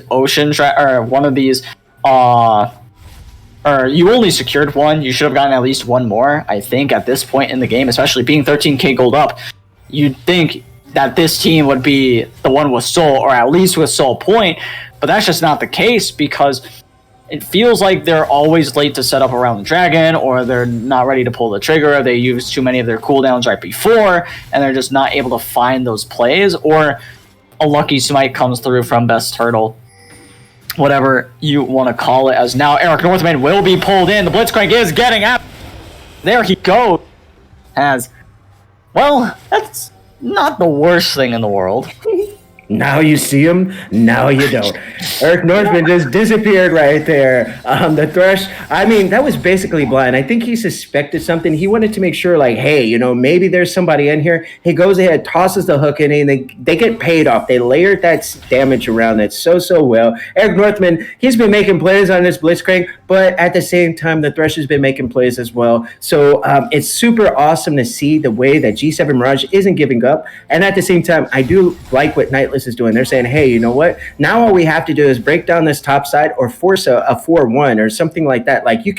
or you only secured one, you should have gotten at least one more, I think, at this point in the game, especially being 13K gold up. You'd think that this team would be the one with soul, or at least with soul point, but that's just not the case, because it feels like they're always late to set up around the dragon, or they're not ready to pull the trigger, they use too many of their cooldowns right before, and they're just not able to find those plays, or a lucky smite comes through from Best Turtle. Whatever you want to call it, as now Eric Northman will be pulled in. The Blitzcrank is getting out. There he goes. As, well, that's not the worst thing in the world. Now you see him, now you don't. Eric Northman just disappeared right there. The Thresh, I mean, that was basically blind. I think he suspected something. He wanted to make sure, like, hey, you know, maybe there's somebody in here. He goes ahead, tosses the hook in, and they get paid off. They layered that damage around that so well. Eric Northman, he's been making plays on this Blitzcrank, but at the same time, the Thresh has been making plays as well. So it's super awesome to see the way that G7 Mirage isn't giving up. And at the same time, I do like what Nightless is doing. They're saying, hey, you know what? Now all we have to do is break down this top side, or force a 4-1 or something like that. Like, you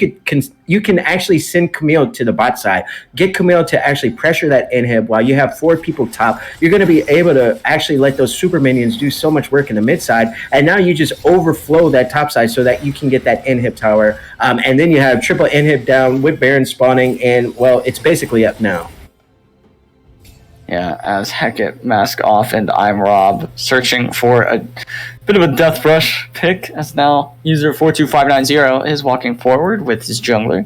can actually send Camille to the bot side, get Camille to actually pressure that inhib while you have 4 people top. You're going to be able to actually let those super minions do so much work in the mid side, and now you just overflow that top side so that you can get that inhib tower, and then you have triple inhib down with Baron spawning, and well, it's basically up now. Yeah, as Hecate mask off, and I'm Rob, searching for a bit of a death rush pick, as now user 42590 is walking forward with his jungler,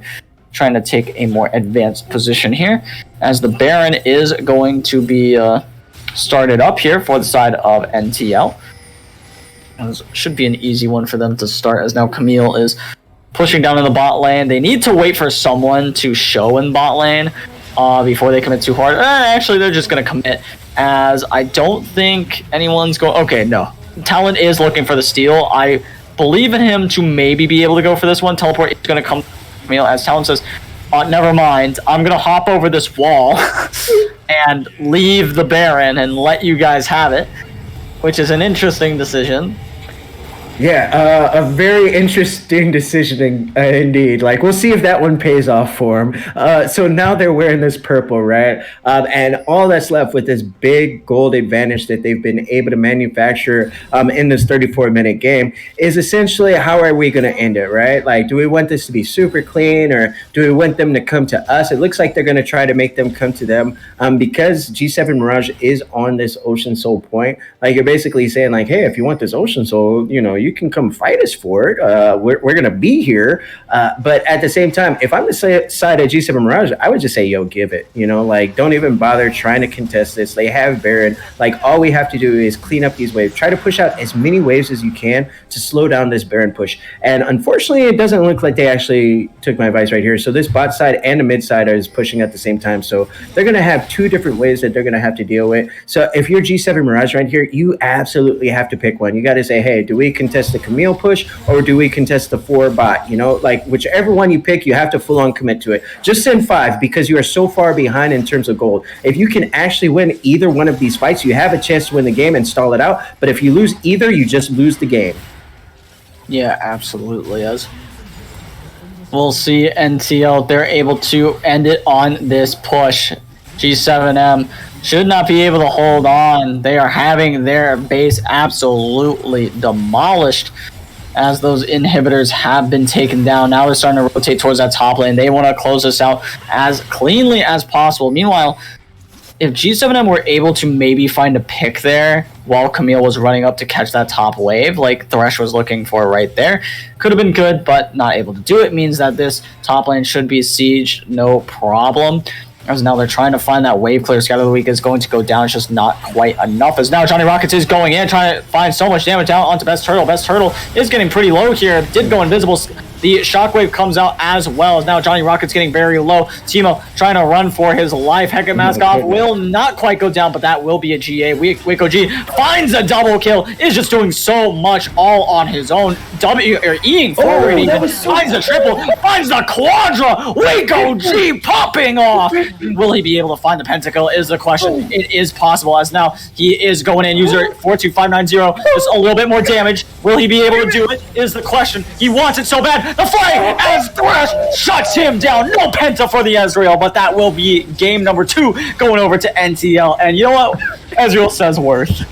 trying to take a more advanced position here, as the Baron is going to be started up here for the side of NTL. This should be an easy one for them to start, as now Camille is pushing down in the bot lane. They need to wait for someone to show in bot lane before they commit too hard. Actually, they're just going to commit, as I don't think anyone's going... Okay, no. Talon is looking for the steal. I believe in him to maybe be able to go for this one. Teleport is going to come to Camille, as Talon says, never mind. I'm going to hop over this wall and leave the Baron and let you guys have it, which is an interesting decision. Yeah, a very interesting decision indeed. Like, we'll see if that one pays off for him. So now they're wearing this purple, right? And all that's left with this big gold advantage that they've been able to manufacture in this 34-minute game is essentially, how are we going to end it, right? Like, do we want this to be super clean, or do we want them to come to us? It looks like they're going to try to make them come to them, because G7 Mirage is on this Ocean Soul point. Like, you're basically saying, like, hey, if you want this Ocean Soul, you know, you can come fight us for it. We're going to be here. But at the same time, if I'm the side of G7 Mirage, I would just say, yo, give it. Like, don't even bother trying to contest this. They have Baron. Like, all we have to do is clean up these waves. Try to push out as many waves as you can to slow down this Baron push. And unfortunately, it doesn't look like they actually took my advice right here. So this bot side and the mid side is pushing at the same time. So they're going to have two different ways that they're going to have to deal with. So if you're G7 Mirage right here, you absolutely have to pick one. You got to say, hey, do we contest the Camille push or do we contest the 4 bot? Like whichever one you pick, you have to full on commit to it. Just send 5 because you are so far behind in terms of gold. If you can actually win either one of these fights, you have a chance to win the game and stall it out. But if you lose either, you just lose the game. Yeah, absolutely is. We'll see NTL. They're able to end it on this push. G7M should not be able to hold on. They are having their base absolutely demolished as those inhibitors have been taken down. Now they're starting to rotate towards that top lane. They want to close this out as cleanly as possible. Meanwhile, if G7M were able to maybe find a pick there while Camille was running up to catch that top wave, like Thresh was looking for right there, could have been good, but not able to do it. Means that this top lane should be sieged, no problem. As now they're trying to find that wave clear. Scatter of the Week is going to go down. It's just not quite enough. As now Johnny Rockets is going in, trying to find so much damage down onto Best Turtle. Best Turtle is getting pretty low here. Did go invisible. The shockwave comes out as well. As now Johnny Rockets getting very low. Timo trying to run for his life. Heckin Mask off will not quite go down, but that will be a GA. Wiko G finds a double kill. Is just doing so much all on his own. Eing forward. He finds the triple. Finds the quadra. Wiko G popping off. Will he be able to find the pentakill is the question. It is possible as now he is going in. User 42590. Just a little bit more damage. Will he be able to do it is the question. He wants it so bad. The fight as Thresh shuts him down. No penta for the Ezreal, but that will be game number 2 going over to NTL. And you know what? Ezreal says worth.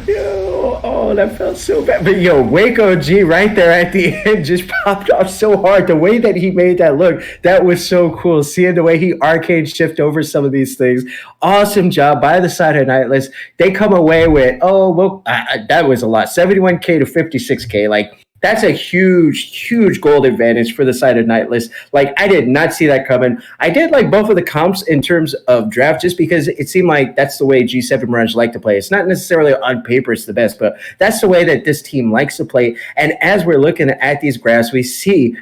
Yo, oh, that felt so bad. But yo, Waco G right there at the end just popped off so hard. The way that he made that look, that was so cool. Seeing the way he arcade shift over some of these things. Awesome job by the side of Nightless. They come away with, that was a lot. 71K to 56K. Like, that's a huge gold advantage for the side of Nightless. Like, I did not see that coming. I did like both of the comps in terms of draft just because it seemed like that's the way G7 Mirage like to play. It's not necessarily on paper it's the best, but that's the way that this team likes to play. And as we're looking at these graphs, we see,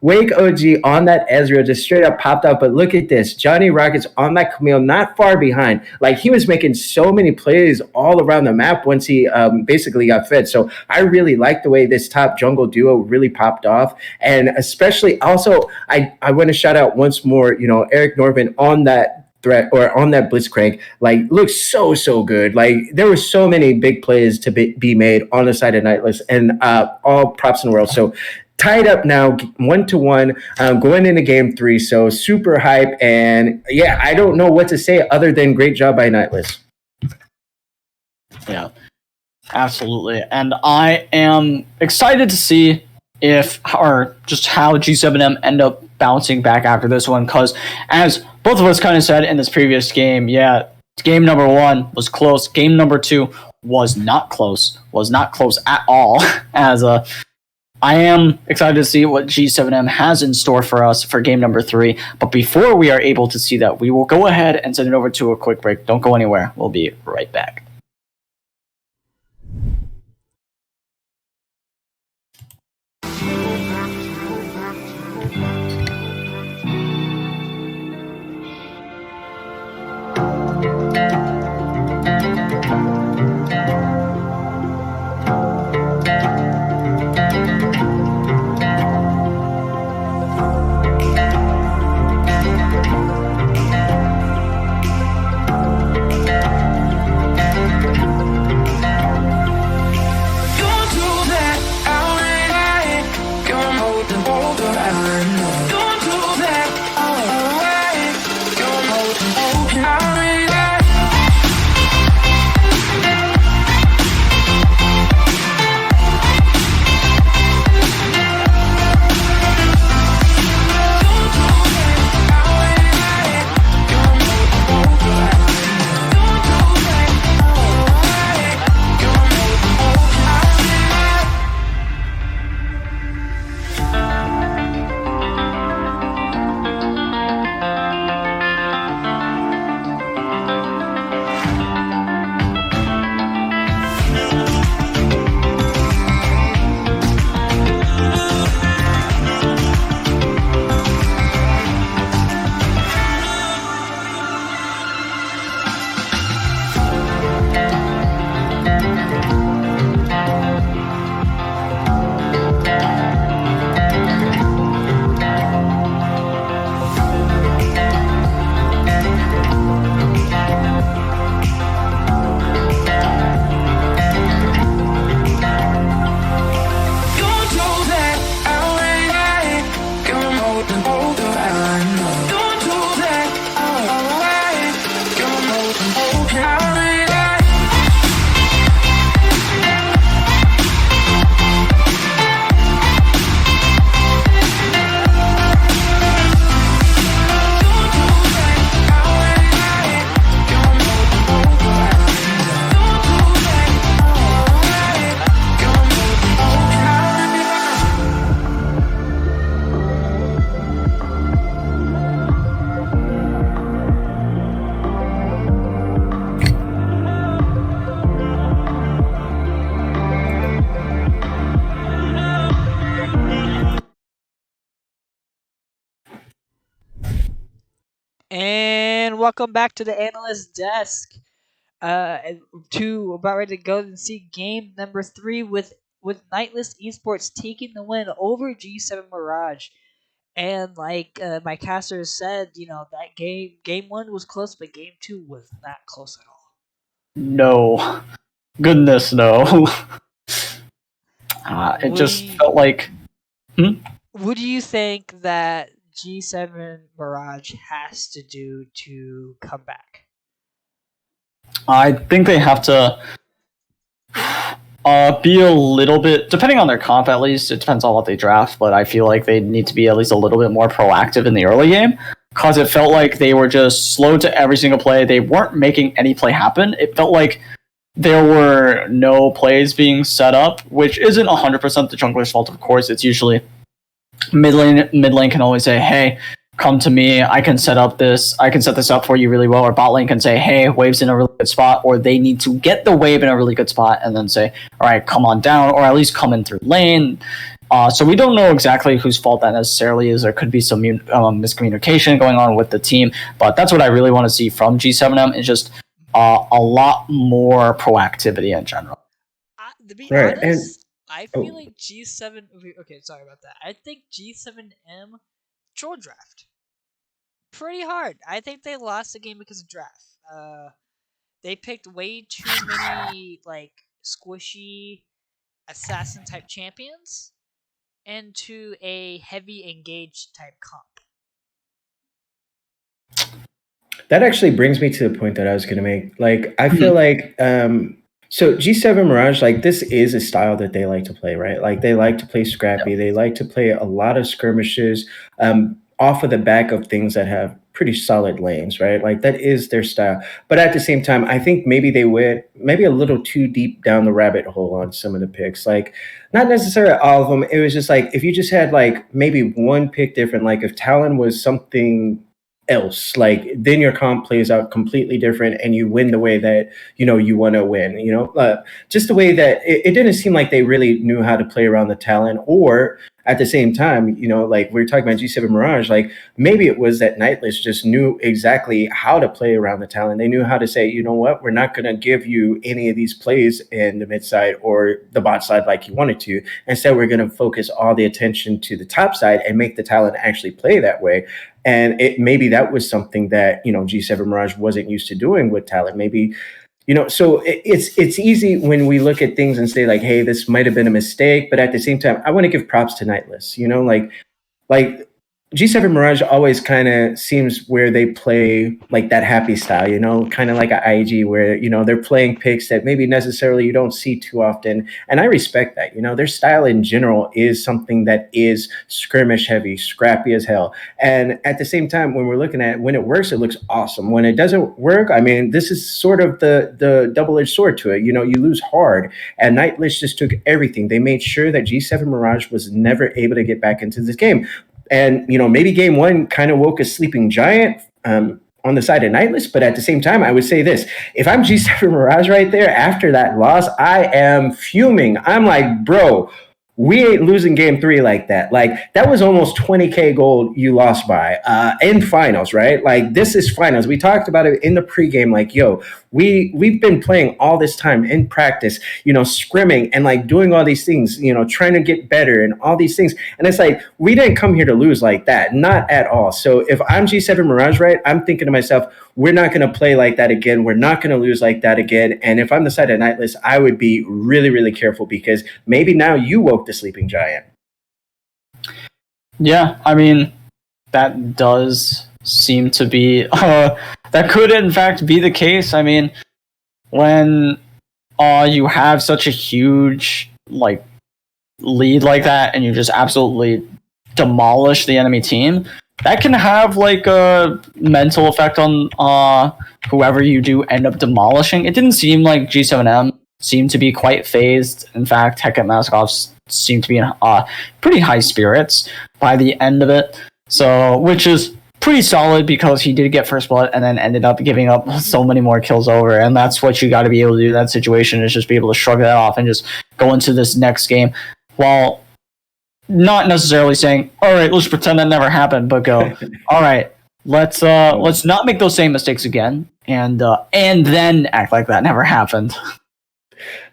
Wake OG on that Ezreal just straight up popped up. But look at this. Johnny Rockets on that Camille, not far behind. Like, he was making so many plays all around the map once he basically got fed. So I really like the way this top jungle duo really popped off. And especially also, I want to shout out once more, Eric Norman on that threat or on that Blitzcrank, like, looks so good. Like, there were so many big plays to be made on the side of Nightless, and all props in the world. So tied up now 1-1 going into game 3. So super hype. And yeah, I don't know what to say other than great job by Nightless. Yeah, absolutely. And I am excited to see how G7M end up bouncing back after this one, because as both of us kind of said in this previous game, yeah, game number 1 was close. Game number 2 was not close at all. As I am excited to see what G7M has in store for us for game number 3. But before we are able to see that, we will go ahead and send it over to a quick break. Don't go anywhere. We'll be right back. And welcome back to the analyst desk. To about ready to go and see game number 3 with Nightless Esports taking the win over G7 Mirage. And like my caster said, that game 1 was close, but game 2 was not close at all. No. Goodness, no. It just felt like. What do you think that G7 Mirage has to do to come back? I think they have to be a little bit, depending on their comp at least, it depends on what they draft, but I feel like they need to be at least a little bit more proactive in the early game, because it felt like they were just slow to every single play. They weren't making any play happen. It felt like there were no plays being set up, which isn't 100% the jungler's fault, of course. It's usually mid lane can always say, hey, come to me, I can set this up for you really well, or bot lane can say, hey, wave's in a really good spot, or they need to get the wave in a really good spot and then say, all right, come on down, or at least come in through lane. So we don't know exactly whose fault that necessarily is. There could be some miscommunication going on with the team, but that's what I really want to see from G7M, is just a lot more proactivity in general. To be Right, honest, I oh. feel like G7. Okay, sorry about that. I think G7M troll draft pretty hard. I think they lost the game because of draft. They picked way too many like squishy assassin type champions into a heavy engaged type comp. That actually brings me to the point that I was going to make. Like, I feel like, so G7 Mirage, like, this is a style that they like to play, right? Like, they like to play scrappy. They like to play a lot of skirmishes off of the back of things that have pretty solid lanes, right? Like, that is their style. But at the same time, I think maybe they went maybe a little too deep down the rabbit hole on some of the picks. Like, not necessarily all of them. It was just like, if you just had like maybe one pick different, like if Talon was something else, like then your comp plays out completely different and you win the way that you want to win, just the way that it didn't seem like they really knew how to play around the Talon. Or at the same time, like we were talking about G7 Mirage, like maybe it was that Nightless just knew exactly how to play around the Talon. They knew how to say, you know what, we're not going to give you any of these plays in the mid side or the bot side like you wanted to. Instead, we're going to focus all the attention to the top side and make the Talon actually play that way. And maybe that was something that G7 Mirage wasn't used to doing with Talon. Maybe so it's easy when we look at things and say like, hey, this might have been a mistake, but at the same time, I want to give props to Nightless. Like G7 Mirage always kind of seems where they play like that happy style, kind of like an IG where, they're playing picks that maybe necessarily you don't see too often. And I respect that. Their style in general is something that is skirmish heavy, scrappy as hell. And at the same time, when we're looking at it, when it works, it looks awesome. When it doesn't work, I mean, this is sort of the double-edged sword to it. You lose hard. And Nightless just took everything. They made sure that G7 Mirage was never able to get back into this game. And, maybe game 1 kind of woke a sleeping giant on the side of Nightless. But at the same time, I would say this. If I'm G7 Mirage right there after that loss, I am fuming. I'm like, bro, we ain't losing game 3 like that. Like, that was almost 20K gold you lost by in finals, right? Like, this is finals. We talked about it in the pregame, like, yo, we've been playing all this time in practice, scrimming and like doing all these things, trying to get better and all these things. And it's like, we didn't come here to lose like that, not at all. So if I'm G7 Mirage, right, I'm thinking to myself, we're not going to play like that again. We're not going to lose like that again. And if I'm the side of Nightless, I would be really, really careful, because maybe now you woke the sleeping giant. Yeah, I mean, that does seem to be that could in fact be the case. I mean, when you have such a huge like lead like that and you just absolutely demolish the enemy team, that can have like a mental effect on whoever you do end up demolishing. It didn't seem like G7M seemed to be quite phased. In fact, Heket Maskov seemed to be in pretty high spirits by the end of it. So, which is pretty solid, because he did get first blood and then ended up giving up so many more kills over. And that's what you got to be able to do in that situation, is just be able to shrug that off and just go into this next game while not necessarily saying, all right, let's pretend that never happened, but go, all right, Let's not make those same mistakes again, and then act like that never happened.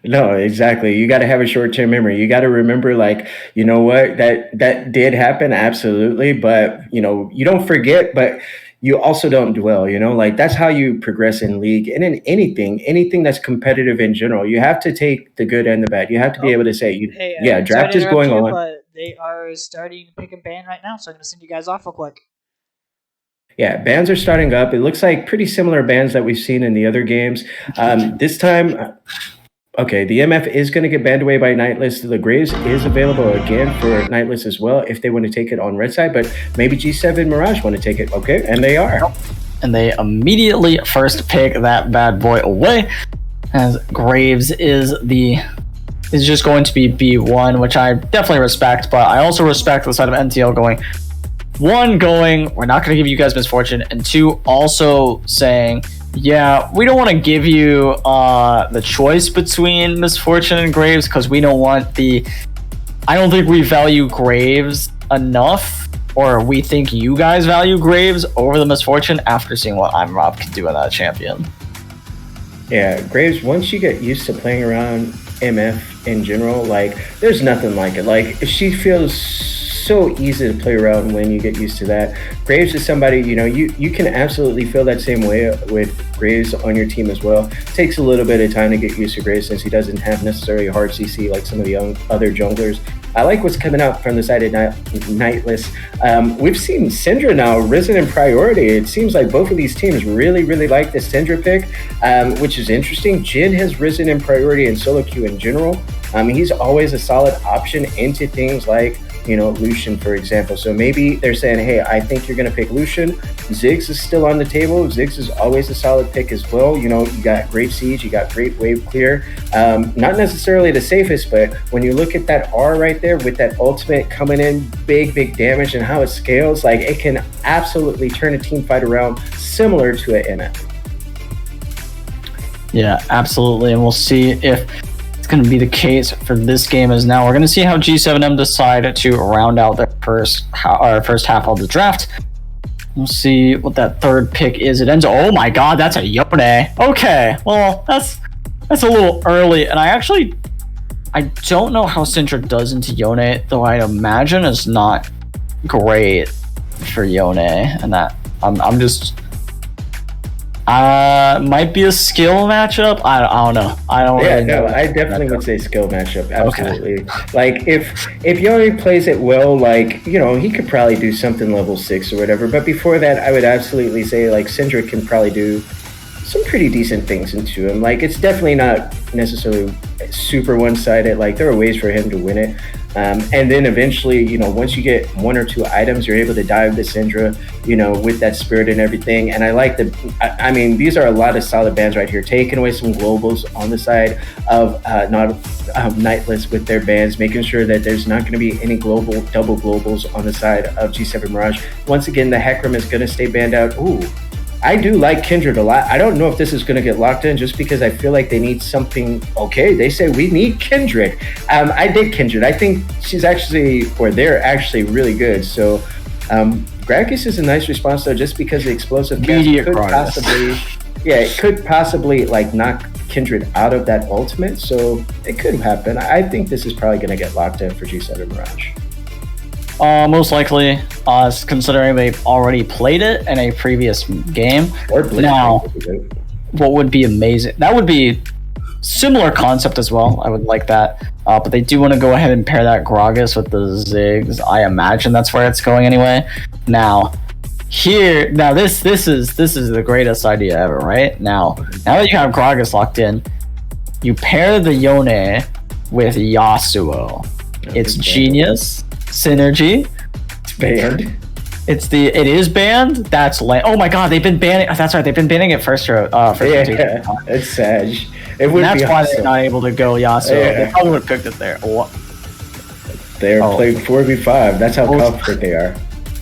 No, exactly. You got to have a short-term memory. You got to remember, like, you know what, that did happen, absolutely. But you don't forget, but you also don't dwell. Like that's how you progress in league and in anything that's competitive in general. You have to take the good and the bad. You have to be able to say, Hey, yeah, sorry draft to is interrupt going you, on. but they are starting to pick and ban right now, so I'm gonna send you guys off real quick. Yeah, bans are starting up. It looks like pretty similar bans that we've seen in the other games. This time. Okay, the MF is going to get banned away by Nightless. The Graves is available again for Nightless as well if they want to take it on red side, but maybe G7 Mirage want to take it. Okay, and they are. And they immediately first pick that bad boy away, as Graves is just going to be B1, which I definitely respect, but I also respect the side of NTL going, one, we're not going to give you guys misfortune, and two, also saying, yeah, we don't want to give you the choice between misfortune and Graves because we don't want I don't think we value Graves enough, or we think you guys value Graves over the misfortune after seeing what I'm Rob can do in that champion. Yeah, Graves, once you get used to playing around MF in general, like, there's nothing like it. Like, she feels so easy to play around when you get used to that. Graves is somebody, you can absolutely feel that same way with Graves on your team as well. It takes a little bit of time to get used to Graves since he doesn't have necessarily a hard CC like some of the other junglers. I like what's coming out from the side of Nightless. We've seen Syndra now risen in priority. It seems like both of these teams really, really like the Syndra pick, which is interesting. Jin has risen in priority in solo queue in general. He's always a solid option into things like Lucian, for example. So maybe they're saying, hey, I think you're going to pick Lucian. Ziggs is still on the table. Ziggs is always a solid pick as well. You got great siege, you got great wave clear. Not necessarily the safest, but when you look at that R right there with that ultimate coming in, big damage, and how it scales, like it can absolutely turn a team fight around similar to an NF. Yeah, absolutely. And we'll see if going to be the case for this game. As now we're going to see how G7M decide to round out their first half of the draft. We'll see what that third pick is. It ends. Oh my god, that's a Yone. Okay, well that's a little early, and I don't know how Syndra does into Yone, though I imagine it's not great for Yone, and that I'm just. Might be a skill matchup. I don't know. I don't. Yeah, really know. I definitely would say skill matchup. Absolutely. Okay. Like if Yoni plays it well, like he could probably do something level 6 or whatever. But before that, I would absolutely say like Syndra can probably do some pretty decent things into him. Like it's definitely not necessarily super one-sided. Like there are ways for him to win it. And then eventually, once you get 1 or 2 items, you're able to dive the Syndra, with that spirit and everything. And I like these are a lot of solid bans right here, taking away some globals on the side of Nightless with their bans, making sure that there's not going to be any double globals on the side of G7 Mirage. Once again, the Hecarim is going to stay banned out. Ooh. I do like Kindred a lot. I don't know if this is going to get locked in just because I feel like they need something. Okay, they say we need Kindred. I dig Kindred. I think they're actually really good. So Gragas is a nice response though, just because the explosive could possibly like knock Kindred out of that ultimate. So it could happen. I think this is probably going to get locked in for G7 Mirage. Most likely, considering they've already played it in a previous game. Now, what would be amazing, that would be similar concept as well. I would like that. But they do want to go ahead and pair that Gragas with the Ziggs. I imagine that's where it's going anyway. Now, this is the greatest idea ever, right? Now that you have Gragas locked in, you pair the Yone with Yasuo. It's genius. Synergy. It's banned. It is banned. That's oh my god, they've been banning. That's right, they've been banning it first. It's sad. That's why they're not able to go Yasuo. Yeah. They probably would have picked it there. They're playing 4v5. That's how confident they are.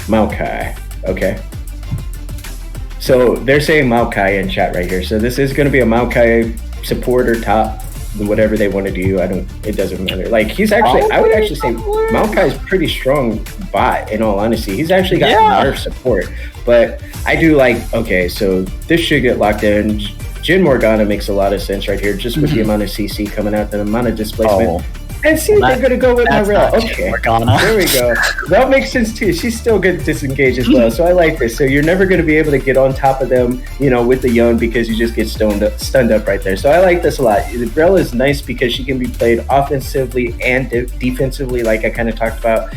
Maokai. Okay. So they're saying Maokai in chat right here. So this is going to be a Maokai supporter top. whatever they want to do. It doesn't matter. Like he's actually, I would actually say Maokai is pretty strong bot. In all honesty, he's actually got nerf support. But I do like. Okay, so this should get locked in. Jin Morgana makes a lot of sense right here, just with the amount of CC coming out, the amount of displacement. And see, they're going to go with my rail. Okay, there we go. That makes sense too. She's still good to disengage as well. So I like this. So you're never going to be able to get on top of them, with the Yone because you just get stunned up right there. So I like this a lot. The rail is nice because she can be played offensively and defensively, like I kind of talked about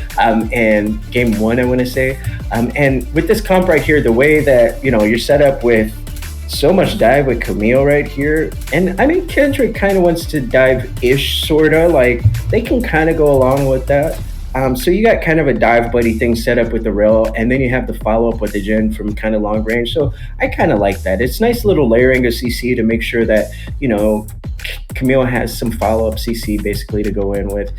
in game 1, I want to say. And with this comp right here, the way that, you're set up with so much dive with Camille right here. And I mean, Kendrick kind of wants to dive-ish, sort of. Like, they can kind of go along with that. So you got kind of a dive buddy thing set up with the rail, and then you have the follow-up with the Jin from kind of long range. So I kind of like that. It's nice little layering of CC to make sure that, Camille has some follow-up CC basically to go in with,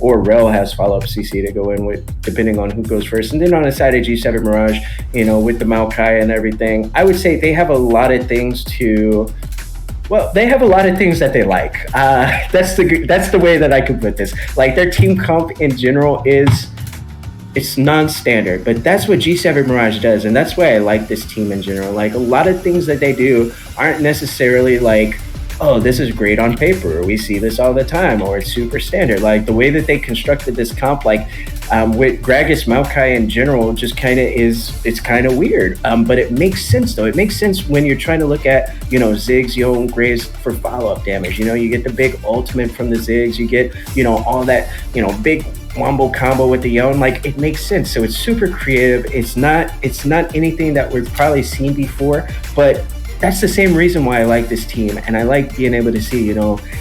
or Rel has follow-up CC to go in with, depending on who goes first. And then on the side of G7 Mirage, with the Maokai and everything, I would say they have a lot of things they have a lot of things that they like. That's the way that I could put this. Like their team comp in general it's non-standard, but that's what G7 Mirage does, and that's why I like this team in general. Like a lot of things that they do aren't necessarily like, oh, this is great on paper, or we see this all the time, or it's super standard. Like the way that they constructed this comp, like with Gragas Maokai in general, just kind of it's kind of weird. But it makes sense though. It makes sense when you're trying to look at, Ziggs, Yone, Graves for follow-up damage. You get the big ultimate from the Ziggs, you get, all that, big wombo combo with the Yone. Like it makes sense. So it's super creative. It's not anything that we've probably seen before, but that's the same reason why I like this team, and I like being able to see,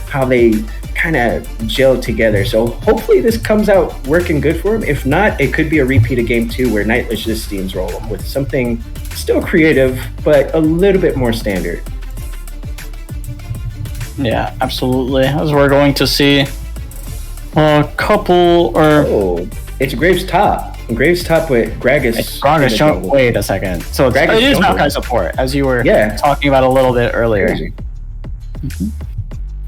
how they kind of gel together. So hopefully this comes out working good for them. If not, it could be a repeat of game 2 where Nightless just steamroll them with something still creative, but a little bit more standard. Yeah, absolutely. As we're going to see a couple it's Graves top. Graves top with Gragas. Gragas, wait a second. So it is Maokai support, as you were talking about a little bit earlier.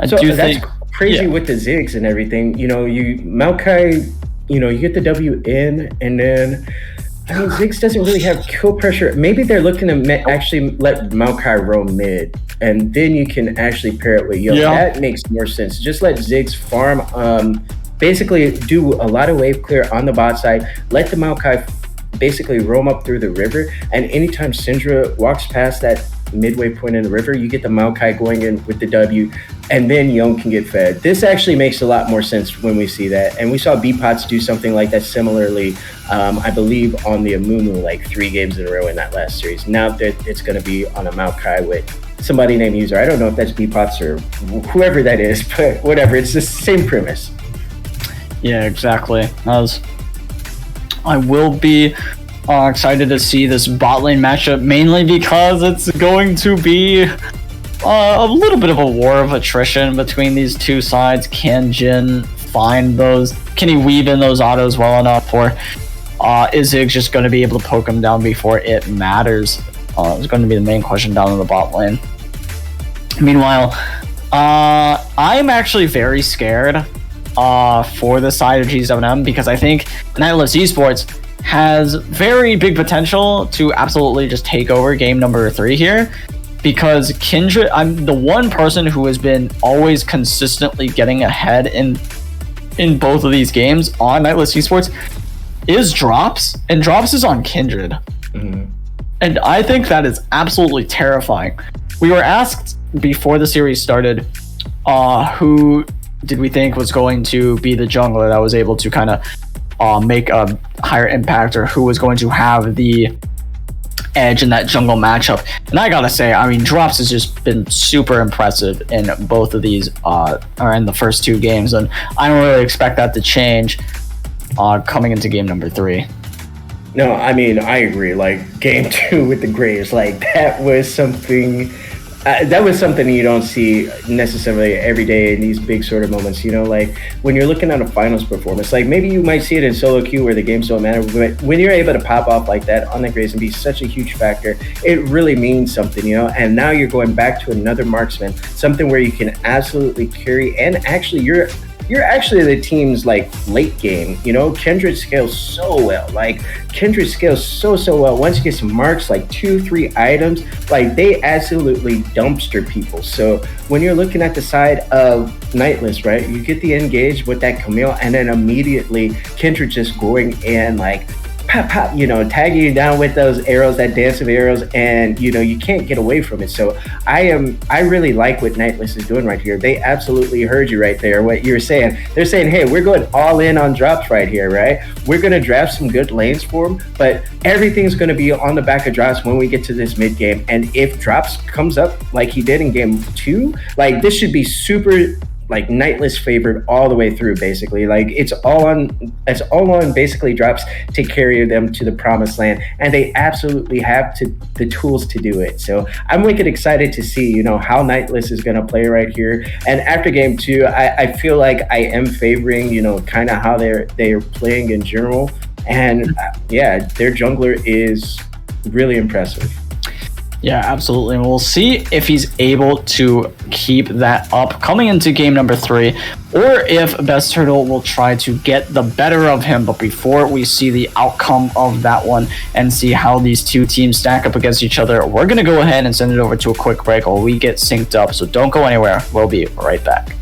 So that's crazy with the Ziggs and everything. Maokai, you get the W in, and then Ziggs doesn't really have kill pressure. Maybe they're looking to actually let Maokai roam mid, and then you can actually pair it with Yo. That makes more sense. Just let Ziggs farm. Basically do a lot of wave clear on the bot side, let the Maokai basically roam up through the river, and anytime Syndra walks past that midway point in the river, you get the Maokai going in with the W, and then Yone can get fed. This actually makes a lot more sense when we see that, and we saw B-Pots do something like that similarly, I believe on the Amumu, like 3 games in a row in that last series. Now that it's going to be on a Maokai with somebody named User. I don't know if that's B-Pots or whoever that is, but whatever, it's the same premise. Yeah, exactly. I will be excited to see this bot lane matchup, mainly because it's going to be a little bit of a war of attrition between these two sides. Can Jin find those? Can he weave in those autos well enough, or is Ziggs just going to be able to poke him down before it matters? It's going to be the main question down in the bot lane. Meanwhile, I'm actually very scared for the side of G7M, because I think Nightless Esports has very big potential to absolutely just take over game number 3 here, because Kindred, I'm the one person who has been always consistently getting ahead in both of these games on Nightless Esports is Drops, and Drops is on Kindred. And I think that is absolutely terrifying. We were asked before the series started, who did we think was going to be the jungler that was able to kind of make a higher impact, or who was going to have the edge in that jungle matchup. And I gotta say, I mean, Drops has just been super impressive in both of these, or in the first 2 games, and I don't really expect that to change coming into game number 3. No, I mean, I agree. Like, game 2 with the Graves, like, that was something That was something you don't see necessarily every day in these big sort of moments. Like when you're looking at a finals performance, like maybe you might see it in solo queue where the games don't matter, but when you're able to pop off like that on the Grays and be such a huge factor, it really means something. And now you're going back to another marksman, something where you can absolutely carry, and actually you're actually the team's like late game. Kindred scales so well. Like Kindred scales so well. Once you get some marks, like 2-3 items, like they absolutely dumpster people. So when you're looking at the side of Nightless, right, you get the engage with that Camille, and then immediately Kindred just going in like pop, tagging you down with those arrows, that dance of arrows, and you can't get away from it. So I really like what Nightless is doing right here. They absolutely heard you right there, what you were saying. They're saying, hey, we're going all in on drops right here, right? We're going to draft some good lanes for them, but everything's going to be on the back of drops when we get to this mid game. And if drops comes up like he did in game 2, like this should be super like Nightless favored all the way through, basically. Like it's all on basically drops to carry them to the promised land, and they absolutely have the tools to do it. So I'm wicked excited to see how Nightless is going to play right here. And after game 2, I feel like I am favoring kind of how they're playing in general. And yeah, their jungler is really impressive. Yeah, absolutely. And we'll see if he's able to keep that up coming into game number 3, or if Best Turtle will try to get the better of him. But before we see the outcome of that one and see how these two teams stack up against each other, we're going to go ahead and send it over to a quick break while we get synced up. So don't go anywhere. We'll be right back.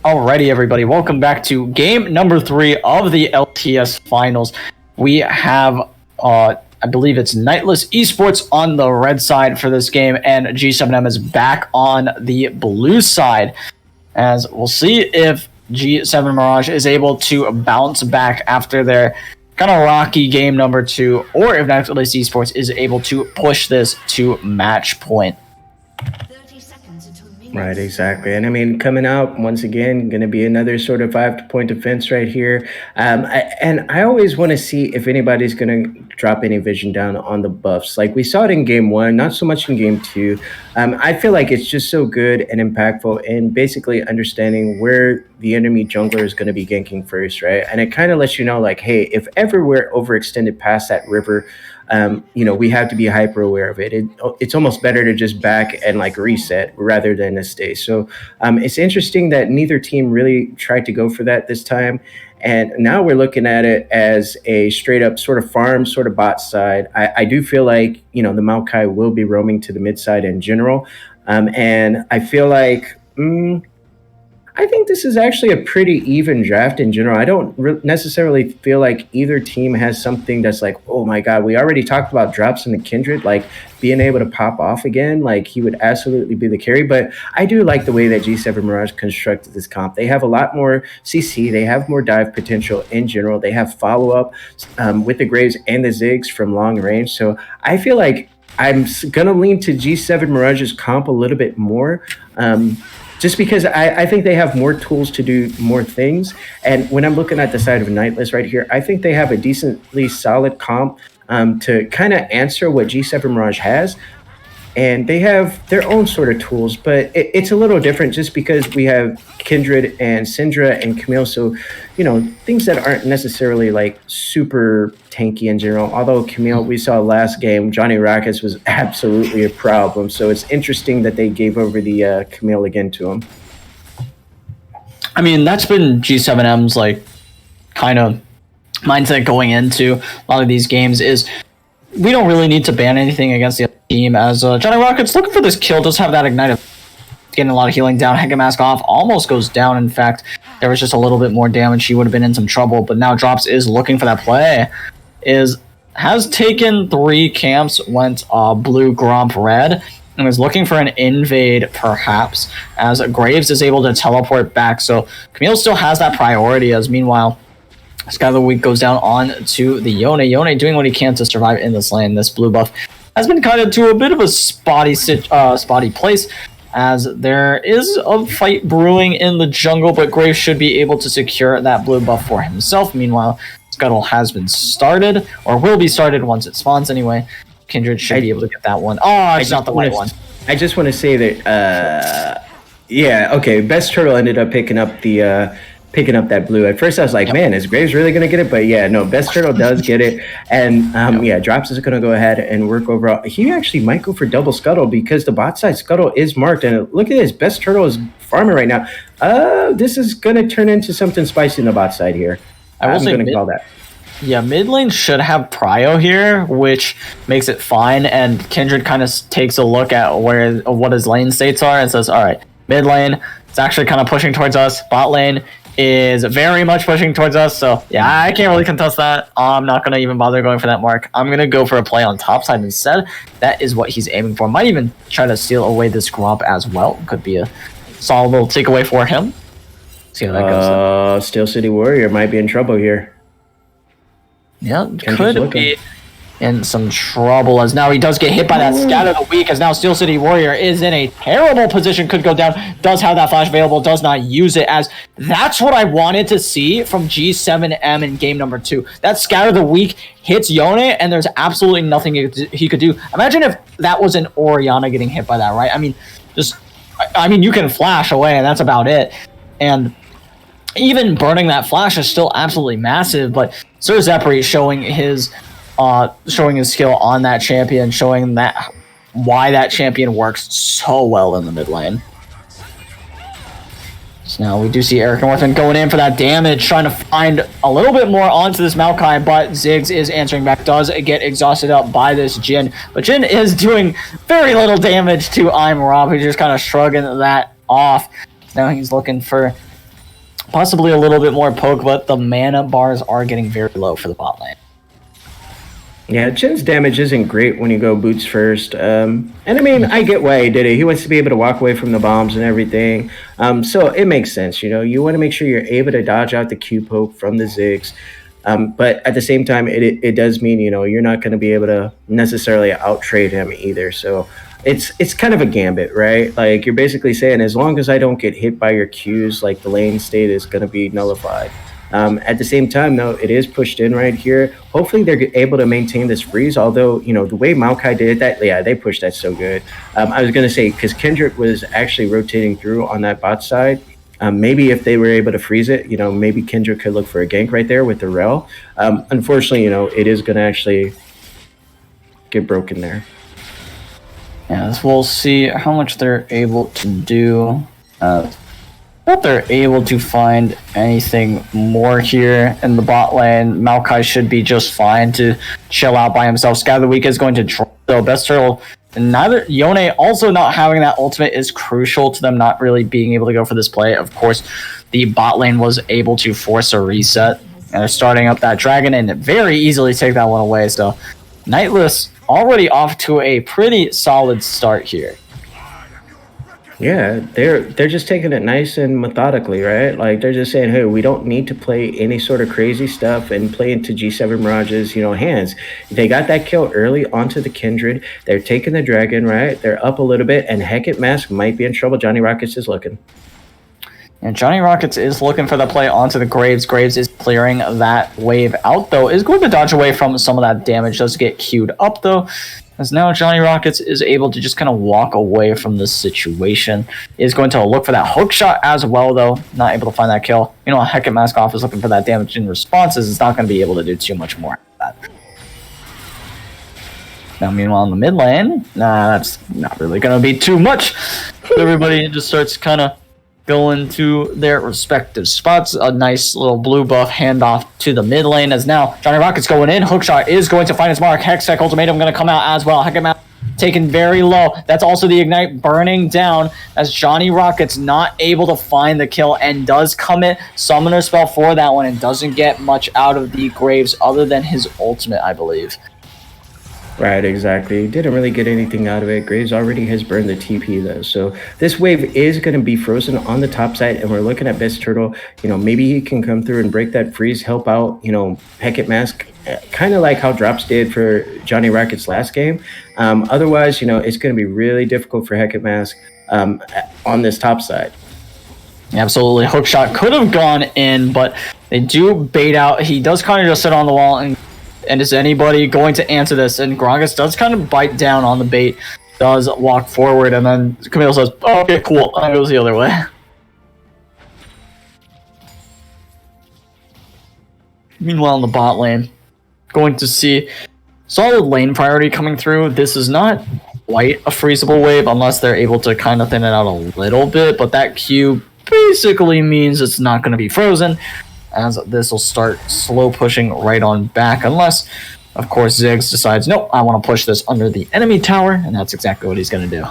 Alrighty, everybody. Welcome back to game number 3 of the LTS finals. We have, I believe it's Nightless Esports on the red side for this game, and G7M is back on the blue side. As we'll see if G7 Mirage is able to bounce back after their kind of rocky game number 2, or if NetList Esports is able to push this to match point. Right, exactly. And I mean, coming out once again, going to be another sort of 5-point defense right here. I always want to see if anybody's going to drop any vision down on the buffs. Like we saw it in game 1, not so much in game 2. I feel like it's just so good and impactful in basically understanding where the enemy jungler is going to be ganking first, right? And it kind of lets you know, like, hey, if ever we're overextended past that river, we have to be hyper aware of it. It's almost better to just back and like reset rather than to stay. So it's interesting that neither team really tried to go for that this time. And now we're looking at it as a straight up sort of farm, sort of bot side. I do feel like, the Maokai will be roaming to the mid side in general. And I feel like, I think this is actually a pretty even draft in general. I don't necessarily feel like either team has something that's like, oh my God, we already talked about drops in the Kindred, like being able to pop off again, like he would absolutely be the carry. But I do like the way that G7 Mirage constructed this comp. They have a lot more CC, they have more dive potential in general. They have follow-up with the Graves and the Ziggs from long range. So I feel like I'm going to lean to G7 Mirage's comp a little bit more. Just because I think they have more tools to do more things. And when I'm looking at the side of NetList right here, I think they have a decently solid comp to kind of answer what G7 Mirage has. And they have their own sort of tools, but it's a little different just because we have Kindred and Syndra and Camille. So, things that aren't necessarily like super tanky in general. Although Camille, we saw last game, Johnny Rockets was absolutely a problem. So it's interesting that they gave over the Camille again to him. I mean, that's been G7M's like kind of mindset going into a lot of these games is we don't really need to ban anything against the other team, as Johnny Rockets looking for this kill, does have that ignite, getting a lot of healing down. Hega Mask off, almost goes down. In fact, there was just a little bit more damage. He would have been in some trouble, but now Drops is looking for that play. Has taken 3 camps, went blue, Gromp, red, and is looking for an invade perhaps, as Graves is able to teleport back. So Camille still has that priority, as meanwhile Sky of the Week goes down on to the Yone. Yone doing what he can to survive in this lane. This blue buff has been cut into a bit of a spotty place, as there is a fight brewing in the jungle, but Graves should be able to secure that blue buff for himself. Meanwhile, Scuttle has been started, or will be started once it spawns anyway. Kindred should be able to get that one. Oh, it's not the white one. I just want to say that, Best Turtle ended up picking up that blue. At first I was like, man, is Graves really going to get it? But yeah, no, Best Turtle does get it. And Drops is going to go ahead and work overall. He actually might go for double Scuttle because the bot side Scuttle is marked. And look at this, Best Turtle is farming right now. This is going to turn into something spicy in the bot side here. I'm going to call that. Yeah, mid lane should have Prio here, which makes it fine. And Kindred kind of takes a look at what his lane states are and says, all right, mid lane, it's actually kind of pushing towards us. Bot lane is very much pushing towards us, so yeah, I can't really contest that. I'm not going to even bother going for that mark. I'm going to go for a play on top side instead. That is what he's aiming for. Might even try to steal away this Gromp as well. Could be a solid little takeaway for him. See how that goes. Steel City Warrior might be in trouble here. Yeah, could be in some trouble, as now he does get hit by that Scout of the Week, as now Steel City Warrior is in a terrible position, could go down, does have that flash available, does not use it, as that's what I wanted to see from G7M in game number 2. That Scout of the Week hits Yone, and there's absolutely nothing he could do. Imagine if that was an Orianna getting hit by that, right? I mean, you can flash away, and that's about it. And even burning that flash is still absolutely massive, but Sir Zephyr showing his skill on that champion, showing that why that champion works so well in the mid lane. So now we do see Eric Northman going in for that damage, trying to find a little bit more onto this Maokai, but Ziggs is answering back, does get exhausted up by this Jhin, but Jhin is doing very little damage to I'm Rob, who's just kind of shrugging that off. Now he's looking for possibly a little bit more poke, but the mana bars are getting very low for the bot lane. Yeah, Jin's damage isn't great when you go boots first. And I mean, I get why he did it. He wants to be able to walk away from the bombs and everything. So it makes sense. You want to make sure you're able to dodge out the Q poke from the Ziggs. But at the same time, it does mean, you're not going to be able to necessarily out trade him either. So it's kind of a gambit, right? Like you're basically saying, as long as I don't get hit by your Qs, like the lane state is going to be nullified. At the same time, though, it is pushed in right here. Hopefully, they're able to maintain this freeze. Although, the way Maokai did that, yeah, they pushed that so good. I was going to say, because Kendrick was actually rotating through on that bot side. Maybe if they were able to freeze it, maybe Kendrick could look for a gank right there with the Rel. Unfortunately, it is going to actually get broken there. Yeah, we'll see how much they're able to do. If they're able to find anything more here in the bot lane, Maokai should be just fine to chill out by himself. Sky of the Week is going to drop, though. Best turtle, and neither Yone also not having that ultimate is crucial to them not really being able to go for this play. Of course, the bot lane was able to force a reset, and they're starting up that dragon and very easily take that one away. So, Nightless already off to a pretty solid start here. Yeah, they're just taking it nice and methodically, right? Like they're just saying, hey, we don't need to play any sort of crazy stuff and play into G7 Mirage's, hands. They got that kill early onto the Kindred. They're taking the dragon, right? They're up a little bit, and Hecate Mask might be in trouble. Johnny Rockets is looking. And Johnny Rockets is looking for the play onto the Graves. Graves is clearing that wave out, though. Is going to dodge away from some of that damage. Does get queued up, though. As now Johnny Rockets is able to just kind of walk away from this situation. Is going to look for that hook shot as well, though. Not able to find that kill. Hecate Mask off is looking for that damage in responses. It's not going to be able to do too much more of that. Now, meanwhile, in the mid lane, that's not really going to be too much. Everybody just starts kind of going to their respective spots. A nice little blue buff handoff to the mid lane as now Johnny Rockets going in. Hookshot is going to find his mark. Hextech Ultimatum going to come out as well. Hecate taken very low. That's also the Ignite burning down as Johnny Rockets not able to find the kill and does commit Summoner spell for that one and doesn't get much out of the Graves other than his ultimate, I believe. Right, exactly. Didn't really get anything out of it. Graves already has burned the TP, though. So this wave is going to be frozen on the top side, and we're looking at Best Turtle. Maybe he can come through and break that freeze, help out, Hecate Mask, kind of like how Drops did for Johnny Rockets last game. Otherwise, it's going to be really difficult for Hecate Mask on this top side. Absolutely. Hookshot could have gone in, but they do bait out. He does kind of just sit on the wall and is anybody going to answer this? And Gragas does kind of bite down on the bait, does walk forward, and then Camille says, oh, okay, cool. And goes the other way. Meanwhile, in the bot lane, going to see solid lane priority coming through. This is not quite a freezable wave unless they're able to kind of thin it out a little bit, but that Q basically means it's not going to be frozen, as this will start slow pushing right on back, unless, of course, Ziggs decides, nope, I want to push this under the enemy tower, and that's exactly what he's going to do.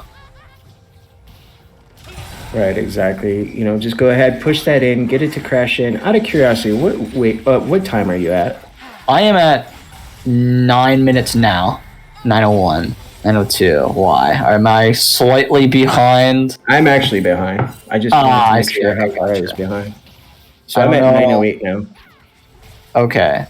Right, exactly. Just go ahead, push that in, get it to crash in. Out of curiosity, what time are you at? I am at 9 minutes now. 9:01. 9:02. Why? Am I slightly behind? I'm actually behind. I just wanted to make sure how far I was behind. So I'm at 9:08 now. Okay.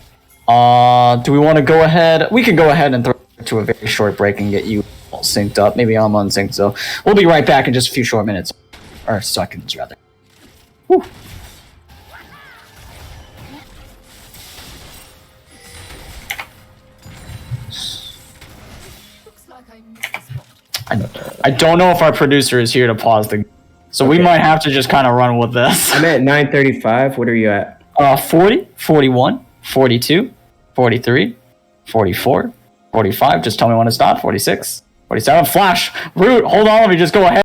Do we want to go ahead? We can go ahead and throw it to a very short break and get you all synced up. Maybe I'm unsynced, so we'll be right back in just a few short minutes. Or seconds, rather. Whew. I don't know if our producer is here to pause the... So we might have to just kind of run with this. I'm at 9:35. What are you at? 40, 41, 42, 43, 44, 45. Just tell me when to stop. 46, 47. Flash. Root. Hold on. Let me just go ahead.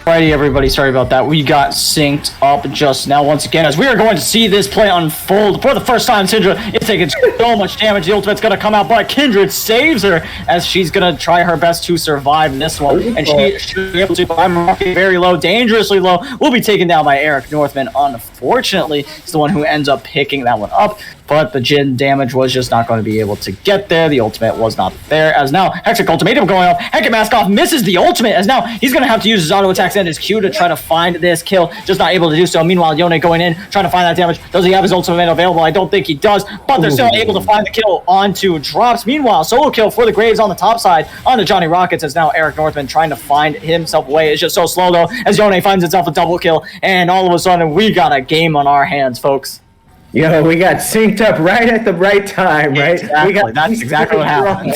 Alrighty, everybody, sorry about that. We got synced up just now once again as we are going to see this play unfold. For the first time, Syndra is taking so much damage. The ultimate's going to come out, but Kindred saves her as she's going to try her best to survive this one. And she should be able to. I'm rocking very low, dangerously low. Will be taken down by Eric Northman. Unfortunately, he's the one who ends up picking that one up. But the Jin damage was just not going to be able to get there. The ultimate was not there. As now, Hextech Ultimatum going up. Heckin Mask Off misses the ultimate. As now, he's going to have to use his auto attacks and his Q to try to find this kill. Just not able to do so. Meanwhile, Yone going in, trying to find that damage. Does he have his ultimate available? I don't think he does. But they're still able to find the kill onto Drops. Meanwhile, solo kill for the Graves on the top side onto Johnny Rockets. As now, Eric Northman trying to find himself away. It's just so slow, though, as Yone finds himself a double kill. And all of a sudden, we got a game on our hands, folks. Yo, we got synced up right at the right time, right? Exactly. That's exactly what happened.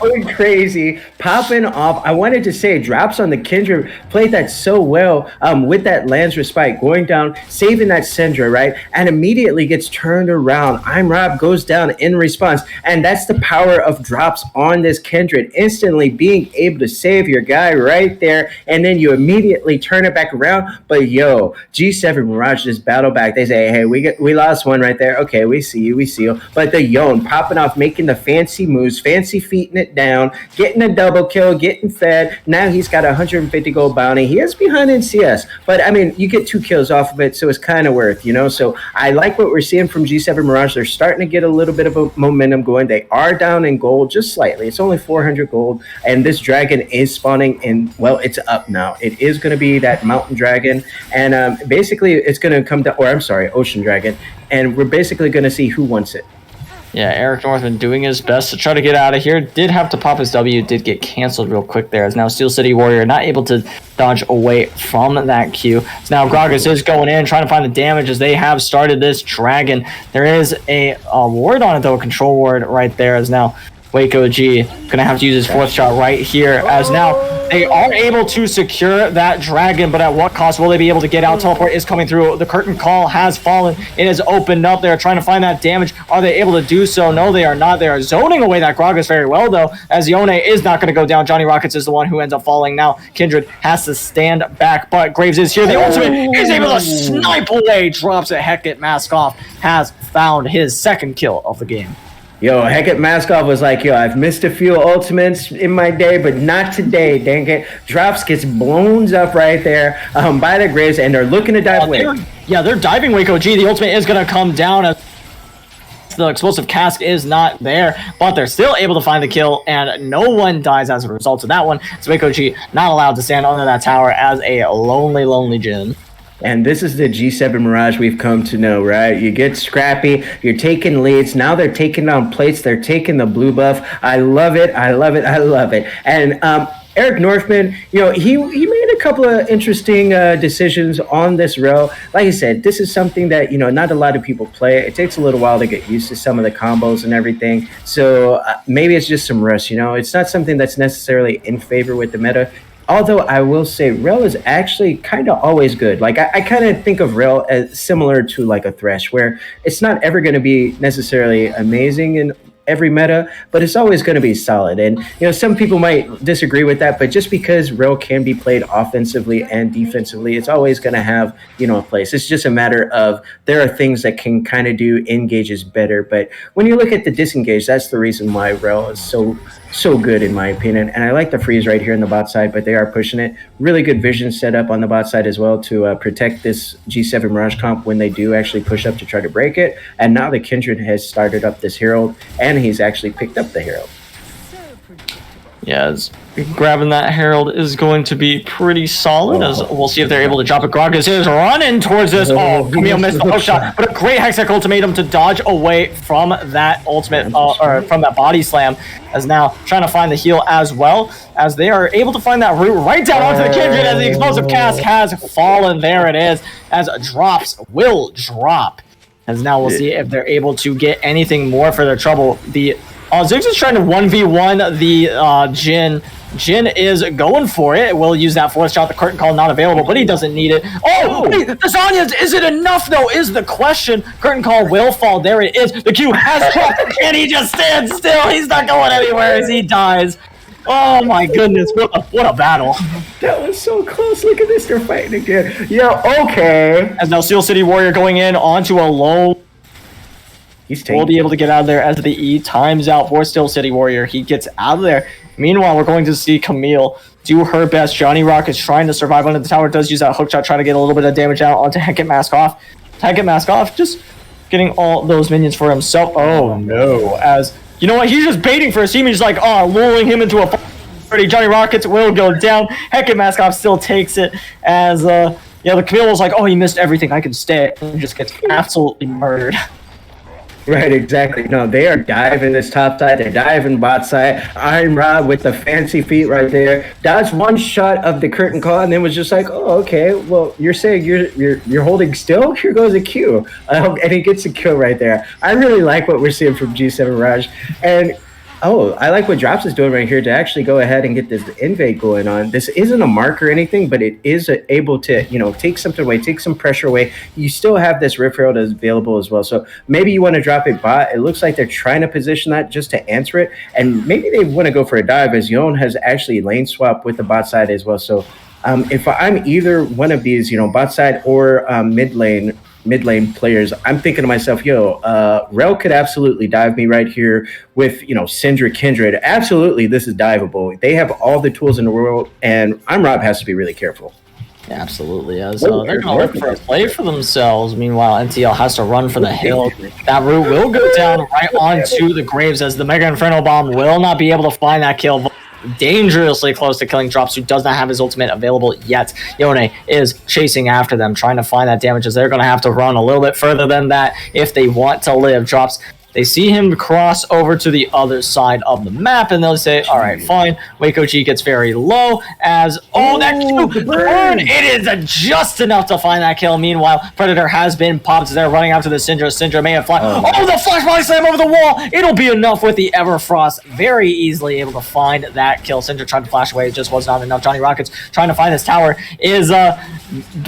Going crazy, popping off. I wanted to say, Drops on the Kindred played that so well with that Lance Respite, going down, saving that Syndra, right? And immediately gets turned around. I'm Rob goes down in response. And that's the power of Drops on this Kindred, instantly being able to save your guy right there. And then you immediately turn it back around. But yo, G7 Mirage just battle back. They say, hey, we lost one right there. Okay, we see you. But the Yone popping off, making the fancy moves, fancy feet it down, getting a double kill, getting fed. Now he's got 150 gold bounty. He is behind in CS, but I mean, you get 2 kills off of it, so it's kind of worth, you know? So I like what we're seeing from G7 Mirage. They're starting to get a little bit of a momentum going. They are down in gold just slightly. It's only 400 gold, and this dragon is spawning in, well, it's up now. It is going to be that mountain dragon, and basically it's going to come down, or I'm sorry, ocean dragon, and we're basically going to see who wants it. Yeah, Eric Northman doing his best to try to get out of here. Did have to pop his W, did get canceled real quick there. As now Steel City Warrior not able to dodge away from that Q. So now Gragas is going in, trying to find the damage as they have started this dragon. There is a ward on it though, a control ward right there as now Waco G gonna have to use his 4th shot right here as now they are able to secure that dragon, but at what cost? Will they be able to get out? Teleport is coming through. The curtain call has fallen. It has opened up. They're trying to find that damage. Are they able to do so? No, they are not. They are zoning away that Gragas very well, though, as Yone is not going to go down. Johnny Rockets is the one who ends up falling now. Kindred has to stand back, but Graves is here. The ultimate is able to snipe away. Drops a Hecate Mask Off. Has found his 2nd kill of the game. Yo, Hecate Maskov was like, yo, I've missed a few ultimates in my day, but not today, dang it. Drops gets blown up right there by the Graves, and they're looking to dive away. They're diving Waco G. The ultimate is going to come down as the explosive cask is not there, but they're still able to find the kill, and no one dies as a result of that one. So Waco G not allowed to stand under that tower as a lonely Jin. And this is the G7 Mirage we've come to know, right? You get scrappy, you're taking leads. Now they're taking down plates. They're taking the blue buff. I love it. And Eric Northman, you know, he made a couple of interesting decisions on this row. Like I said, this is something that, you know, not a lot of people play. It takes a little while to get used to some of the combos and everything. So maybe it's just some rust, you know. It's not something that's necessarily in favor with the meta. Although I will say Rel is actually kind of always good. Like I kind of think of Rel as similar to like a Thresh, where it's not ever going to be necessarily amazing in every meta, but it's always going to be solid. And, you know, some people might disagree with that, but just because Rel can be played offensively and defensively, it's always going to have, you know, a place. It's just a matter of there are things that can kind of do engages better. But when you look at the disengage, that's the reason why Rel is so good in my opinion. And I like the freeze right here on the bot side, but they are pushing it. Really good vision set up on the bot side as well to protect this G7 Mirage comp when they do actually push up to try to break it. And now the Kindred has started up this Herald, and he's actually picked up the Herald. Yeah, grabbing that Herald is going to be pretty solid. As we'll see if they're able to drop it. Gragas is running towards this. Camille missed the hook shot, but a great Hextech ultimatum to dodge away from that ultimate, or from that body slam. As now trying to find the heal as well, as they are able to find that route right down onto the Kindred as the explosive cask has fallen. There it is, as Drops will drop. As now we'll see if they're able to get anything more for their trouble. The Ziggs is trying to 1v1 the Jin. Jin is going for it. Will use that 4th shot. The curtain call not available, but he doesn't need it. Oh, wait, the Zanyas, is it enough though, is the question. Curtain call will fall. There it is. The Q has dropped, and he just stands still. He's not going anywhere as he dies. Oh my goodness, what a battle. That was so close. Look at this, they're fighting again. Yeah, okay. As now Steel City Warrior going in onto a low. He's We'll be able to get out of there as the E times out for Steel City Warrior. He gets out of there. Meanwhile, we're going to see Camille do her best. Johnny Rock is trying to survive under the tower. Does use that hook shot, trying to get a little bit of damage out onto Hecate Mask Off. Hecate Mask Off, just getting all those minions for himself. Oh no, as you know what, he's just baiting for a team. He's like, lulling him into a party. Johnny Rockets will go down. Hecate Mask Off still takes it as the Camille was like, oh, he missed everything. I can stay. And just gets absolutely murdered. Right, exactly. No, they are diving this top side. They're diving bot side. Iron Rod with the fancy feet right there. Dodged one shot of the curtain call and then was just like, oh, okay. Well, you're saying you're holding still? Here goes a Q. And he gets a kill right there. I really like what we're seeing from G7 Mirage. And I like what Drops is doing right here to actually go ahead and get this invade going on. This isn't a mark or anything, but it is able to, take something away, take some pressure away. You still have this Rift Herald that's available as well. So maybe you want to drop a bot. It looks like they're trying to position that just to answer it. And maybe they want to go for a dive as Yon has actually lane swap with the bot side as well. So if I'm either one of these, bot side or mid lane players, I'm thinking to myself, Rel could absolutely dive me right here with, Syndra Kindred. Absolutely, this is diveable. They have all the tools in the world, and Rob has to be really careful. Yeah, absolutely, as they're going to look for a play for themselves. Meanwhile, NTL has to run for the hill. That root will go down right onto the graves as the Mega Inferno Bomb will not be able to find that kill. Dangerously close to killing Drops, who does not have his ultimate available yet. Yone is chasing after them, trying to find that damage, as they're going to have to run a little bit further than that if they want to live. Drops, they see him cross over to the other side of the map, and they'll say, all right, fine. Waco G gets very low as, that Q, the burn! It is just enough to find that kill. Meanwhile, Predator has been popped as they're running after the Syndra. Syndra may have fly. The flash body slam over the wall! It'll be enough with the Everfrost. Very easily able to find that kill. Syndra tried to flash away. It just was not enough. Johnny Rockets trying to find this tower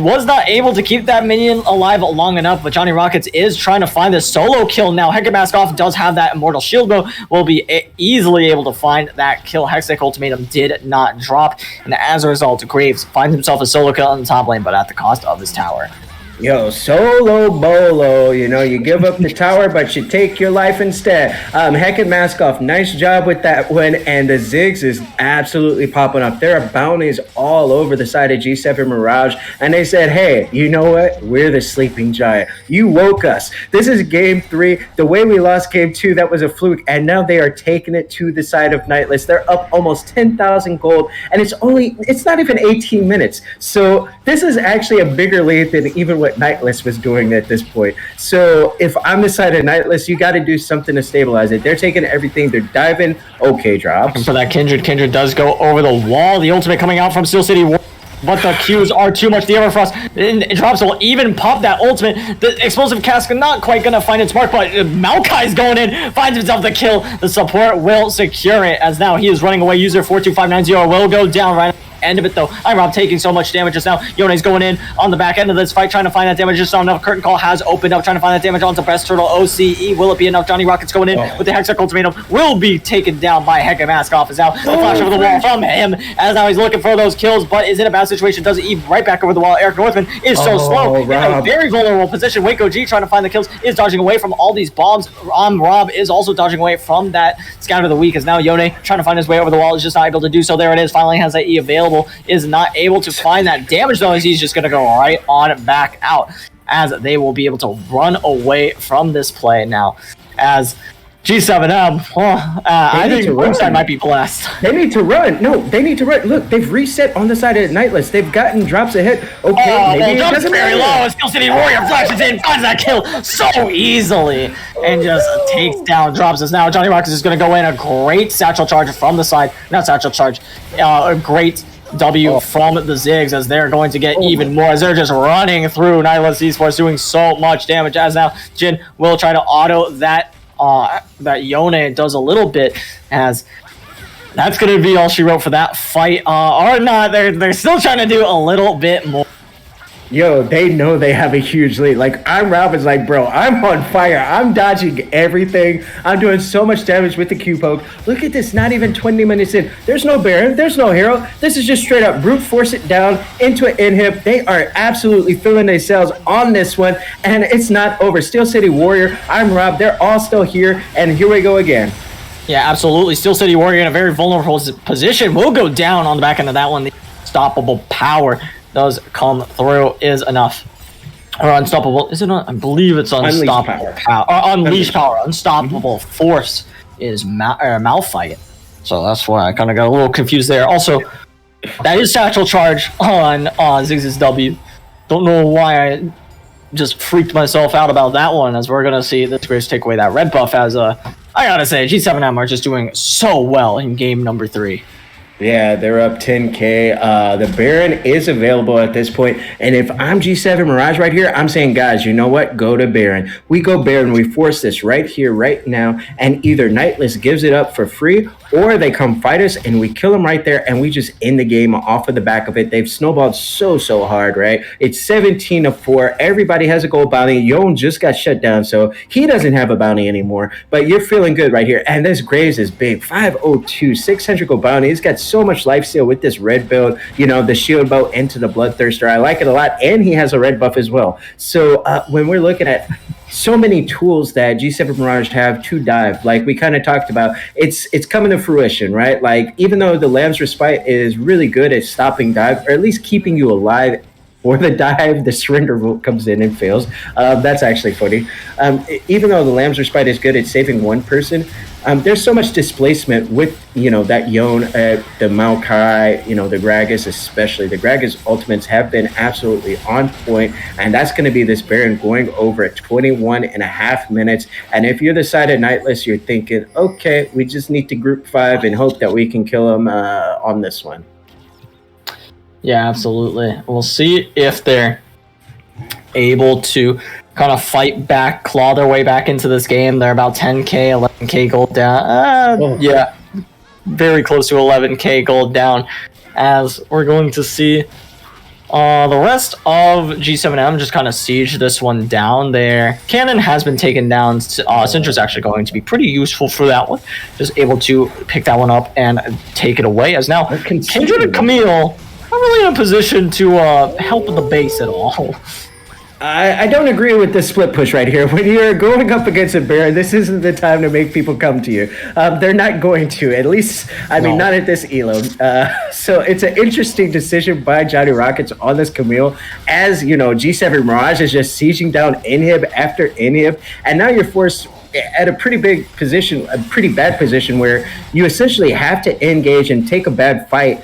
was not able to keep that minion alive long enough, but Johnny Rockets is trying to find this solo kill now. Hecate Mask Off does have that Immortal Shield, though, will be easily able to find that kill. Hextech Ultimatum did not drop, and as a result, Graves finds himself a solo kill in the top lane, but at the cost of his tower. Solo bolo, you give up the tower, but you take your life instead. Hecate Mask Off, nice job with that one, and the Ziggs is absolutely popping up. There are bounties all over the side of G7 Mirage, and they said, hey, you know what? We're the sleeping giant. You woke us. This is game 3. The way we lost game 2, that was a fluke, and now they are taking it to the side of Nightless. They're up almost 10,000 gold, and it's not even 18 minutes. So this is actually a bigger lead than even what Nightless was doing at this point. So if I'm the side of Nightless, you got to do something to stabilize it. They're taking everything. They're diving. Okay, Drops. And for that Kindred does go over the wall. The ultimate coming out from Steel City, but the Qs are too much. The Everfrost and Drops will even pop that ultimate. The explosive cask not quite going to find its mark, but Maokai's going in, finds himself the kill. The support will secure it, as now he is running away. User 42590 will go down right end of it, though. Rob taking so much damage just now. Yone's going in on the back end of this fight, trying to find that damage. Just not enough. Curtain Call has opened up, trying to find that damage onto Best Turtle OCE. Will it be enough? Johnny Rockets going in with the Hextech Ultimatum. Will be taken down by Hecate Mask Off. Is now the flash over the wall from him, as now he's looking for those kills, but is in a bad situation. Does it even right back over the wall. Eric Northman is so slow. In a very vulnerable position. Waco G trying to find the kills, is dodging away from all these bombs. Rob is also dodging away from that Scout of the Week, as now Yone trying to find his way over the wall, is just not able to do so. There it is. Finally has that E available. Is not able to find that damage, though, as he's just going to go right on back out, as they will be able to run away from this play now, as G7M, I think Ringside might be blessed. They need to run. No, they need to run. Look, they've reset on the side of Nightless. They've gotten Drops ahead. Okay, maybe it doesn't very matter. low. Steel City Warrior flashes in, finds that kill so easily, and just takes down Drops. As now Johnny Rockets is going to go in. A great satchel charge from the side. Not satchel charge. A great W from the Ziggs, as they're going to get even more, as they're just running through Nightless Esports, doing so much damage, as now Jin will try to auto that Yone does a little bit, as that's going to be all she wrote for that fight, or not. They're still trying to do a little bit more. Yo, they know they have a huge lead. Like, I'm Robin's like, bro, I'm on fire. I'm dodging everything. I'm doing so much damage with the Q poke. Look at this, not even 20 minutes in. There's no Baron, there's no hero. This is just straight up brute force it down into an inhib. They are absolutely filling themselves on this one, and it's not over. Steel City Warrior, I'm Rob, they're all still here, and here we go again. Yeah, absolutely. Steel City Warrior in a very vulnerable position will go down on the back end of that one. The unstoppable power does come through, is enough. Or unstoppable, is it not? I believe it's unstoppable power. Unleash power. Unstoppable force is Malphite. So that's why I kind of got a little confused there. Also, that is Satchel Charge on Ziggs' W. Don't know why I just freaked myself out about that one, as we're going to see this Graves take away that red buff, as I gotta say, G7M are just doing so well in game number 3. Yeah, they're up 10K. The Baron is available at this point. And if I'm G7 Mirage right here, I'm saying, guys, you know what? Go to Baron. We go Baron. We force this right here, right now. And either Nightless gives it up for free, or they come fight us and we kill them right there. And we just end the game off of the back of it. They've snowballed so hard, right? It's 17-4. Everybody has a gold bounty. Yon just got shut down, so he doesn't have a bounty anymore. But you're feeling good right here. And this Graves is big. 502, 600 gold bounty. He's got so much lifesteal with this red build, you know, the shield bow into the bloodthirster. I like it a lot, and he has a red buff as well. So when we're looking at so many tools that G7 Mirage have to dive, like we kind of talked about, it's coming to fruition, right? Like, even though the Lamb's Respite is really good at stopping dive, or at least keeping you alive for the dive, the surrender vote comes in and fails. That's actually funny. Even though the Lamb's Respite is good at saving one person, there's so much displacement with, you know, that Yon, the Maokai, you know, the Gragas especially. The Gragas ultimates have been absolutely on point, and that's going to be this Baron going over at 21.5 minutes. And if you're the side of Nightless, you're thinking, okay, we just need to group 5 and hope that we can kill him on this one. Yeah, absolutely. We'll see if they're able to kind of fight back, claw their way back into this game. They're about 10K, 11K gold down. Yeah, very close to 11K gold down, as we're going to see the rest of G7M just kind of siege this one down there. Cannon has been taken down. Syndra's actually going to be pretty useful for that one. Just able to pick that one up and take it away, as now Kindred and Camille not really in a position to help the base at all. I don't agree with this split push right here. When you're going up against a Baron, this isn't the time to make people come to you. They're not going to, at least, I mean, not at this elo. So it's an interesting decision by Johnny Rockets on this Camille, as, you know, G7 Mirage is just sieging down inhib after inhib, and now you're forced at a pretty big position, a pretty bad position, where you essentially have to engage and take a bad fight,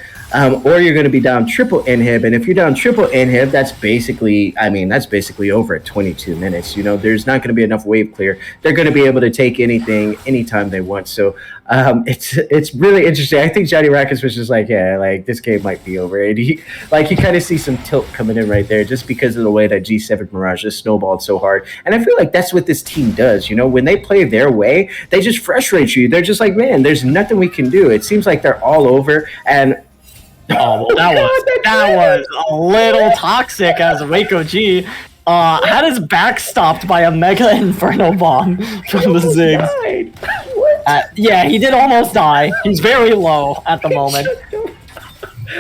or you're going to be down triple inhib. And if you're down triple inhib, that's basically, I mean, that's basically over at 22 minutes. You know, there's not going to be enough wave clear. They're going to be able to take anything anytime they want. So it's really interesting. I think Johnny Rackets was just like, yeah, like, this game might be over. And you kind of see some tilt coming in right there, just because of the way that G7 Mirage just snowballed so hard. And I feel like that's what this team does. You know, when they play their way, they just frustrate you. They're just like, man, there's nothing we can do. It seems like they're all over. And oh, well, that was a little toxic, as Waco G had his back stopped by a Mega Inferno Bomb from the Ziggs. Yeah, he did almost die. He's very low at the moment.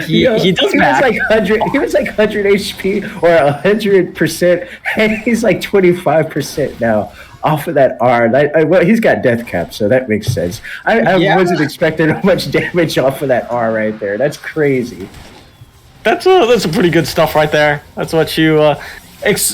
He does back. He was like 100 HP or 100%, and he's like 25% now off of that R. Well, he's got death cap, so that makes sense. I wasn't expecting much damage off of that R right there. That's crazy. That's a pretty good stuff right there. That's what you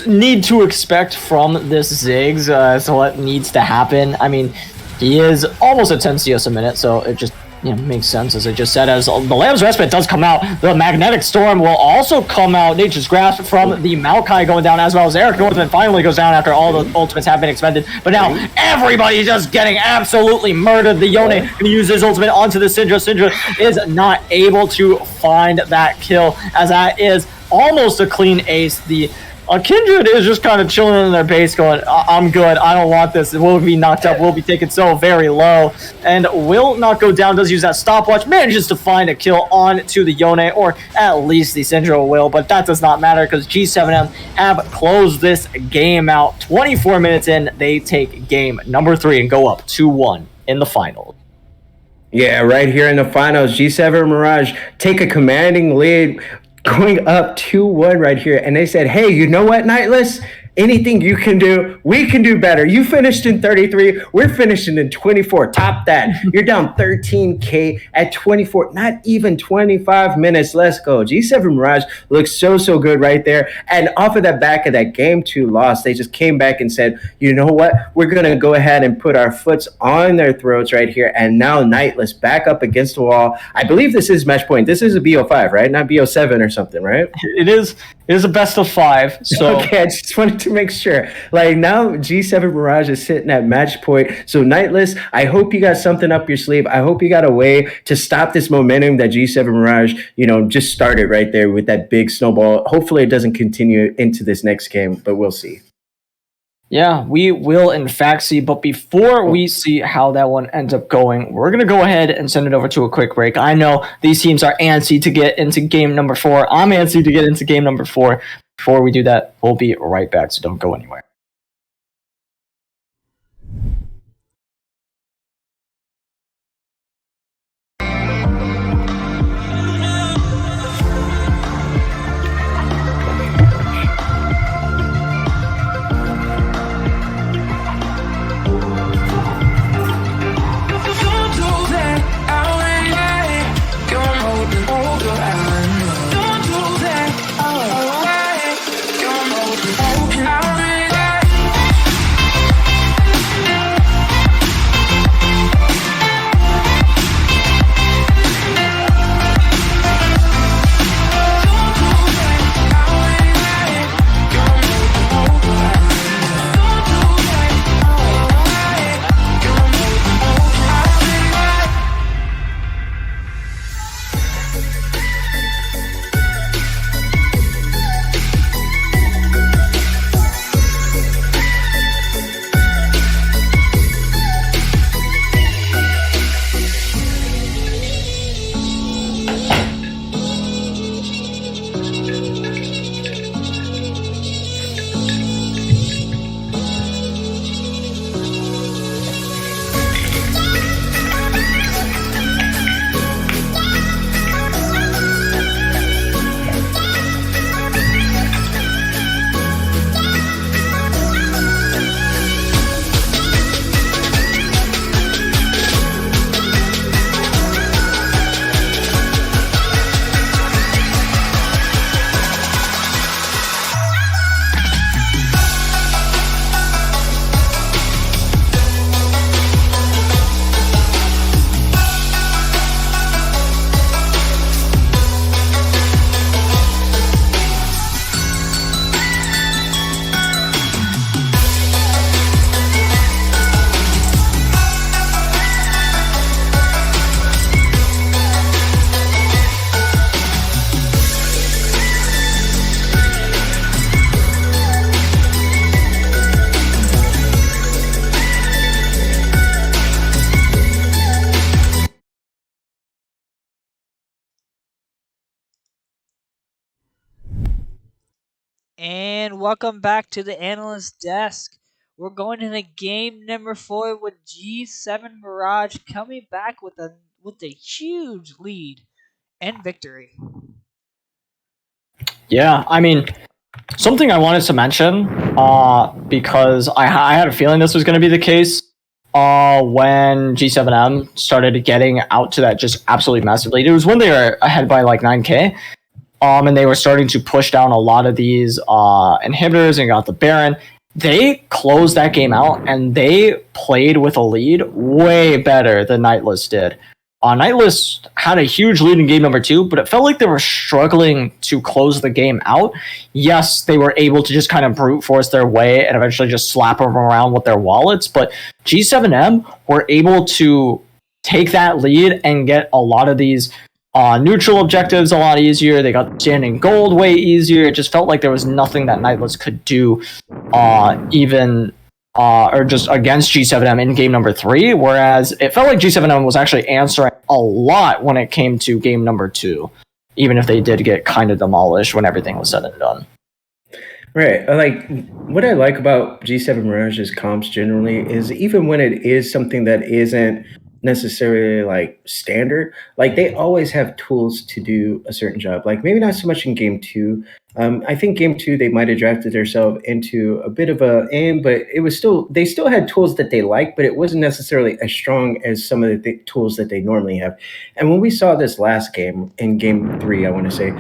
need to expect from this Ziggs. That's what needs to happen. I mean, he is almost at 10 CS a minute, so it just makes sense, as I just said. As the Lamb's Respite does come out, the Magnetic Storm will also come out. Nature's Grasp from the Maokai going down, as well as Eric Northman finally goes down after all the ultimates have been expended. But now everybody's just getting absolutely murdered. The Yone going to use his ultimate onto the Syndra. Syndra is not able to find that kill, as that is almost a clean ace. The Kindred is just kind of chilling in their base going, I'm good, I don't want this, we'll be knocked up, we'll be taken so very low, and will not go down, does use that stopwatch, manages to find a kill on to the Yone, or at least the Syndra will, but that does not matter because G7M have closed this game out. 24 minutes in, they take game number 3 and go up 2-1 in the finals. Yeah, right here in the finals, G7 Mirage take a commanding lead, going up 2-1 right here. And they said, hey, you know what, Nightless? Anything you can do, we can do better. You finished in 33. We're finishing in 24. Top that. You're down 13K at 24. Not even 25 minutes. Let's go. G7 Mirage looks so good right there. And off of that back of that game 2 loss, they just came back and said, you know what? We're going to go ahead and put our foots on their throats right here. And now Nightless back up against the wall. I believe this is match point. This is a BO5, right? Not BO7 or something, right? It is a best of 5. So okay, I just wanted to make sure. Like now, G7 Mirage is sitting at match point. So Nightless, I hope you got something up your sleeve. I hope you got a way to stop this momentum that G7 Mirage, just started right there with that big snowball. Hopefully, it doesn't continue into this next game, but we'll see. Yeah, we will in fact see, but before we see how that one ends up going, we're going to go ahead and send it over to a quick break. I know these teams are antsy to get into game number 4. I'm antsy to get into game number 4. Before we do that, we'll be right back, so don't go anywhere. And welcome back to the analyst desk. We're going into game number 4 with G7 Mirage coming back with a huge lead and victory. Yeah, I mean, something I wanted to mention, because I had a feeling this was going to be the case when G7M started getting out to that just absolutely massive lead. It was when they were ahead by like 9K. And they were starting to push down a lot of these inhibitors and got the Baron. They closed that game out, and they played with a lead way better than Nightless did. Nightless had a huge lead in game number 2, but it felt like they were struggling to close the game out. Yes, they were able to just kind of brute force their way and eventually just slap them around with their wallets, but G7M were able to take that lead and get a lot of these neutral objectives a lot easier. They got standing gold way easier. It just felt like there was nothing that Nightless could do, or just against G7M in game number 3. Whereas it felt like G7M was actually answering a lot when it came to game number 2, even if they did get kind of demolished when everything was said and done. Right. Like, what I like about G7 Mirage's comps generally is even when it is something that isn't necessarily like standard, like they always have tools to do a certain job. Like maybe not so much in game 2. I think game 2 they might have drafted themselves into a bit of a aim, but it was still they still had tools that they liked, but it wasn't necessarily as strong as some of the tools that they normally have. And when we saw this last game in game 3, I want to say,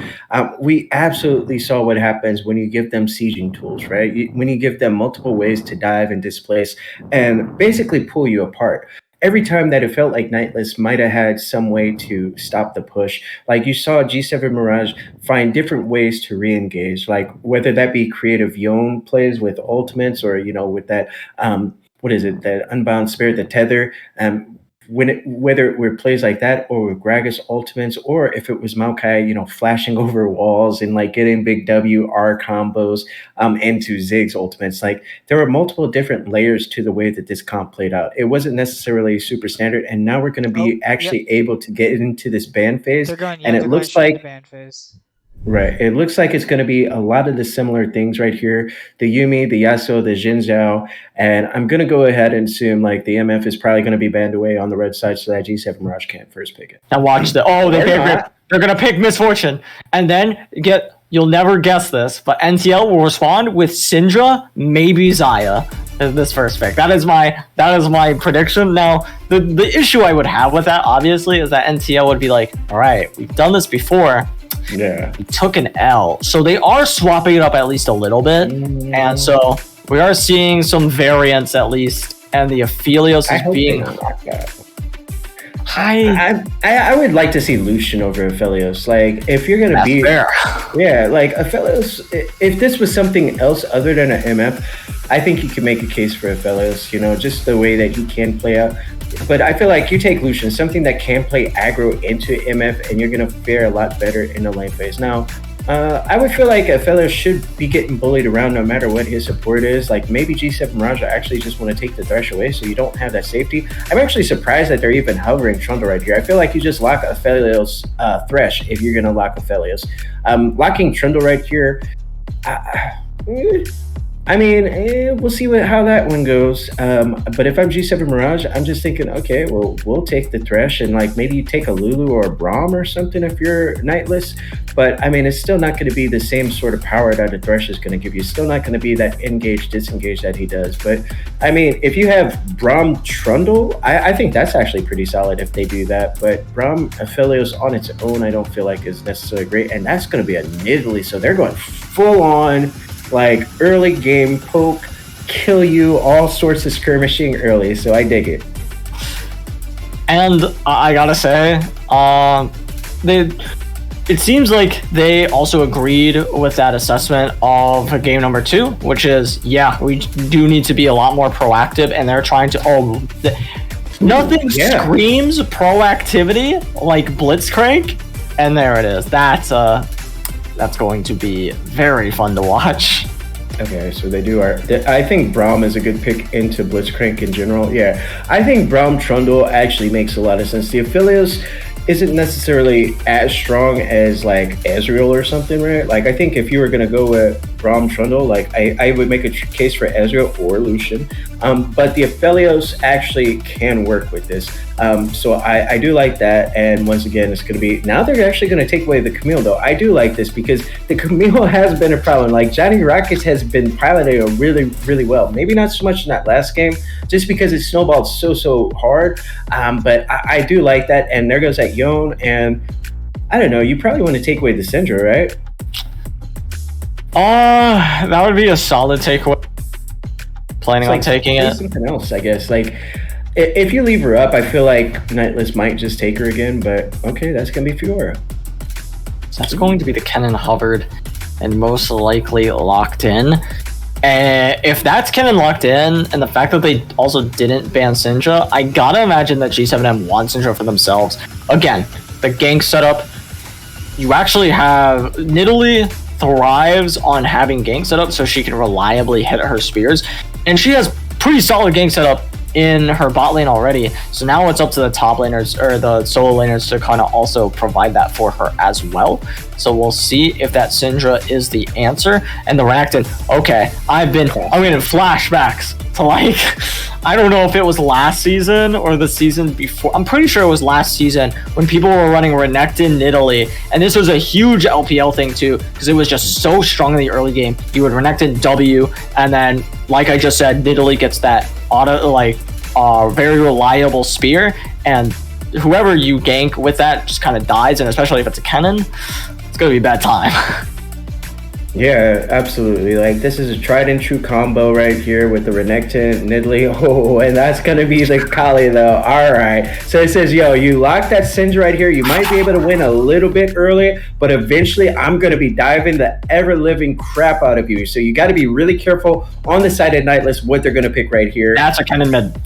we absolutely saw what happens when you give them sieging tools, right? When you give them multiple ways to dive and displace and basically pull you apart. Every time that it felt like Nightless might have had some way to stop the push, like you saw G7 Mirage find different ways to re-engage, like whether that be creative Yone plays with ultimates or, with that, that Unbound Spirit, the tether, whether it were plays like that or with Gragas ultimates, or if it was Maokai, flashing over walls and like getting big WR combos into Ziggs ultimates. Like there were multiple different layers to the way that this comp played out. It wasn't necessarily super standard, and now we're going to be able to get into this ban phase. And it looks like ban phase. Right. It looks like it's going to be a lot of the similar things right here. The Yuumi, the Yasuo, the Xin Zhao. And I'm going to go ahead and assume like the MF is probably going to be banned away on the red side so that G7 Mirage can't first pick it. And watch they're going to pick Misfortune. And then you'll never guess this, but NTL will respond with Syndra, maybe Xayah as this first pick. That is my prediction. Now, the issue I would have with that, obviously, is that NTL would be like, all right, we've done this before. Yeah. We took an L. So they are swapping it up at least a little bit. And so we are seeing some variants at least. And the Aphelios is being... I would like to see Lucian over Aphelios. Like, if you're going to be... fair. Yeah, like Aphelios, if this was something else other than an MF, I think you could make a case for Aphelios, just the way that he can play out. But I feel like you take Lucian, something that can play aggro into MF, and you're going to fare a lot better in the lane phase. Now, I would feel like Aphelios should be getting bullied around no matter what his support is. Like maybe G7 Mirage actually just want to take the Thresh away so you don't have that safety. I'm actually surprised that they're even hovering Trundle right here. I feel like you just lock Aphelios Thresh if you're going to lock Aphelios. Locking Trundle right here, we'll see how that one goes. But if I'm G7 Mirage, I'm just thinking, okay, well, we'll take the Thresh and like maybe you take a Lulu or a Braum or something if you're Nightless. But it's still not going to be the same sort of power that a Thresh is going to give you. It's still not going to be that engage, disengage that he does. But if you have Braum Trundle, I think that's actually pretty solid if they do that. But Braum Aphelios on its own, I don't feel like is necessarily great. And that's going to be a Nidalee. So they're going full on like early game poke, kill you, all sorts of skirmishing early. So I dig it. And I gotta say, it seems like they also agreed with that assessment of game number 2, which is, we do need to be a lot more proactive, and they're trying to. Nothing screams proactivity like Blitzcrank, and there it is. That's going to be very fun to watch. Okay, so they do I think Braum is a good pick into Blitzcrank in general. Yeah, I think Braum Trundle actually makes a lot of sense. The Aphelios isn't necessarily as strong as like Ezreal or something, right? Like I think if you were gonna go with Braum Trundle, like I would make a case for Ezreal or Lucian. But the Aphelios actually can work with this. So I do like that. And once again, it's going to be, now they're actually going to take away the Camille though. I do like this because the Camille has been a problem. Like Johnny Rockets has been piloting it really, really well. Maybe not so much in that last game, just because it snowballed so hard. But I do like that. And there goes that Yone. And I don't know, you probably want to take away the Syndra, right? That would be a solid takeaway. Planning on taking it. Something else, I guess. Like, if you leave her up, I feel like Nightless might just take her again. But okay, that's gonna be Fiora. So that's going to be the Kennen hovered and most likely locked in. If that's Kennen locked in, and the fact that they also didn't ban Syndra, I gotta imagine that G7M wants Syndra for themselves. Again, the gank setup. You actually have Nidalee thrives on having gank setup so she can reliably hit her spears, and she has pretty solid gank setup in her bot lane already. So now it's up to the top laners or the solo laners to kind of also provide that for her as well. So we'll see if that Syndra is the answer. And the Renekton, okay, I'm getting flashbacks to like, I don't know if it was last season or the season before. I'm pretty sure it was last season when people were running Renekton Nidalee, and this was a huge LPL thing too, because it was just so strong in the early game. You would Renekton W, and then like I just said, Nidalee gets that very reliable spear, and whoever you gank with that just kind of dies, and especially if it's a Kennen, it's gonna be a bad time. Yeah, absolutely. Like, this is a tried and true combo right here with the Renekton, Nidalee. Oh, and that's going to be the Kali, though. All right. So it says, yo, you lock that Syndra right here. You might be able to win a little bit early, but eventually I'm going to be diving the ever-living crap out of you. So you got to be really careful on the side of Nightless what they're going to pick right here. That's a Kennen mid.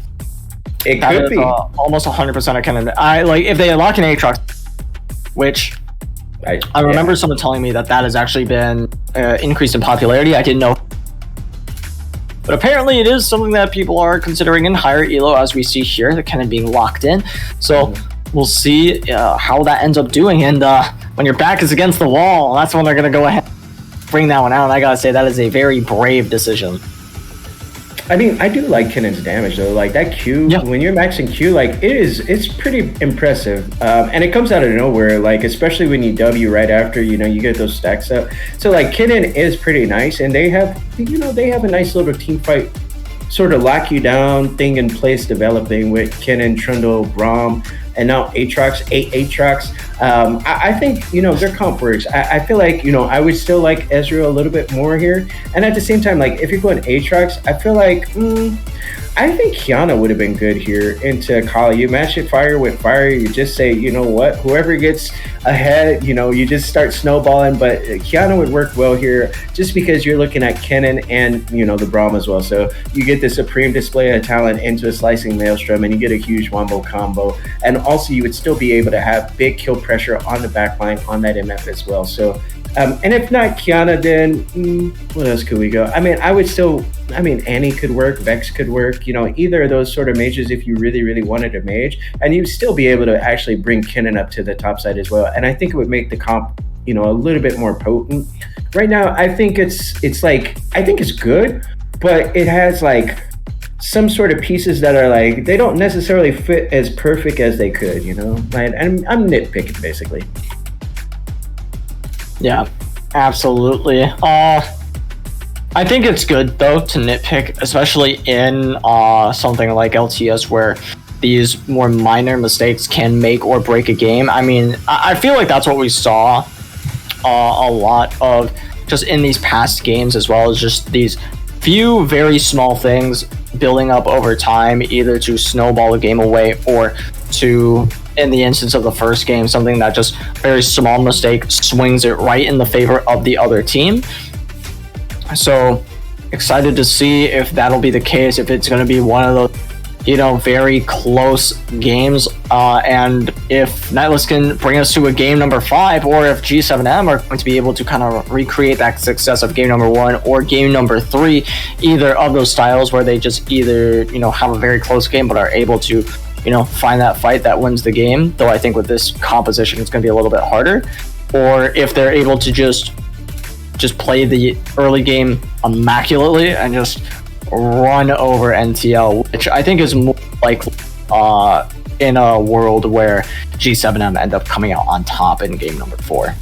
It could be. Almost 100% a Kennen mid. If they lock an Aatrox, which... I remember someone telling me that has actually been increased in popularity. I didn't know. But apparently it is something that people are considering in higher elo, as we see here, the Kennen being locked in. So we'll see how that ends up doing. And when your back is against the wall, that's when they're going to go ahead and bring that one out. And I got to say, that is a very brave decision. I mean, I do like Kennen's damage though. Like that Q, when you're maxing Q, like it's pretty impressive. And it comes out of nowhere, like especially when you W right after, you get those stacks up. So like Kennen is pretty nice, and they have a nice little team fight sort of lock you down thing in place developing with Kennen, Trundle, Braum, and now Aatrox. I think, their comp works. I feel like, I would still like Ezreal a little bit more here. And at the same time, like, if you're going Aatrox, I feel like, I think Kiana would have been good here into Kali. You match it fire with fire. You just say, you know what, whoever gets ahead, you just start snowballing. But Kiana would work well here just because you're looking at Kennen and, the Braum as well. So you get the supreme display of talent into a slicing maelstrom, and you get a huge wombo combo. And also you would still be able to have big kill pressure on the backline on that MF as well. So and if not Kiana, then what else could we go? I mean, Annie could work, Vex could work, either of those sort of mages if you really, really wanted a mage, and you'd still be able to actually bring Kennen up to the top side as well. And I think it would make the comp, a little bit more potent. Right now, I think it's good, but it has like some sort of pieces that are like, they don't necessarily fit as perfect as they could, Like, I'm nitpicking basically. Yeah, absolutely. I think it's good though to nitpick, especially in something like LTS where these more minor mistakes can make or break a game. I mean, I feel like that's what we saw a lot of just in these past games, as well as just these few very small things building up over time, either to snowball a game away or to, in the instance of the first game, something that just very small mistake swings it right in the favor of the other team. So excited to see if that'll be the case, if it's going to be one of those, very close games, and if Nightless can bring us to a game number 5, or if G7M are going to be able to kind of recreate that success of game number 1 or game number 3, either of those styles where they just either, have a very close game but are able to, find that fight that wins the game, though I think with this composition it's going to be a little bit harder, or if they're able to just play the early game immaculately and just run over NTL, which I think is more likely in a world where G7M end up coming out on top in game number 4.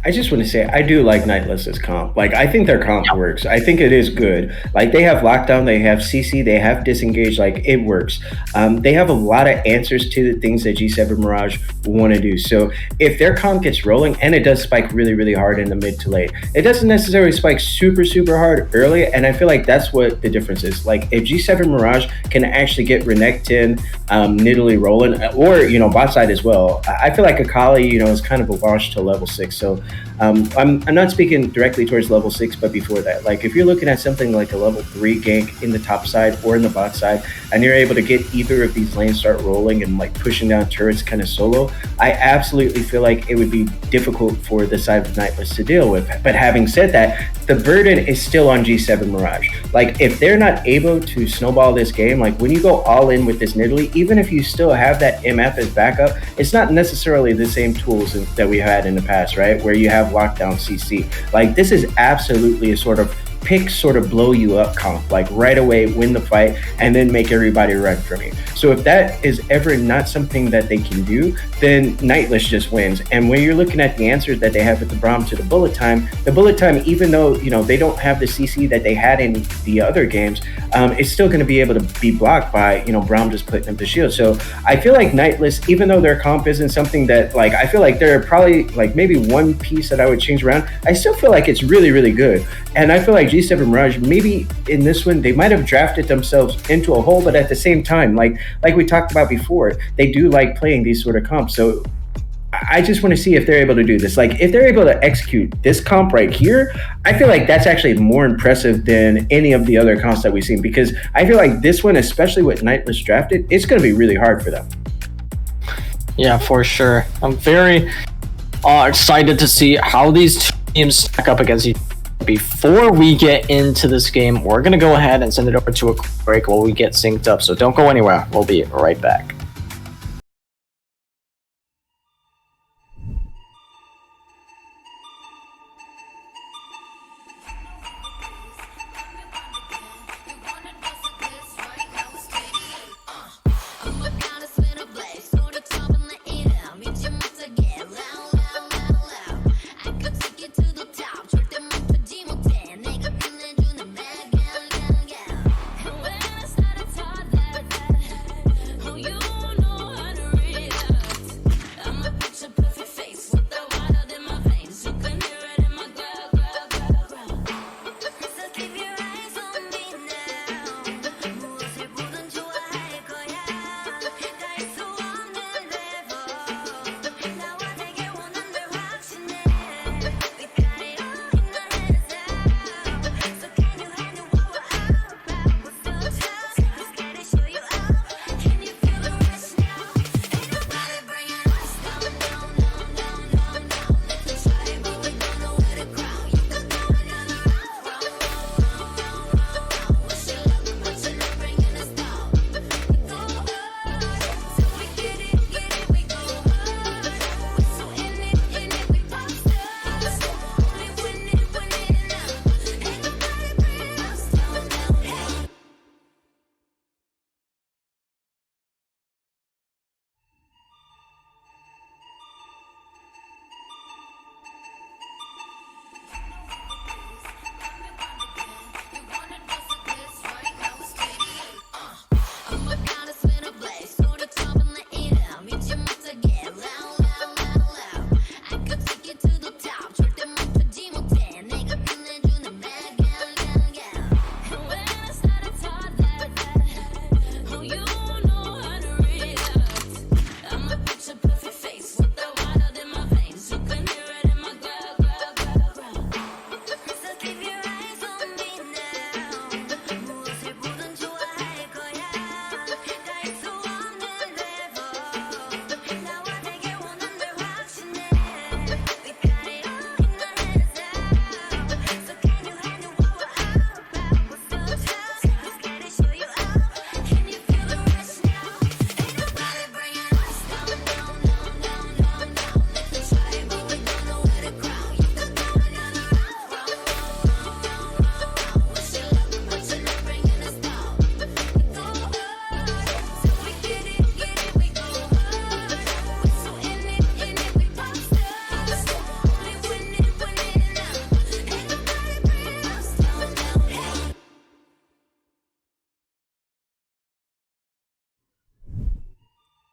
I just want to say, I do like Nightless's comp. Like, I think their comp works. I think it is good. Like, they have lockdown, they have CC, they have disengage. Like, it works. They have a lot of answers to the things that G7 Mirage want to do. So if their comp gets rolling, and it does spike really, really hard in the mid to late, it doesn't necessarily spike super, super hard early. And I feel like that's what the difference is. Like, if G7 Mirage can actually get Renekton, Nidalee rolling, or, bot side as well, I feel like Akali, is kind of a launch to level 6. So I'm not speaking directly towards level 6, but before that. Like, if you're looking at something like a level 3 gank in the top side or in the bot side, and you're able to get either of these lanes start rolling and like pushing down turrets kind of solo, I absolutely feel like it would be difficult for the side of Nightless to deal with. But having said that, the burden is still on G7 Mirage. Like, if they're not able to snowball this game, like when you go all in with this Nidalee, even if you still have that MF as backup, it's not necessarily the same tools that we had in the past, right? Where you have lockdown CC. Like, this is absolutely a sort of pick, sort of blow you up comp, like right away win the fight and then make everybody run from you. So if that is ever not something that they can do, then Nightless just wins. And when you're looking at the answers that they have with the Braum to the bullet time, even though they don't have the CC that they had in the other games, it's still going to be able to be blocked by Braum just putting up the shield. So I feel like Nightless, even though their comp isn't something that, like, I feel like they're probably like maybe one piece that I would change around, I still feel like it's really, really good. And I feel like G7 Mirage, maybe in this one, they might have drafted themselves into a hole, but at the same time, like we talked about before, they do like playing these sort of comps. So I just want to see if they're able to do this. Like, if they're able to execute this comp right here, I feel like that's actually more impressive than any of the other comps that we've seen, because I feel like this one, especially with Nightless drafted, it's going to be really hard for them. Yeah, for sure. I'm very excited to see how these two teams stack up against each other. Before we get into this game, we're going to go ahead and send it over to a quick break while we get synced up. So don't go anywhere. We'll be right back.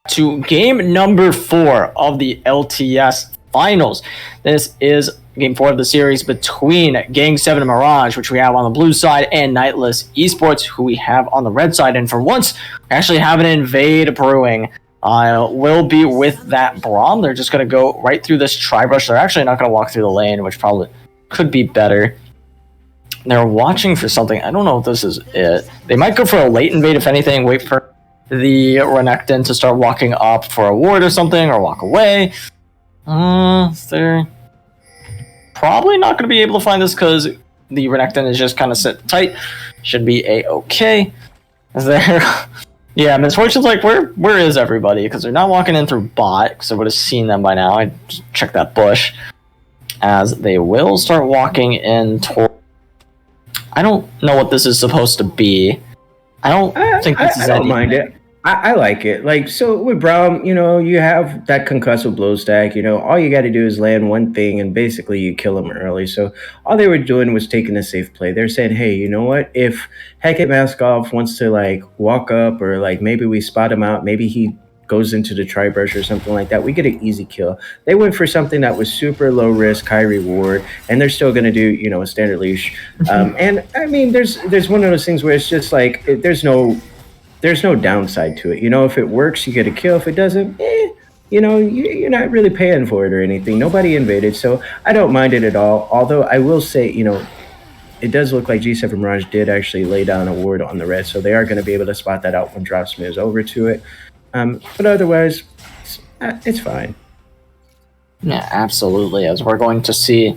To game number 4 of the LTS finals. This is game 4 of the series between G7M Mirage, which we have on the blue side, and Nightless Esports, who we have on the red side. And for once, we actually have an invade brewing. will be with that Braum. They're just going to go right through this tri-brush. They're actually not going to walk through the lane, which probably could be better. They're watching for something. I don't know if this is it. They might go for a late invade, if anything. Wait for the Renekton to start walking up for a ward or something, or walk away. They're probably not going to be able to find this because the Renekton is just kind of sit tight. Should be a-okay. There. Yeah, Misfortune's like, where is everybody? Because they're not walking in through bot, because I would have seen them by now. I just checked that bush. As they will start walking in toward... I don't know what this is supposed to be. I don't think this is I don't mind it. I like it. Like, so with Braum, you have that concussive blow stack. All you got to do is land one thing, and basically you kill him early. So all they were doing was taking a safe play. They're saying, hey, you know what? If Heket Maskov wants to, like, walk up, or, like, maybe we spot him out, maybe he goes into the tri-brush or something like that, we get an easy kill. They went for something that was super low risk, high reward, and they're still going to do, a standard leash. And, I mean, there's one of those things where it's just, like, there's no downside to it. If it works, you get a kill. If it doesn't, you're not really paying for it or anything. Nobody invaded, so I don't mind it at all. Although I will say, it does look like G7 Mirage did actually lay down a ward on the red, so they are going to be able to spot that out when drops moves over to it. But otherwise, it's fine. Yeah, absolutely. As we're going to see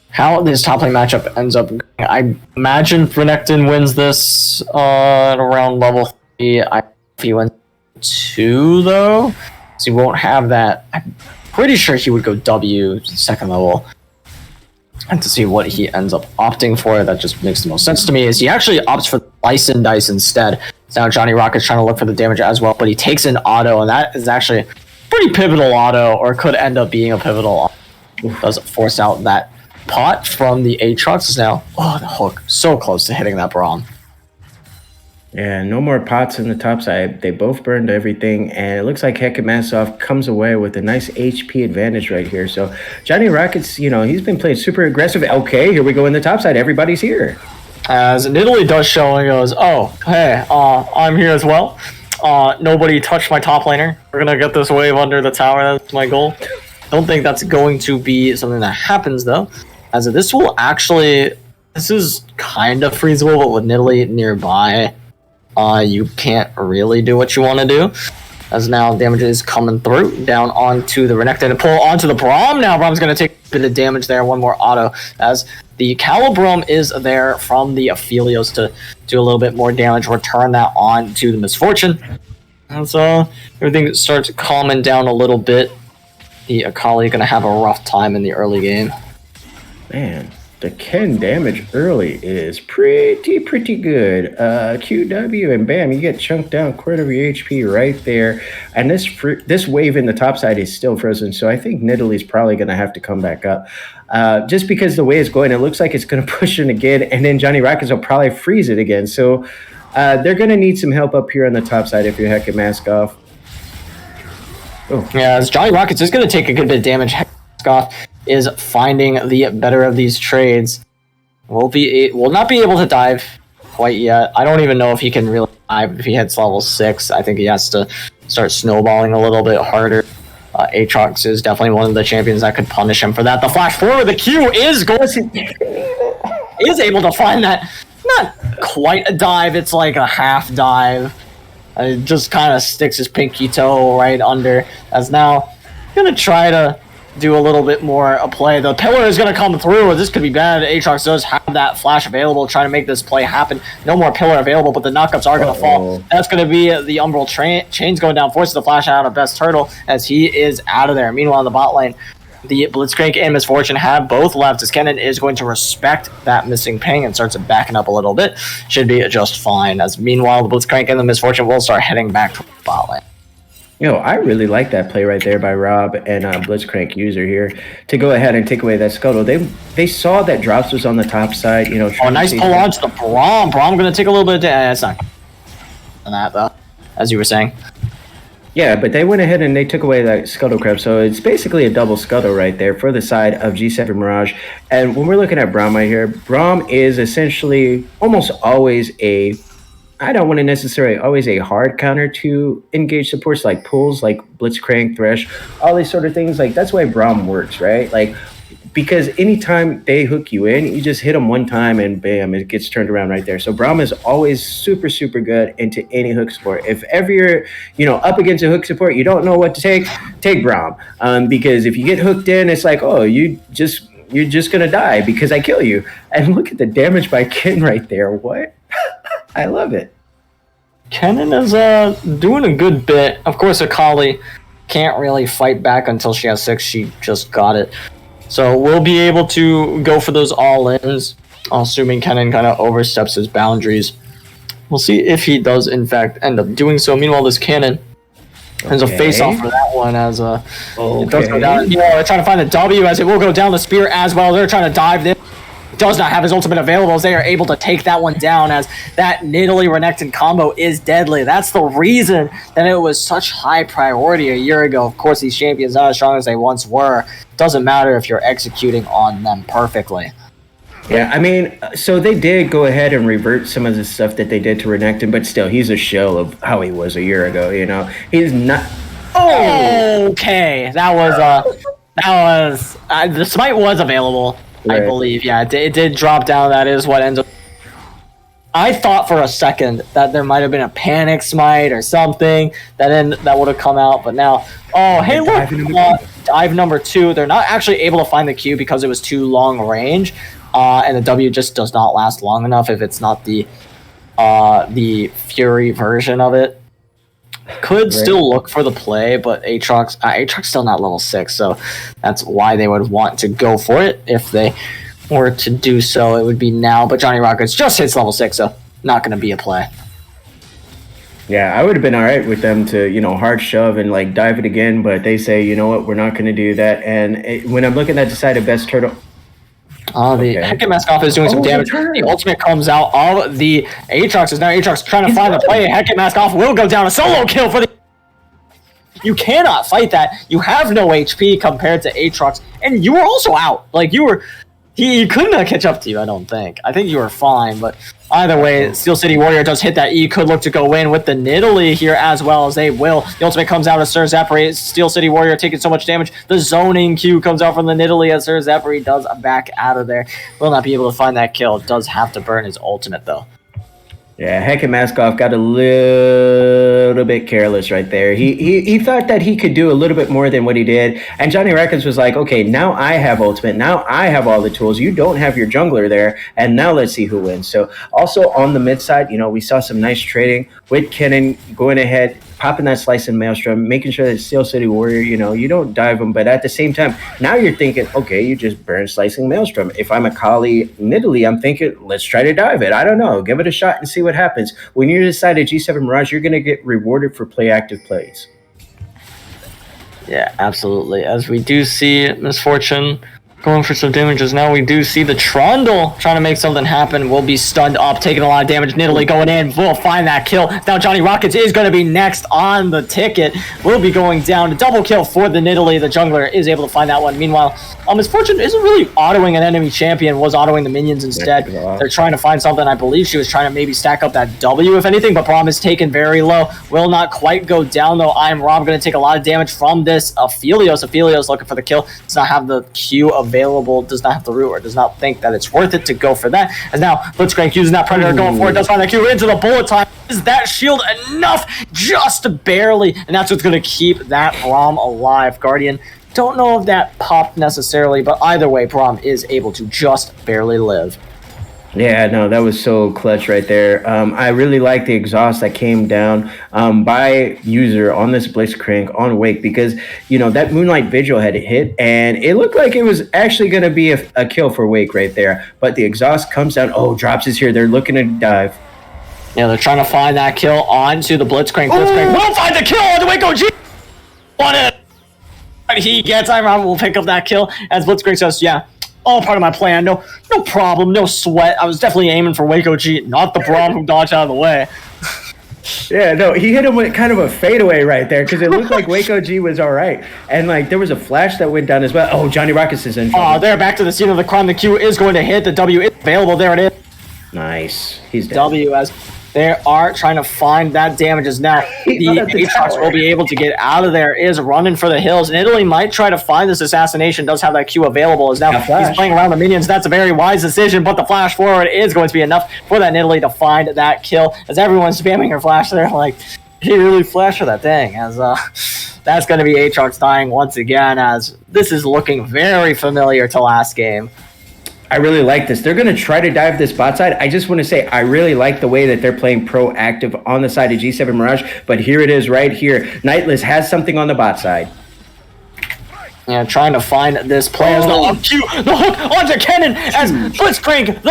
how this top lane matchup ends up going. I imagine Renekton wins this at around level 3. If he wins 2, though, so he won't have that. I'm pretty sure he would go W second level. And to see what he ends up opting for, that just makes the most sense to me, is he actually opts for Bison Dice instead. So now Johnny Rocket's trying to look for the damage as well, but he takes an auto, and that is actually a pretty pivotal auto, or could end up being a pivotal auto. Does force out that pot from the Aatrox. Now, the hook, so close to hitting that Braum. Yeah, no more pots in the top side. They both burned everything, and it looks like Heket Maskov comes away with a nice HP advantage right here. So Johnny Rockets, he's been playing super aggressive. Okay, here we go in the top side. Everybody's here. As Italy does show and goes, oh, hey, I'm here as well. Nobody touched my top laner. We're going to get this wave under the tower. That's my goal. Don't think that's going to be something that happens, though. As this will actually... This is kind of freezable, but with Italy nearby, you can't really do what you want to do. As now damage is coming through, down onto the Renekton, and pull onto the Braum. Now Braum's going to take a bit of damage there. One more auto, as the Calibrum is there from the Aphelios to do a little bit more damage, return that on to the Misfortune. And so everything starts calming down a little bit. The Akali going to have a rough time in the early game. Man, the Ken damage early is pretty good. QW, and bam, you get chunked down quarter of your HP right there. And this wave in the top side is still frozen, so I think Nidalee probably going to have to come back up. Just because the way it's going, it looks like it's going to push it again, and then Johnny Rockets will probably freeze it again. So they're going to need some help up here on the top side if you're Heket Maskov. Oh. Yeah, as Johnny Rockets is going to take a good bit of damage. Heket Maskov is finding the better of these trades. Will not be able to dive quite yet. I don't even know if he can really dive if he hits level 6. I think he has to start snowballing a little bit harder. Aatrox is definitely one of the champions that could punish him for that. The flash forward, the Q is able to find that. Not quite a dive, it's like a half dive. It just kind of sticks his pinky toe right under. As now gonna try to do a little bit more a play. The pillar is going to come through. This could be bad. Aatrox does have that flash available, trying to make this play happen. No more pillar available, but the knockups are going to fall. That's going to be the Umbral chains going down, forces the flash out of Best Turtle as he is out of there. Meanwhile, in the bot lane, the Blitzcrank and Misfortune have both left, as Kennen is going to respect that missing ping and starts backing up a little bit. Should be just fine. As meanwhile, the Blitzcrank and the Misfortune will start heading back to the bot lane. I really like that play right there by Rob and Blitzcrank user here to go ahead and take away that scuttle. They saw that drops was on the top side. Nice pull on to the Braum. Braum going to take a little bit of damage. It's not on that, though, as you were saying. Yeah, but they went ahead and they took away that scuttle crab. So it's basically a double scuttle right there for the side of G7 Mirage. And when we're looking at Braum right here, Braum is essentially almost always a I don't want to necessarily always a hard counter to engage supports like pulls, like Blitzcrank, Thresh, all these sort of things. Like that's why Braum works, right? Like because anytime they hook you in, you just hit them one time and bam, it gets turned around right there. So Braum is always super, super good into any hook support. If ever you're, up against a hook support, you don't know what to take Braum. Because if you get hooked in, it's like, oh, you're just gonna die because I kill you. And look at the damage by Ken right there. What? I love it. Kennen is doing a good bit. Of course, Akali can't really fight back until she has 6. She just got it. So we'll be able to go for those all-ins, assuming Kennen kind of oversteps his boundaries. We'll see if he does, in fact, end up doing so. Meanwhile, this Cannon has a face-off for that one as it does go down. They're trying to find the W as it will go down the spear as well. They're trying to dive this. Does not have his ultimate available as they are able to take that one down as that Nidalee Renekton combo is deadly. That's the reason that it was such high priority a year ago. Of course, these champions not as strong as they once were. Doesn't matter if you're executing on them perfectly. Yeah, I mean, so they did go ahead and revert some of the stuff that they did to Renekton, but still, he's a shell of how he was a year ago, He's not... Okay, that was... the smite was available. Right. I believe, yeah, it did drop down. That is what ends up. I thought for a second that there might have been a panic smite or something that would have come out, but now, hey, look, dive number 2. They're not actually able to find the Q because it was too long range, and the W just does not last long enough if it's not the Fury version of it. Could still look for the play, but Aatrox still not level 6, so that's why they would want to go for it. If they were to do so, it would be now, but Johnny Rockets just hits level 6, so not going to be a play. Yeah, I would have been all right with them to, hard shove and like dive it again, but they say, you know what, we're not going to do that. And when I'm looking at decided best turtle... The Heckin Mask off is doing some damage. The ultimate comes out of the Aatrox. Is now Aatrox trying to find the play. Heckin Mask off will go down. A solo kill for the... You cannot fight that. You have no HP compared to Aatrox. And you were also out. Like, you were... He could not catch up to you, I don't think. I think you were fine, but either way, Steel City Warrior does hit that E. Could look to go in with the Nidalee here as well as they will. The ultimate comes out as Sir Zapri. Steel City Warrior taking so much damage. The zoning Q comes out from the Nidalee as Sir Zapri does back out of there. Will not be able to find that kill. Does have to burn his ultimate, though. Yeah, Heckin Maskoff got a little bit careless right there. He thought that he could do a little bit more than what he did. And Johnny Rackets was like, okay, now I have ultimate. Now I have all the tools. You don't have your jungler there. And now let's see who wins. So also on the mid side, we saw some nice trading with Kennen going ahead, popping that slice in Maelstrom, making sure that Steel City Warrior, you don't dive him. But at the same time, now you're thinking, okay, you just burn slicing Maelstrom. If I'm a Kali Nidalee, I'm thinking, let's try to dive it. I don't know. Give it a shot and see what happens. When you decide a G7 Mirage, you're going to get rewarded for play active plays. Yeah, absolutely. As we do see Misfortune going for some damages. Now we do see the Trundle trying to make something happen. Will be stunned up, taking a lot of damage. Nidalee going in. Will find that kill. Now Johnny Rockets is going to be next on the ticket. Will be going down. A double kill for the Nidalee. The jungler is able to find that one. Meanwhile, Misfortune isn't really autoing an enemy champion. Was autoing the minions instead. They're trying to find something. I believe she was trying to maybe stack up that W, if anything, but Braum is taken very low. Will not quite go down, though. I am Rob going to take a lot of damage from this Aphelios. Aphelios looking for the kill. Does not have the Q available, does not have the root, or does not think that it's worth it to go for that. As now Blitzcrank using that Predator going for it, does find that Q into the bullet time. Is that shield enough? Just barely, and that's what's going to keep that Braum alive. Guardian, don't know if that popped necessarily, but either way, Braum is able to just barely live. Yeah, no, that was so clutch right there. I really like the exhaust that came down by user on this Blitzcrank on Wake, because, that Moonlight Vigil had hit, and it looked like it was actually going to be a kill for Wake right there. But the exhaust comes down. Oh, Drops is here. They're looking to dive. Yeah, they're trying to find that kill onto the Blitzcrank. Blitzcrank will find the kill on the Wake OG. On it. He gets, Iron will pick up that kill as Blitzcrank says, yeah, all part of my plan. No problem, no sweat. I was definitely aiming for Wake OG, not the Braum who dodged out of the way. Yeah, no, he hit him with kind of a fadeaway right there because it looked like Wake OG was all right. And, there was a flash that went down as well. Oh, Johnny Rockets is in trouble. Oh, they're back to the scene of the crime. The Q is going to hit. The W is available. There it is. Nice. He's dead. W as They are trying to find that damages now. The Aatrox will be able to get out of there, is running for the hills, and Italy might try to find this assassination, does have that Q available, as now he's playing around the minions. That's a very wise decision, but the flash forward is going to be enough for that Italy to find that kill, as everyone's spamming her flash there, like, he really flashed for that thing, as that's going to be Aatrox dying once again, as this is looking very familiar to last game. I really like this. They're going to try to dive this bot side. I just want to say I really like the way that they're playing proactive on the side of G7 Mirage, but here it is right here. Nightless has something on the bot side. Yeah, trying to find this play as the hook onto Kennen as Blitzcrank,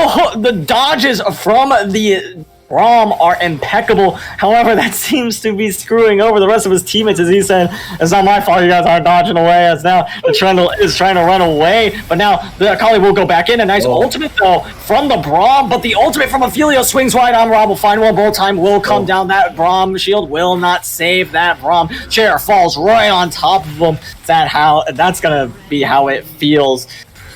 the dodges from the Braum are impeccable. However, that seems to be screwing over the rest of his teammates, as he said, it's not my fault you guys aren't dodging away, as now the Trundle is trying to run away, but now the Akali will go back in. A nice ultimate, though, from the Braum, but the ultimate from Ophelio swings wide on Rob. Will find one, bolt time will come down. That Braum shield will not save that Braum. Chair falls right on top of him. That's gonna be how it feels,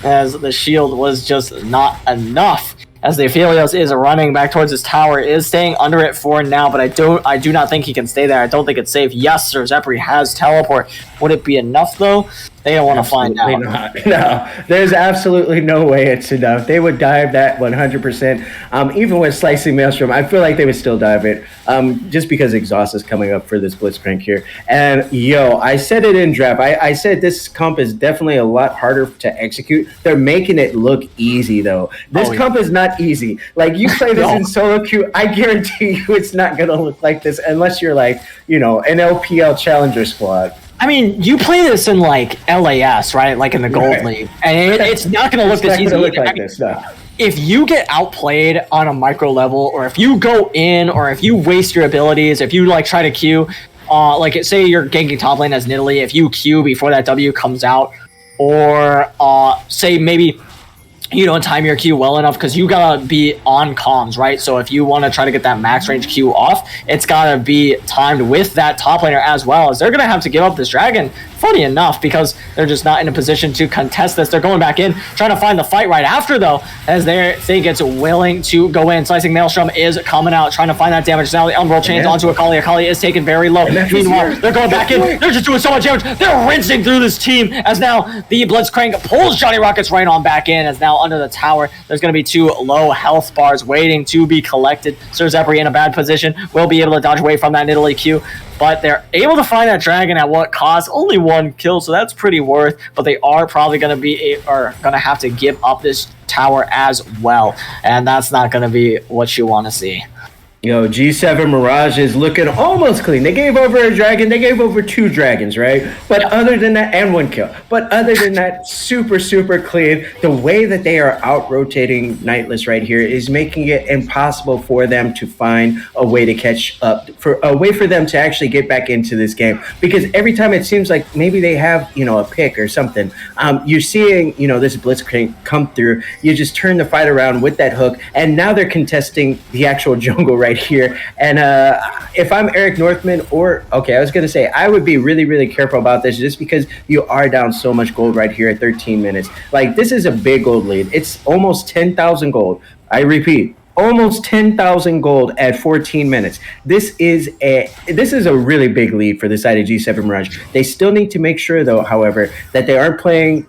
as the shield was just not enough. As the Aphelios is running back towards his tower, is staying under it for now, but I do not think he can stay there. I don't think it's safe. Yes, Sir Zephyr has teleport. Would it be enough, though? They don't want to find out. Not. No, there's absolutely no way it's enough. They would dive that 100%. Even with Slicing Maelstrom, I feel like they would still dive it, just because Exhaust is coming up for this Blitzcrank here. And, I said it in draft. I said this comp is definitely a lot harder to execute. They're making it look easy, though. This comp is not easy. Like, you play this in solo queue, I guarantee you it's not going to look like this unless you're like, an LPL Challenger squad. I mean, you play this in like LAS, right? Like in the Gold League, and it's not going to look this easy. Look like this, no. If you get outplayed on a micro level, or if you go in, or if you waste your abilities, if you like try to queue, say you're ganking top lane as Nidalee, if you queue before that W comes out, or say maybe you don't time your Q well enough, because you gotta be on comms, right? So if you want to try to get that max range Q off, it's gotta be timed with that top laner as well, as they're gonna have to give up this dragon. Funny enough, because they're just not in a position to contest this. They're going back in, trying to find the fight right after, though, as they think it's willing to go in. Slicing Maelstrom is coming out, trying to find that damage. Now the Umbral chains onto Akali. Akali is taken very low. Meanwhile, they're going back in. They're just doing so much damage. They're rinsing through this team, as now the Blitzcrank pulls Johnny Rockets right on back in, as now under the tower, there's going to be 2 low health bars waiting to be collected. Sir Zephyr in a bad position, will be able to dodge away from that Nidalee Q, but they're able to find that dragon at what cost? Only 1 kill, so that's pretty worth, but they are probably going to have to give up this tower as well, and that's not going to be what you want to see. G7 Mirage is looking almost clean. They gave over a dragon. They gave over 2 dragons, right? But other than that, and 1 kill. But other than that, super, super clean. The way that they are out-rotating Nightless right here is making it impossible for them to find a way to catch up, for a way for them to actually get back into this game. Because every time it seems like maybe they have, a pick or something, you're seeing, this Blitzcrank come through. You just turn the fight around with that hook, and now they're contesting the actual jungle right here. And if I'm Eric Northman, I would be really, really careful about this, just because you are down so much gold right here at 13 minutes. Like, this is a big gold lead. It's almost 10,000 gold. I repeat, almost 10,000 gold at 14 minutes. This is a really big lead for the side of G7 Mirage. They still need to make sure, though, however, that they aren't playing.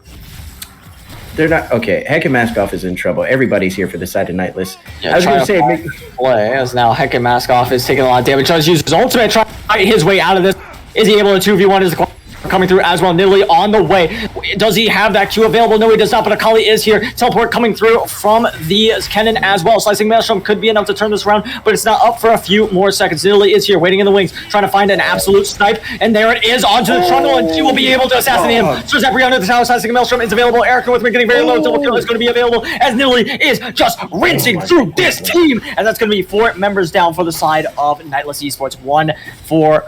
They're not okay. Heck and Maskoff is in trouble. Everybody's here for the side of Nightless. Yeah, I was going to say, play as now Heck and Maskoff is taking a lot of damage. Tries to use his ultimate, trying to fight his way out of this. Is he able to 2v1 his coming through as well? Nidalee on the way. Does he have that Q available? No, he does not, but Akali is here. Teleport coming through from the Kennen as well. Slicing Maelstrom could be enough to turn this around, but it's not up for a few more seconds. Nidalee is here, waiting in the wings, trying to find an absolute snipe, and there it is onto the Trundle, and she will be able to assassinate him. So Zephyr under the tower, Slicing Maelstrom is available. Eric Northman getting very low. Double kill is going to be available, as Nidalee is just rinsing through this team, and that's going to be 4 members down for the side of Nightless Esports. 1 for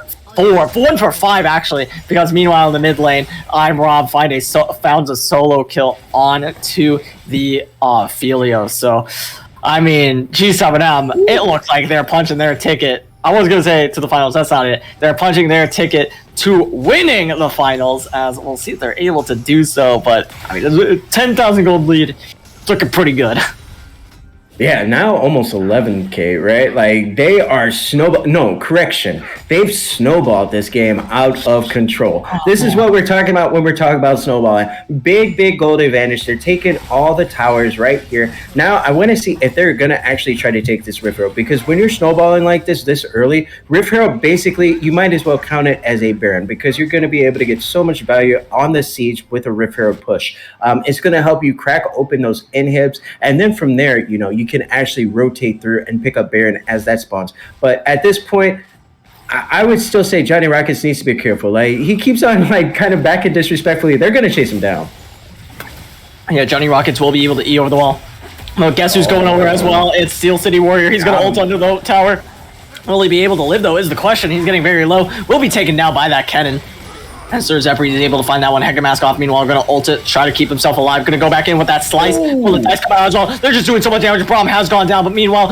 5 actually, because meanwhile in the mid lane, I'm Rob found a solo kill on to the Filio. So, I mean, G7M, it looks like they're punching their ticket. I was going to say to the finals, that's not it. They're punching their ticket to winning the finals, as we'll see if they're able to do so. But, I mean, 10,000 gold lead, it's looking pretty good. Yeah, now almost 11K, right? Like they are no, correction. They've snowballed this game out of control. This is what we're talking about when we're talking about snowballing. Big gold advantage. They're taking all the towers right here. Now I want to see if they're going to actually try to take this Rift Herald, because when you're snowballing like this early, Rift Herald basically you might as well count it as a Baron, because you're going to be able to get so much value on the siege with a Rift Herald push. It's going to help you crack open those inhibs, and then from there, you can actually rotate through and pick up Baron as that spawns. But at this point, I would still say Johnny Rockets needs to be careful. Like he keeps on like kind of backing disrespectfully. They're going to chase him down. Yeah, Johnny Rockets will be able to E over the wall. Well, guess who's going over as well? It's Steel City Warrior. He's going to ult under the tower. Will he be able to live, though, is the question. He's getting very low. Will be taken down by that cannon. And Sir Zephyr is able to find that one Hecker Mask off. Meanwhile, going to ult it, try to keep himself alive. Going to go back in with that slice. Will the dice come out as well? They're just doing so much damage. Braum has gone down, but meanwhile,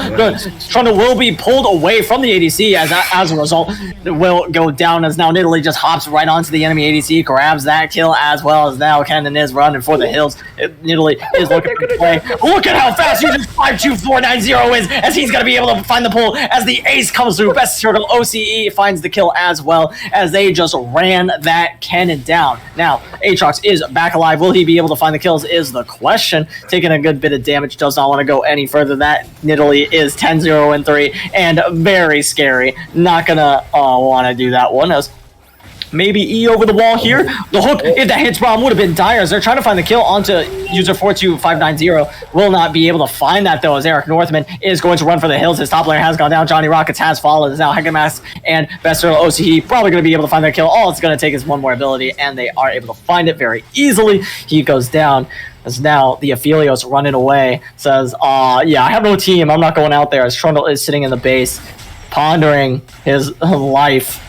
Trundle will be pulled away from the ADC as a result. It will go down as now Nidalee just hops right onto the enemy ADC, grabs that kill as well as now Cannon is running for the hills. Nidalee is looking for play. Look at how fast User 52490 is, as he's going to be able to find the pull as the ace comes through. Best Turtle OCE finds the kill as well, as they just ran that cannon down. Now, Aatrox is back alive. Will he be able to find the kills is the question. Taking a good bit of damage, does not want to go any further. That Nidalee is 10-0-3 and very scary. Not gonna want to do that one, as maybe E over the wall here. The hook, if that hits Braum, would have been dire as they're trying to find the kill onto user 42590. Will not be able to find that, though, as Eric Northman is going to run for the hills. His top laner has gone down. Johnny Rockets has fallen. It's now Hegamask and Bester OCE probably going to be able to find their kill. All it's going to take is one more ability, and they are able to find it very easily. He goes down. As now the Aphelios running away, says, yeah, I have no team. I'm not going out there. As Trundle is sitting in the base, pondering his life,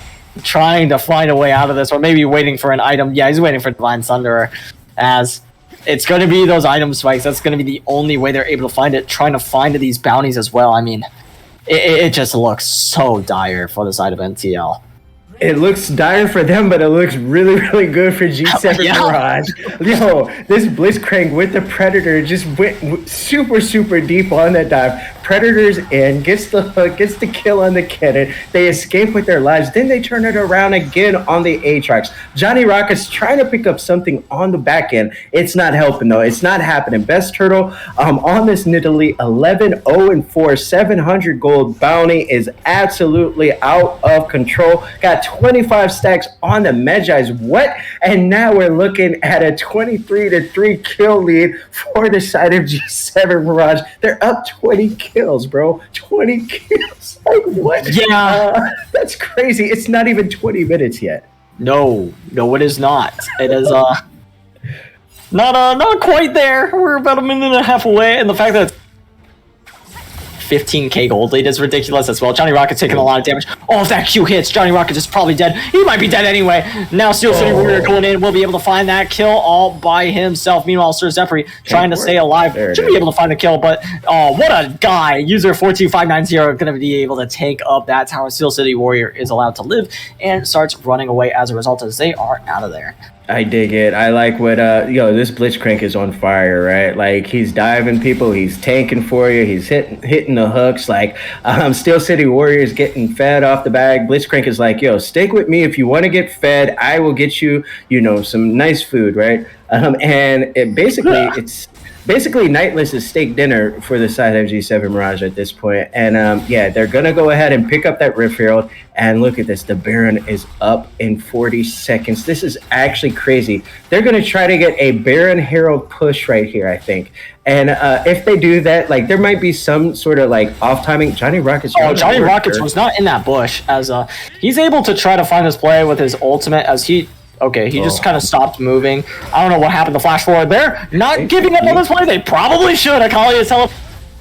trying to find a way out of this, or maybe waiting for an item. Yeah, he's waiting for Divine Thunderer, as it's going to be those item spikes. That's going to be the only way they're able to find it, trying to find these bounties as well. I mean, it just looks so dire for the side of NTL. It looks dire for them, but it looks really good for G7 Mirage. Yo, this Blitzcrank with the Predator just went super deep on that dive. Predator's in, gets the hook, gets the kill on the cannon. They escape with their lives. Then they turn it around again on the Aatrox. Johnny Rockets trying to pick up something on the back end. It's not helping, though. It's not happening. Best Turtle on this Nidalee, 11-0-4, 700 gold bounty is absolutely out of control. Got 25 stacks on the Magi's. What? And now we're looking at a 23-3 kill lead for the side of G7 Mirage. They're up 20 kills, bro. 20 kills. Like, what? Yeah. That's crazy. It's not even 20 minutes yet. No, it is not. It is not quite there. We're about a minute and a half away, and the fact that 15k gold lead is ridiculous as well. Johnny Rocket's taking a lot of damage. Oh, if that Q hits, Johnny Rocket is probably dead. He might be dead anyway. Now Steel City Warrior going in will be able to find that kill all by himself. Meanwhile, Sir Zephyr trying to stay alive. Should be able to find a kill, but what a guy. User 42590 going to be able to take up that tower. Steel City Warrior is allowed to live and starts running away as a result, as they are out of there. I dig it. I like what this Blitzcrank is on fire, right? Like he's diving people, he's tanking for you, he's hitting the hooks. Like Steel City Warriors getting fed off the bag. Blitzcrank is like, yo, stick with me if you want to get fed. I will get you, some nice food, right? And it's basically Nightless' steak dinner for the side of G7 Mirage at this point. And they're going to go ahead and pick up that Rift Herald. And look at this. The Baron is up in 40 seconds. This is actually crazy. They're going to try to get a Baron Herald push right here, I think. And if they do that, like there might be some sort of like off timing. Johnny Rockets. Johnny Rockets was not in that bush, as he's able to try to find his play with his ultimate as he. Okay, he just kind of stopped moving. I don't know what happened to flash forward. They're not giving up on this play. They probably should. Akali is telling.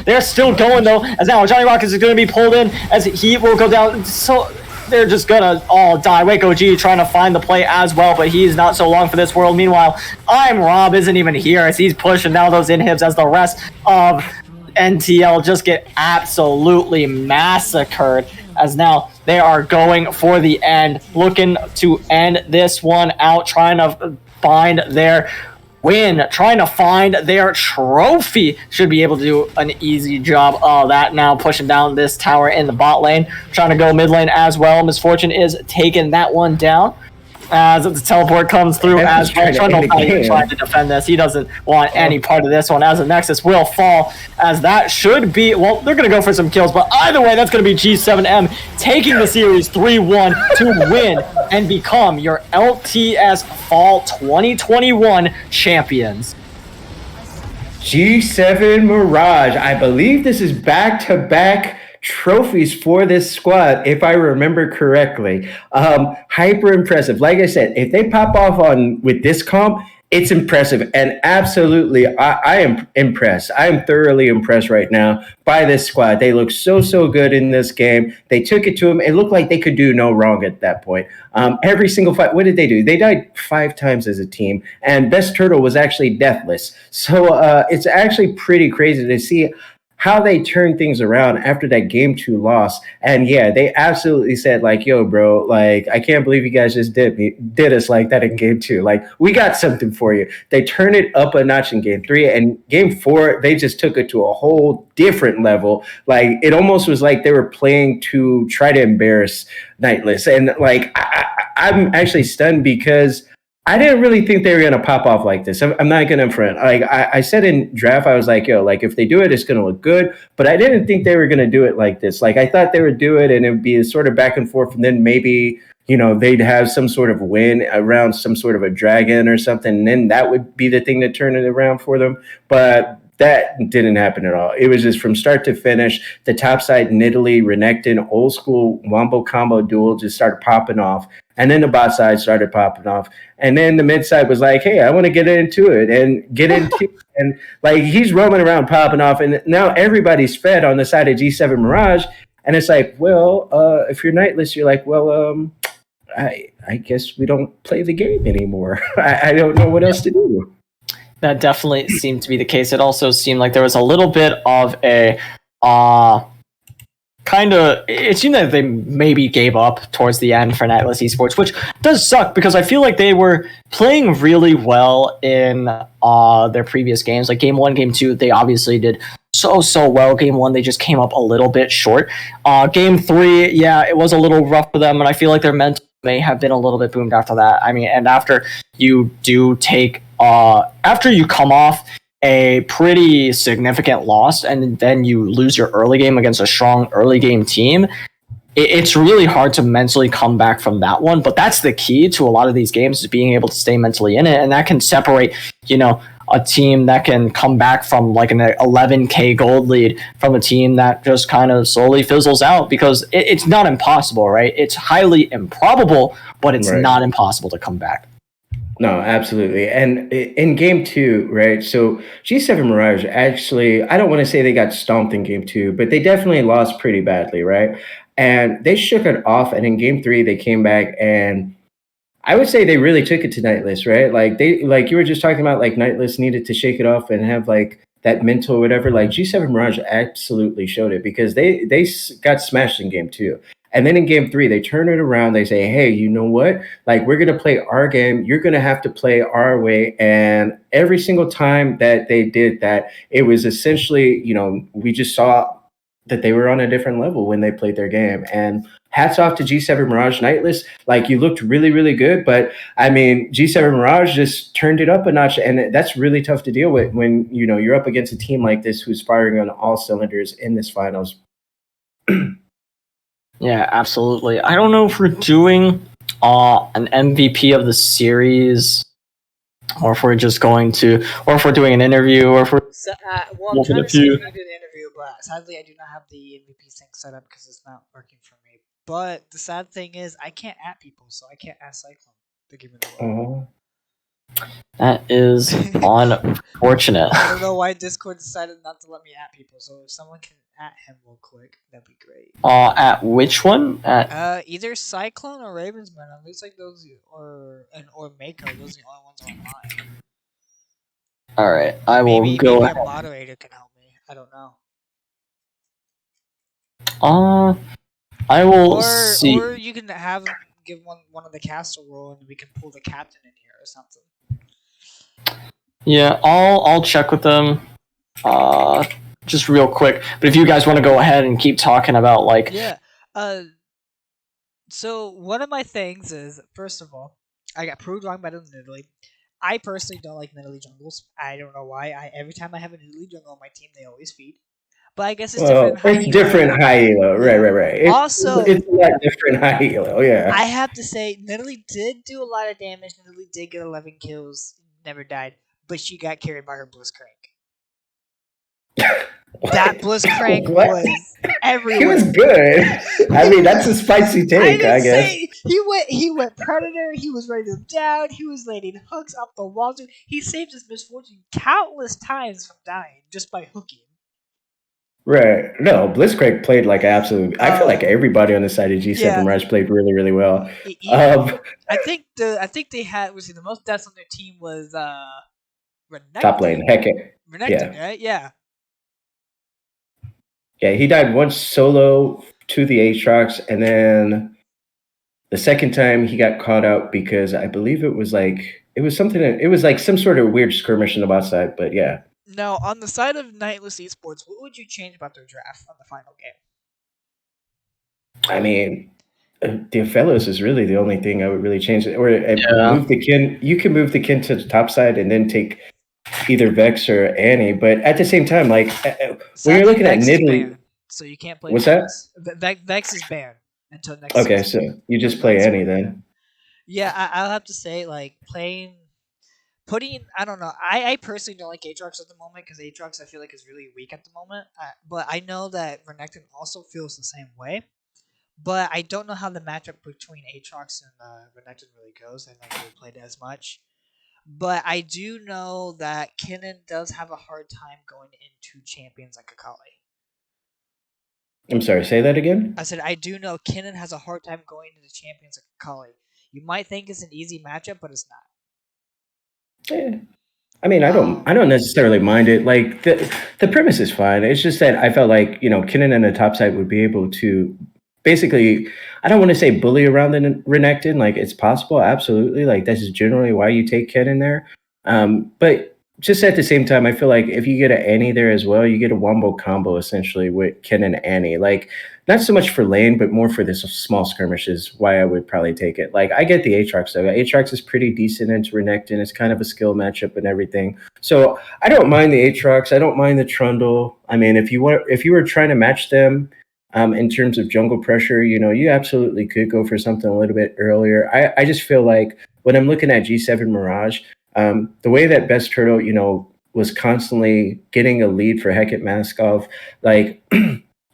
They're still going, though, as now Johnny Rockets is going to be pulled in, as he will go down. So they're just going to all die. Wake OG trying to find the play as well, but he's not so long for this world. Meanwhile, I'm Rob isn't even here as he's pushing down those inhibs as the rest of NTL just get absolutely massacred, as now they are going for the end, looking to end this one out, trying to find their Win, trying to find their trophy. Should be able to do an easy job of that now, pushing down this tower in the bot lane. Trying to go mid lane as well. Misfortune is taking that one down. As the teleport comes through as well. Trundle not even trying to defend this. He doesn't want any part of this one, as the Nexus will fall, as that should be, well, they're going to go for some kills, but either way, that's going to be G7M taking the series 3-1 to win and become your LTS Fall 2021 champions. G7 Mirage. I believe this is back-to-back trophies for this squad, if I remember correctly. Hyper impressive. Like I said, if they pop off on with this comp, it's impressive. And absolutely, I am impressed. I am thoroughly impressed right now by this squad. They look so good in this game. They took it to them. It looked like they could do no wrong at that point. Every single fight, what did they do? They died 5 times as a team, and Best Turtle was actually deathless. So it's actually pretty crazy to see how they turned things around after that game 2 loss. And yeah, they absolutely said like, yo, bro, like, I can't believe you guys just did us like that in game 2. Like, we got something for you. They turned it up a notch in game 3, and game 4, they just took it to a whole different level. Like, it almost was like they were playing to try to embarrass Nightless. And like, I'm actually stunned because I didn't really think they were going to pop off like this. I'm not going to front. Like I said in draft, I was like, yo, like if they do it, it's going to look good. But I didn't think they were going to do it like this. Like I thought they would do it and it would be a sort of back and forth. And then maybe, you know, they'd have some sort of win around some sort of a dragon or something. And then that would be the thing to turn it around for them. But that didn't happen at all. It was just from start to finish. The top side, Nidalee, Renekton, old school wombo combo duel just started popping off. And then the bot side started popping off. And then the mid side was like, hey, I want to get into it and get into it. And like he's roaming around popping off. And now everybody's fed on the side of G7 Mirage. And it's like, well, if you're Nightless, you're like, well, I guess we don't play the game anymore. I don't know what else to do. That definitely seemed to be the case. It also seemed like there was a little bit of a it seemed that they maybe gave up towards the end for Nightless Esports, which does suck because I feel like they were playing really well in their previous games. Like game 1, game 2, they obviously did so well. Game 1, they just came up a little bit short. Game 3, yeah, it was a little rough for them, and I feel like their mental may have been a little bit boomed after that. I mean, and after you do take after you come off a pretty significant loss and then you lose your early game against a strong early game team, it's really hard to mentally come back from that one. But that's the key to a lot of these games, is being able to stay mentally in it, and that can separate, you know, a team that can come back from like an 11k gold lead from a team that just kind of slowly fizzles out, because it's not impossible, right? It's highly improbable, but it's not impossible to come back. No, absolutely. And in game 2, right? So G7 Mirage actually, I don't want to say they got stomped in game 2, but they definitely lost pretty badly, right? And they shook it off. And in game 3, they came back, and I would say they really took it to Nightless, right? Like like you were just talking about, like Nightless needed to shake it off and have like that mental whatever. Like G7 Mirage absolutely showed it, because they got smashed in game 2. And then in game 3, they turn it around. They say, hey, you know what? Like, we're going to play our game. You're going to have to play our way. And every single time that they did that, it was essentially, you know, we just saw that they were on a different level when they played their game. And hats off to G7 Mirage. Nightless, like, you looked really good. But, I mean, G7 Mirage just turned it up a notch. And that's really tough to deal with when, you know, you're up against a team like this who's firing on all cylinders in this finals. Yeah, absolutely. I don't know if we're doing an MVP of the series, or if we're just going to, or if we're doing an interview, or if we're well, I'm trying to see if we can do an interview, but sadly I do not have the MVP thing set up because it's not working for me. But the sad thing is I can't at people, so I can't ask Cyclone to give me the word. That is unfortunate. I don't know why Discord decided not to let me at people, so if someone can at him real quick, that'd be great. At which one? At either Cyclone or Ravensman. It looks like those, or Mako. Those are the only ones online. All right, I will go. Maybe a moderator can help me. I don't know. I will see. Or you can give one of the caster role, and we can pull the captain in here or something. Yeah, I'll check with them uh just real quick. But if you guys want to go ahead and keep talking about like Yeah. Uh, so one of my things is, first of all, I got proved wrong by the Nidalee. I personally don't like Nidalee jungles. I don't know why. Every time I have a Nidalee jungle on my team, they always feed. But I guess it's different Well, in high it's elo. different high elo, right, Yeah. right, right. Also, It's a lot different high elo, yeah. I have to say, Nidalee did do a lot of damage. Nidalee did get 11 kills, never died, but she got carried by her Blitzcrank. That Blitzcrank What? was He was everywhere. good. I He mean, that's a spicy I take, I didn't guess. say he went predator, he was writing them down, he was landing hooks up the walls. He saved his misfortune countless times from dying just by hooking. Right. No, Blitzcrank played like absolute. I feel like Um everybody on the side of G7 yeah, Rush played really, really well. even Um, I think they had was the most deaths on their team was top lane, Renekton. Hecate. Renekton, Yeah. right? Yeah. Yeah, he died once solo to the Aatrox, and then the second time he got caught out because I believe it was something, it was like some sort of weird skirmish on the bot side, but yeah. Now, on the side of Nightless Esports, what would you change about their draft on the final game? I mean, the fellows is really the only thing I would really change. Or yeah. move the kin. You can move the kin to the top side and then take either Vex or Annie. But at the same time, like when you're Sadly, looking at Vex is Nidalee, banned, so you can't play what's that? Vex. Vex is banned until next Okay, season. so you That's just the only play reason why. Annie Yeah, then. yeah. I'll have to say, like playing, putting. I don't know. I personally don't like Aatrox at the moment because Aatrox I feel like is really weak at the moment. But I know that Renekton also feels the same way. But I don't know how the matchup between Aatrox and Renekton really goes. I've never really played as much. But I do know that Kinnan does have a hard time going into champions like Akali. I'm sorry, say that I again. said I do know Kinnan has a hard time going into champions like Akali. You might think it's an easy matchup, but it's Yeah. I mean, not. I don't necessarily mind it. Like the premise is fine. It's just that I felt like Kinnan and the top side would be able to basically. I don't want to say bully around the Renekton. Like it's possible, absolutely. Like this is generally why you take Kinnan there. But just at the same time, I feel like if you get an Annie there as well, you get a wombo combo essentially with Kinnan and Annie. Like not so much for lane, but more for this small skirmishes. Why I would probably take it. Like I get the Aatrox though. Aatrox is pretty decent into Renekton. It's kind of a skill matchup and everything. So I don't mind the Aatrox. I don't mind the Trundle. I mean, if you were trying to match them. In terms of jungle pressure, you absolutely could go for something a little bit earlier. I just feel like when I'm looking at G7 Mirage, the way that Best Turtle, was constantly getting a lead for Hecate Maskov, like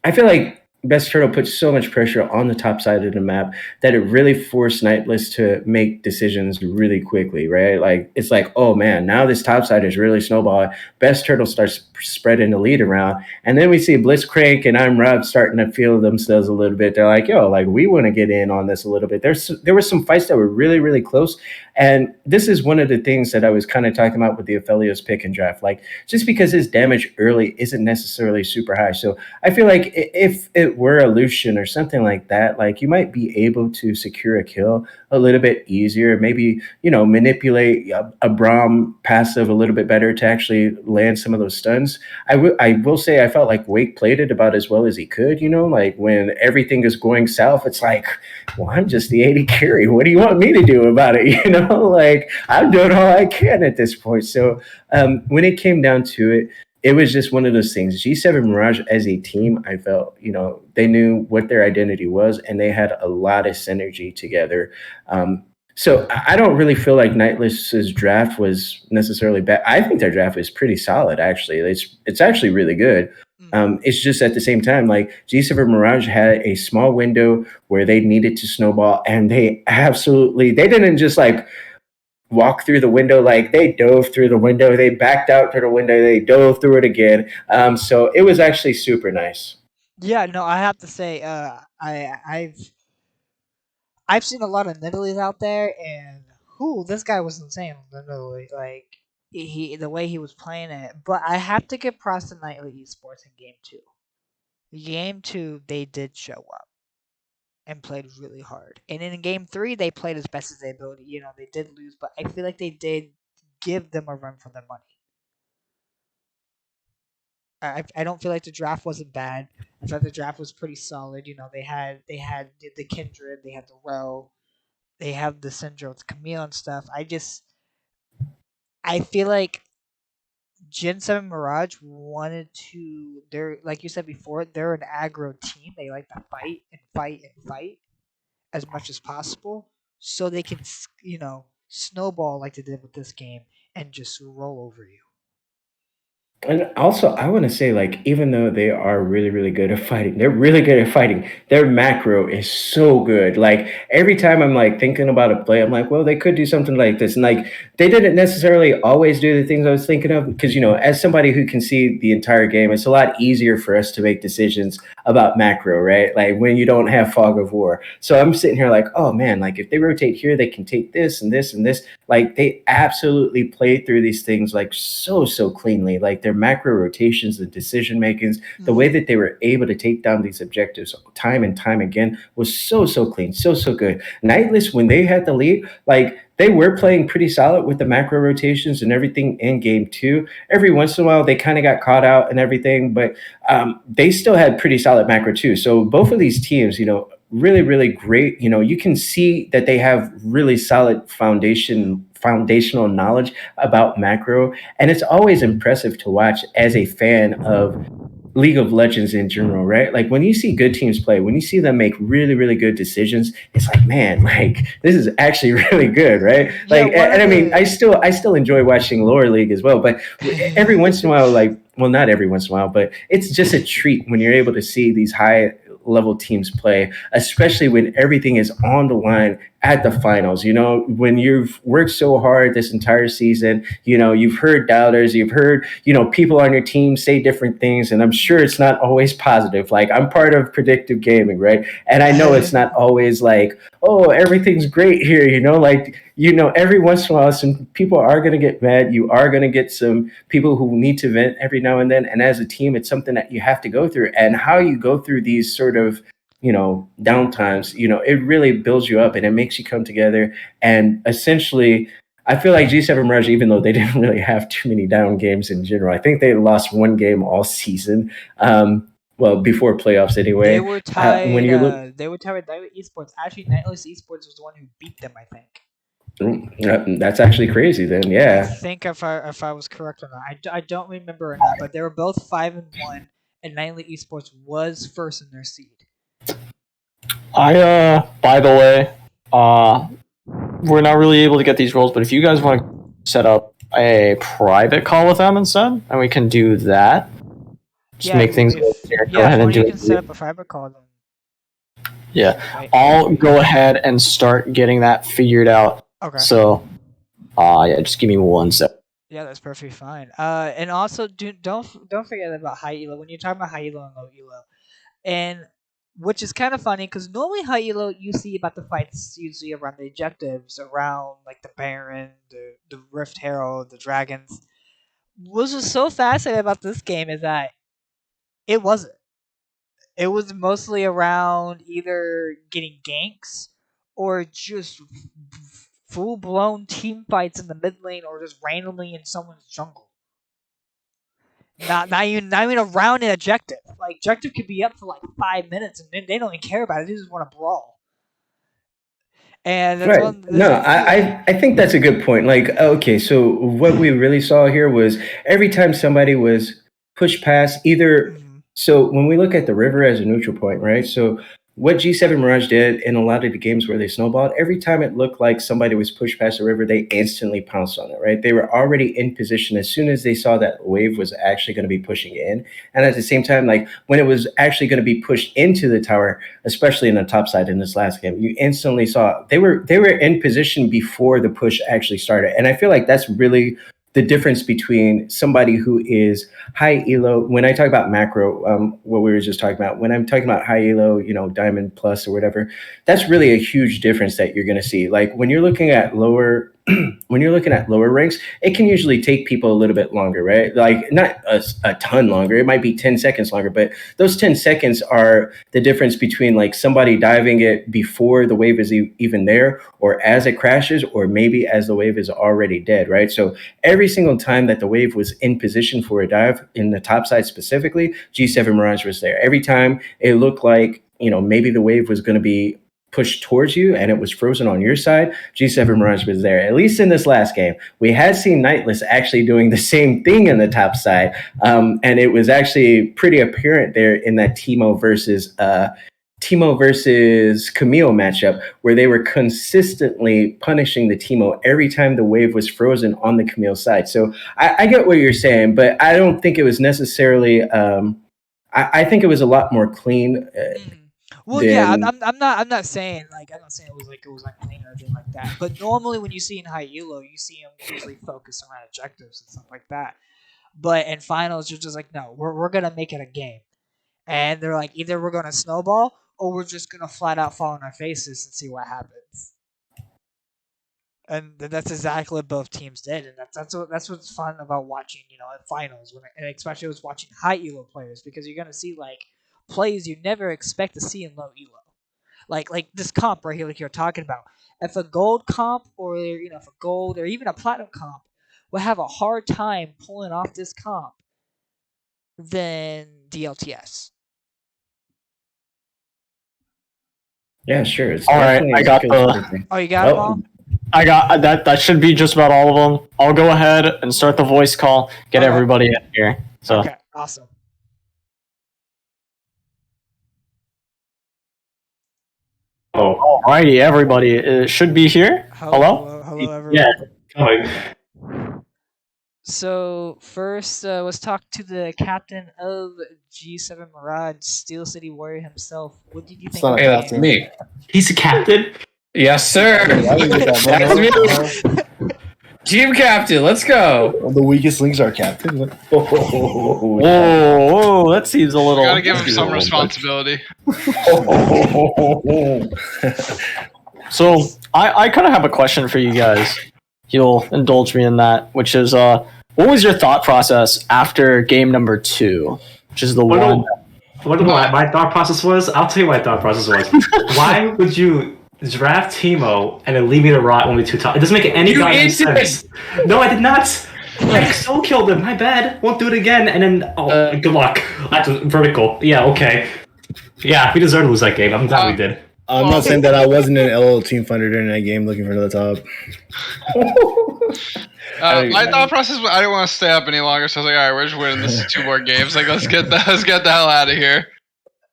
I feel like Best Turtle put so much pressure on the top side of the map that it really forced Nightless to make decisions really quickly, right? Like it's like, oh man, now this top side is really snowballing. Best Turtle starts spreading the lead around, and then we see Blitzcrank and I'm Rob starting to feel themselves a little bit. They're like, yo, like we want to get in on this a little bit. There were some fights that were really, really close, and this is one of the things that I was kind of talking about with the Aphelios pick and draft. Like just because his damage early isn't necessarily super high, so I feel like if it were a Lucian or something like that, like you might be able to secure a kill a little bit easier. Maybe manipulate a Braum passive a little bit better to actually land some of those stuns. I will say I felt like Wake played it about as well as he could. Like when everything is going south, it's like, well, I'm just the 80 carry. What do you want me to do about it? Like I'm doing all I can at this point. So when it came down to it, it was just one of those things. G7 Mirage as a team, I felt, they knew what their identity was and they had a lot of synergy together. So I don't really feel like Nightless's draft was necessarily bad. I think their draft was pretty solid, actually. It's actually really good. Mm. It's just at the same time, like G7 Mirage had a small window where they needed to snowball, and they didn't just like walk through the window, like they dove through the window, they backed out to the window, they dove through it again. So it was actually super nice. Yeah, no, I have to say, I've seen a lot of Nidalees out there, and who this guy was insane on the Nidalee. Like the way he was playing it. But I have to give props to Nightly Esports in game two. Game two, they did show up and played really hard. And in game three, they played as best as they ability. They did lose, but I feel like they did give them a run for their money. I don't feel like the draft wasn't bad. I thought the draft was pretty solid. You know, they had the Kindred, they had the Row, they have the Syndrome, the Camille and stuff. I feel like G7 Mirage wanted to. They're like you said before. They're an aggro team. They like to fight and fight and fight as much as possible, so they can snowball like they did with this game and just roll over you. And also, I want to say, like, even though they are really, really good at fighting, they're really good at fighting. Their macro is so good. Like, every time I'm like thinking about a play, I'm like, well, they could do something like this. And like, they didn't necessarily always do the things I was thinking of because, as somebody who can see the entire game, it's a lot easier for us to make decisions about macro, right? Like, when you don't have fog of war. So I'm sitting here like, oh man, like, if they rotate here, they can take this and this and this. Like, they absolutely play through these things like so cleanly. Like, their macro rotations, the decision makings, the way that they were able to take down these objectives time and time again was so clean, so good. Nightless, when they had the lead, like, they were playing pretty solid with the macro rotations and everything in game two. Every once in a while, they kind of got caught out and everything, but they still had pretty solid macro too. So both of these teams, really, really great. You can see that they have really solid foundational knowledge about macro. And it's always impressive to watch as a fan of League of Legends in general, right? Like, when you see good teams play, when you see them make really, really good decisions, it's like, man, like, this is actually really good, right? Like, and I mean, I still enjoy watching lower league as well, but every once in a while, like, well, not every once in a while, but it's just a treat when you're able to see these high level teams play, especially when everything is on the line at the finals. When you've worked so hard this entire season, you've heard doubters, you've heard, people on your team say different things, and I'm sure it's not always positive. Like, I'm part of predictive gaming, right? And I know it's not always like, oh, everything's great here, every once in a while, some people are going to get mad. You are going to get some people who need to vent every now and then. And as a team, it's something that you have to go through. And how you go through these sort of, downtimes, it really builds you up and it makes you come together. And essentially, I feel like G7 Mirage, even though they didn't really have too many down games in general, I think they lost one game all season. Well, before playoffs anyway. They were tied. When you look, They were tied with Nightless Esports. Actually, Nightless Esports was the one who beat them, I think. that's actually crazy. Then, I yeah. think if I was correct or not, I don't remember or not, but they were both 5-1, and Nightly Esports was first in their seed. By the way, we're not really able to get these roles, but if you guys want to set up a private call with them instead, and we can do that, just make things easier. Go ahead and do you it. can set up a private call. Then. Yeah, I'll go ahead and start getting that figured out. Okay. So, yeah, just give me 1 sec. Yeah, that's perfectly fine. And also don't forget about high elo when you're talking about high elo and low elo, and which is kind of funny because normally high elo you see about the fights usually around the objectives, around like the Baron, the Rift Herald, the Dragons. What was so fascinating about this game is that it wasn't. It was mostly around either getting ganks or just full blown team fights in the mid lane or just randomly in someone's jungle. Not even around an objective. Like, objective could be up for like 5 minutes and they don't even care about it. They just want to brawl. And that's right. No, I think that's a good point. Like, okay, so what we really saw here was every time somebody was pushed past either. So when we look at the river as a neutral point, right? So what G7 Mirage did in a lot of the games where they snowballed, every time it looked like somebody was pushed past the river, they instantly pounced on it, right? They were already in position as soon as they saw that wave was actually going to be pushing in. And at the same time, like, when it was actually going to be pushed into the tower, especially in the top side in this last game, you instantly saw they were in position before the push actually started. And I feel like that's really the difference between somebody who is high elo. When I talk about macro, what we were just talking about, when I'm talking about high elo, Diamond Plus or whatever, that's really a huge difference that you're going to see. Like, when you're looking at lower when you're looking at lower ranks, it can usually take people a little bit longer, right? Like not a ton longer. It might be 10 seconds longer, but those 10 seconds are the difference between like somebody diving it before the wave is even there, or as it crashes, or maybe as the wave is already dead, right? So every single time that the wave was in position for a dive in the top side specifically, G7 Mirage was there. Every time it looked like, maybe the wave was going to be pushed towards you and it was frozen on your side, G7 Mirage was there. At least in this last game, we had seen Nightless actually doing the same thing in the top side. And it was actually pretty apparent there in that Timo versus Camille matchup, where they were consistently punishing the Timo every time the wave was frozen on the Camille side. So I get what you're saying, but I don't think it was necessarily. I think it was a lot more clean. Well, yeah, I'm not saying like I'm not saying it was unclean or anything like that. But normally when you see in high elo, you see them usually focus around objectives and stuff like that. But in finals, you're just like, no, we're gonna make it a game, and they're like, either we're gonna snowball or we're just gonna flat out fall on our faces and see what happens. And that's exactly what both teams did, and that's what's fun about watching, at finals, and especially was watching high elo players, because you're gonna see like plays you never expect to see in low elo, like this comp right here, like you're talking about. If a gold comp, or if a gold or even a platinum comp will have a hard time pulling off this comp than the LTS. Yeah, sure. It's all right, I got Oh, you got them all? I got that. That should be just about all of them. I'll go ahead and start the voice call. Get everybody in here. So. Okay, awesome. Oh, alrighty, everybody should be here. Hello, everyone. Yeah, coming. So first, let's talk to the captain of G7 Mirage, Steel City Warrior himself. What did you think? Hey, that's me. He's a captain. Yes, sir. That's me. Team captain, let's go. Well, the weakest links are captain. Whoa, that seems a little. Gotta give him some responsibility. So I kind of have a question for you guys. You'll indulge me in that, which is what was your thought process after game number 2, which is the one? What my thought process was? I'll tell you what my thought process was. Why would you draft Timo and then leave me to rot only 2 times? It doesn't make any sense. No, I did not. I so killed him. My bad. Won't do it again. And then, good luck. That's vertical. Yeah, okay. Yeah, we deserved to lose that game. I'm glad we did. I'm not saying that I wasn't in LL Team Finder during that game looking for the top. My thought process was I didn't want to stay up any longer, so I was like, all right, we're just winning this 2 more games. Like, let's get the hell out of here.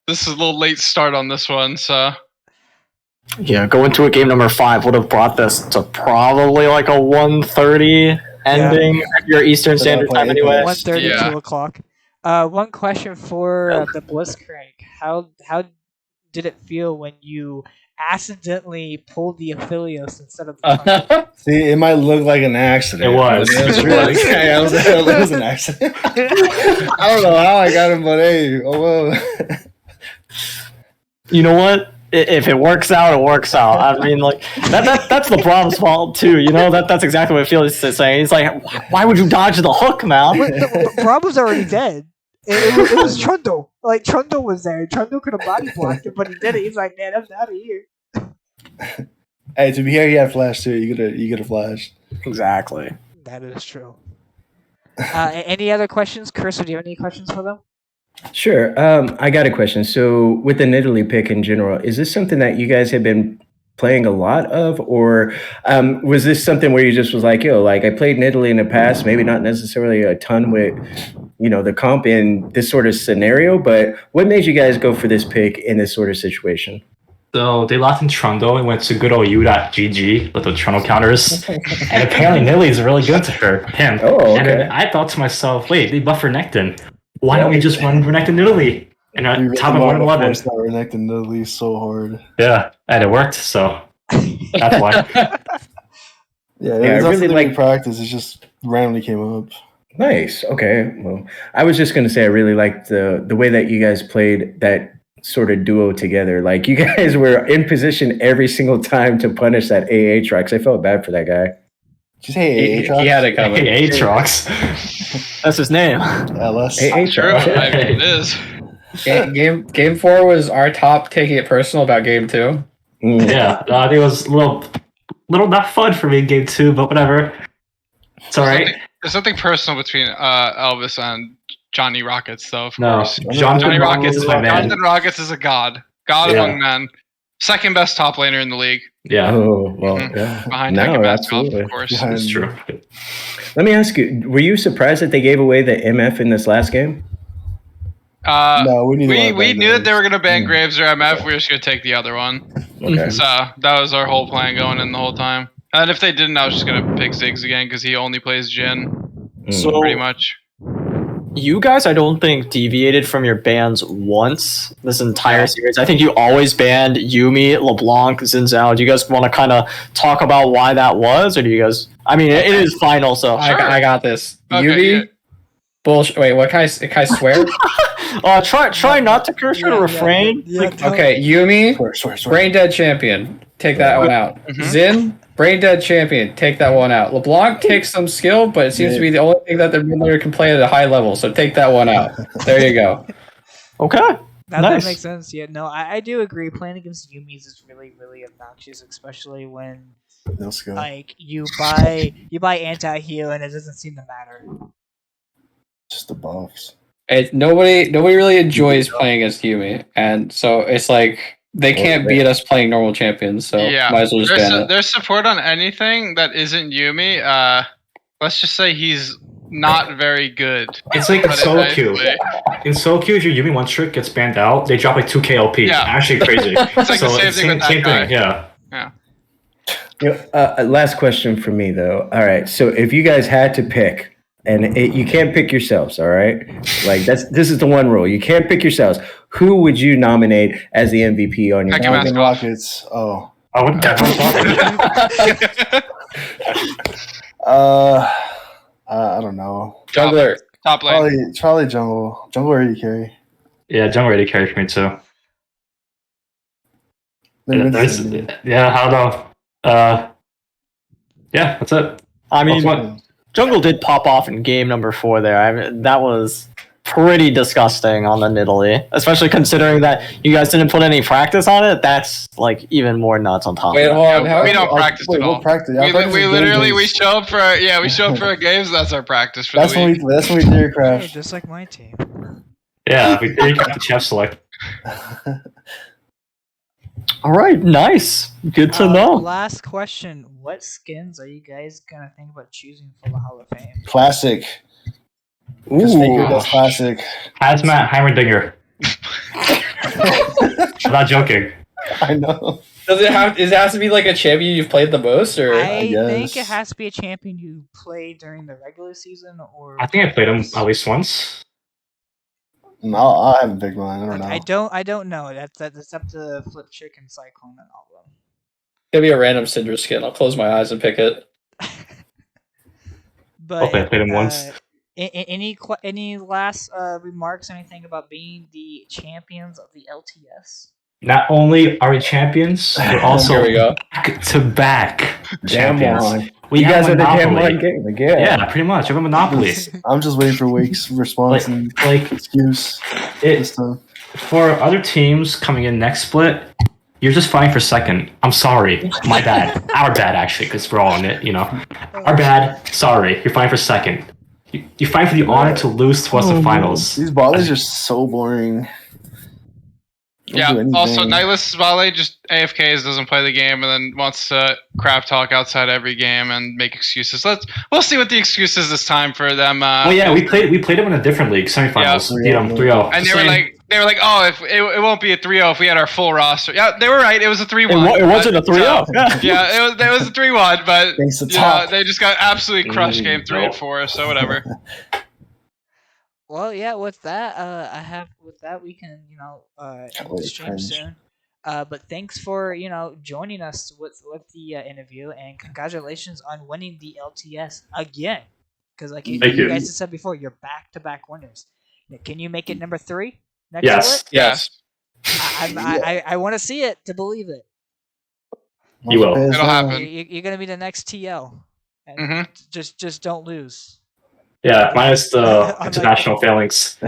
This is a little late start on this one, so. Yeah, going to a game number 5 would have brought this to probably like a 1:30 ending at your Eastern Standard Time anyway. 1:30, 2 o'clock. One question for the Blitzcrank. How did it feel when you accidentally pulled the Aphelios instead of the See, it might look like an accident. It was. It was an accident. I don't know how I got him, but hey, oh well. You know what? If it works out, it works out. I mean, like that's the Brahms fault too. That's exactly what Felix is saying. He's like, why would you dodge the hook, man? Brahm was already dead. It was Trundle. Like Trundle was there. Trundle could have body blocked it, but he did it. He's like, man, I'm out of here. Hey, to be here, he had flash too. You could have flashed. Exactly. That is true. Any other questions, Chris? Or do you have any questions for them? Sure. I got a question. So with the Nidalee pick in general, is this something that you guys have been playing a lot of, or was this something where you just was like, I played Nidalee in the past, maybe not necessarily a ton with, the comp in this sort of scenario, but what made you guys go for this pick in this sort of situation? So they lost in Trundle and went to good old u.gg with the Trundle counters. And apparently Nidalee is really good to him. Oh, okay. And then I thought to myself, wait, they buff Renekton. Why don't we just run Renekton Nidalee? And top of 111. Renekton Nidalee so hard. Yeah, and it worked, so that's why. Yeah, I really like practice. It just randomly came up. Nice. Okay. Well, I was just going to say I really liked the way that you guys played that sort of duo together. Like you guys were in position every single time to punish that AA truck. I felt bad for that guy. Did you say He had it coming. Hey, Aatrox. That's his name. LS. Hey, True. I mean, it is. Game 4 was our top taking it personal about game 2. Yeah, I think it was a little not fun for me in game 2, but whatever. It's alright. There's something personal between Elvis and Johnny Rockets, though. Of No, course. Johnny Rockets is my man. Jonathan Rockets is a god among men. Second best top laner in the league. Yeah, Oh, well, yeah. Behind No, Hackett Maskov, absolutely. of course. it's true. Let me ask you, were you surprised that they gave away the MF in this last game? No, we knew that they were going to ban Graves or MF. We were just going to take the other one. Okay. So that was our whole plan going in the whole time. And if they didn't, I was just going to pick Ziggs again because he only plays Jhin. So Pretty much. you guys, I don't think deviated from your bans once this entire series. I think you always banned Yuumi, LeBlanc, Xin Zhao. Do you guys want to kind of talk about why that was, or do you guys? I mean, it is final, so I got this. Okay, Yubi. Bullshit. Wait, what can I swear? try not to curse or to refrain. Okay, Yuumi, Swear. brain dead champion. Take that one out. Xin, brain dead champion. Take that one out. LeBlanc takes some skill, but it seems to be the only thing that the player can play at a high level. So take that one out. There you go. Okay. That Nice. makes sense. Yeah, no, I do agree. Playing against Yumi's is really, really obnoxious, especially when No skill. like you buy anti-heal and it doesn't seem to matter. Just the buffs. Nobody really enjoys playing against Yuumi, and so it's like they can't beat us playing normal champions. So might as well just ban it. There's support on anything that isn't Yuumi. Let's just say he's not very good. It's like solo queue. In solo queue, if your Yuumi one trick gets banned out, they drop like 2 KLP. Yeah. Actually crazy. It's like the same thing with that guy. Yeah. Yeah. Last question for me, though. All right, so if you guys had to pick, and you can't pick yourselves, all right? Like this is the one rule: you can't pick yourselves. Who would you nominate as the MVP on your Hackett team? Maskov. Rockets. Oh. I would definitely I don't know. Jungler. Top lane. Probably jungle. Jungle ready carry. Yeah, jungle ready carry for me too. Then Yeah, I don't know. Yeah, that's it. I mean, What? Jungle did pop off in game number 4 there. I mean, that was pretty disgusting on the Nidalee, especially considering that you guys didn't put any practice on it. That's like even more nuts on top Wait, of that. hold on. How We don't practice at all. What practice? We literally show up for our games. That's our practice for That's the when week. that's when we theory crash. Just like my team. Yeah, we got the champ select. All right, nice. Good to know. Last question: what skins are you guys gonna think about choosing for the Hall of Fame? Classic. Because Faker does classic. Hazmat Heimerdinger. I'm not joking. I know. Does it have to be like a champion you've played the most, or I guess. think it has to be a champion you play during the regular season, or I think I played him at least once. No, I haven't picked mine. I don't know. I don't know. That's up to Flip Chicken, Cyclone, and all of them. it'll be a random Syndra skin? I'll close my eyes and pick it. But Okay, I played him once. Any last remarks? Anything about being the champions of the LTS? Not only are we champions, we're also Here we go. back-to-back Damn champions. on. We You have guys are the damn Monopoly. one game. Like, yeah. Yeah, pretty much. We have a monopoly. I'm just waiting for Wake's response and like excuse this it, time. for other teams coming in next split, you're just fighting for second. I'm sorry. My bad. Our bad, actually, because we're all in it, you know. Our bad. Sorry. You're fighting for second. You fight for the honor to lose to us in finals. These ballers are so boring. Don't do Yeah. anything. Also, Nihilus Vale just AFKs, doesn't play the game, and then wants to crap talk outside every game and make excuses. We'll see what the excuse is this time for them. Well, yeah, we played them in a different league, semifinals. Yeah. Beat them 3-0. And they were like, oh, if it won't be a 3-0 if we had our full roster. Yeah, they were right. It was a 3-1. It wasn't a 3-0. Yeah, it was a 3-1, but Thanks to you know, Top. they just got absolutely crushed game 3 and 4. So whatever. Well, yeah. With that, we can end the Wait, stream cringe. soon. But thanks for joining us with the interview, and congratulations on winning the LTS again. Because like you Thank you. guys have said before, you're back-to-back winners. Can you make it number 3 next Yes. split? Yes. I want to see it to believe it. You will. It'll happen. You're gonna be the next TL. And just don't lose. Yeah, minus the Unlike international failings.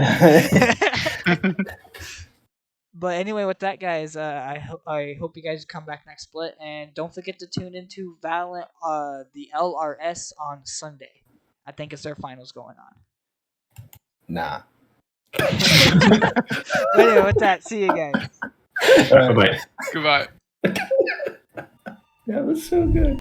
But anyway, with that, guys, I hope you guys come back next split, and don't forget to tune into Valorant, the LRS on Sunday. I think it's their finals going on. Nah. But anyway, with that, see you guys. Bye-bye. Goodbye. That was so good.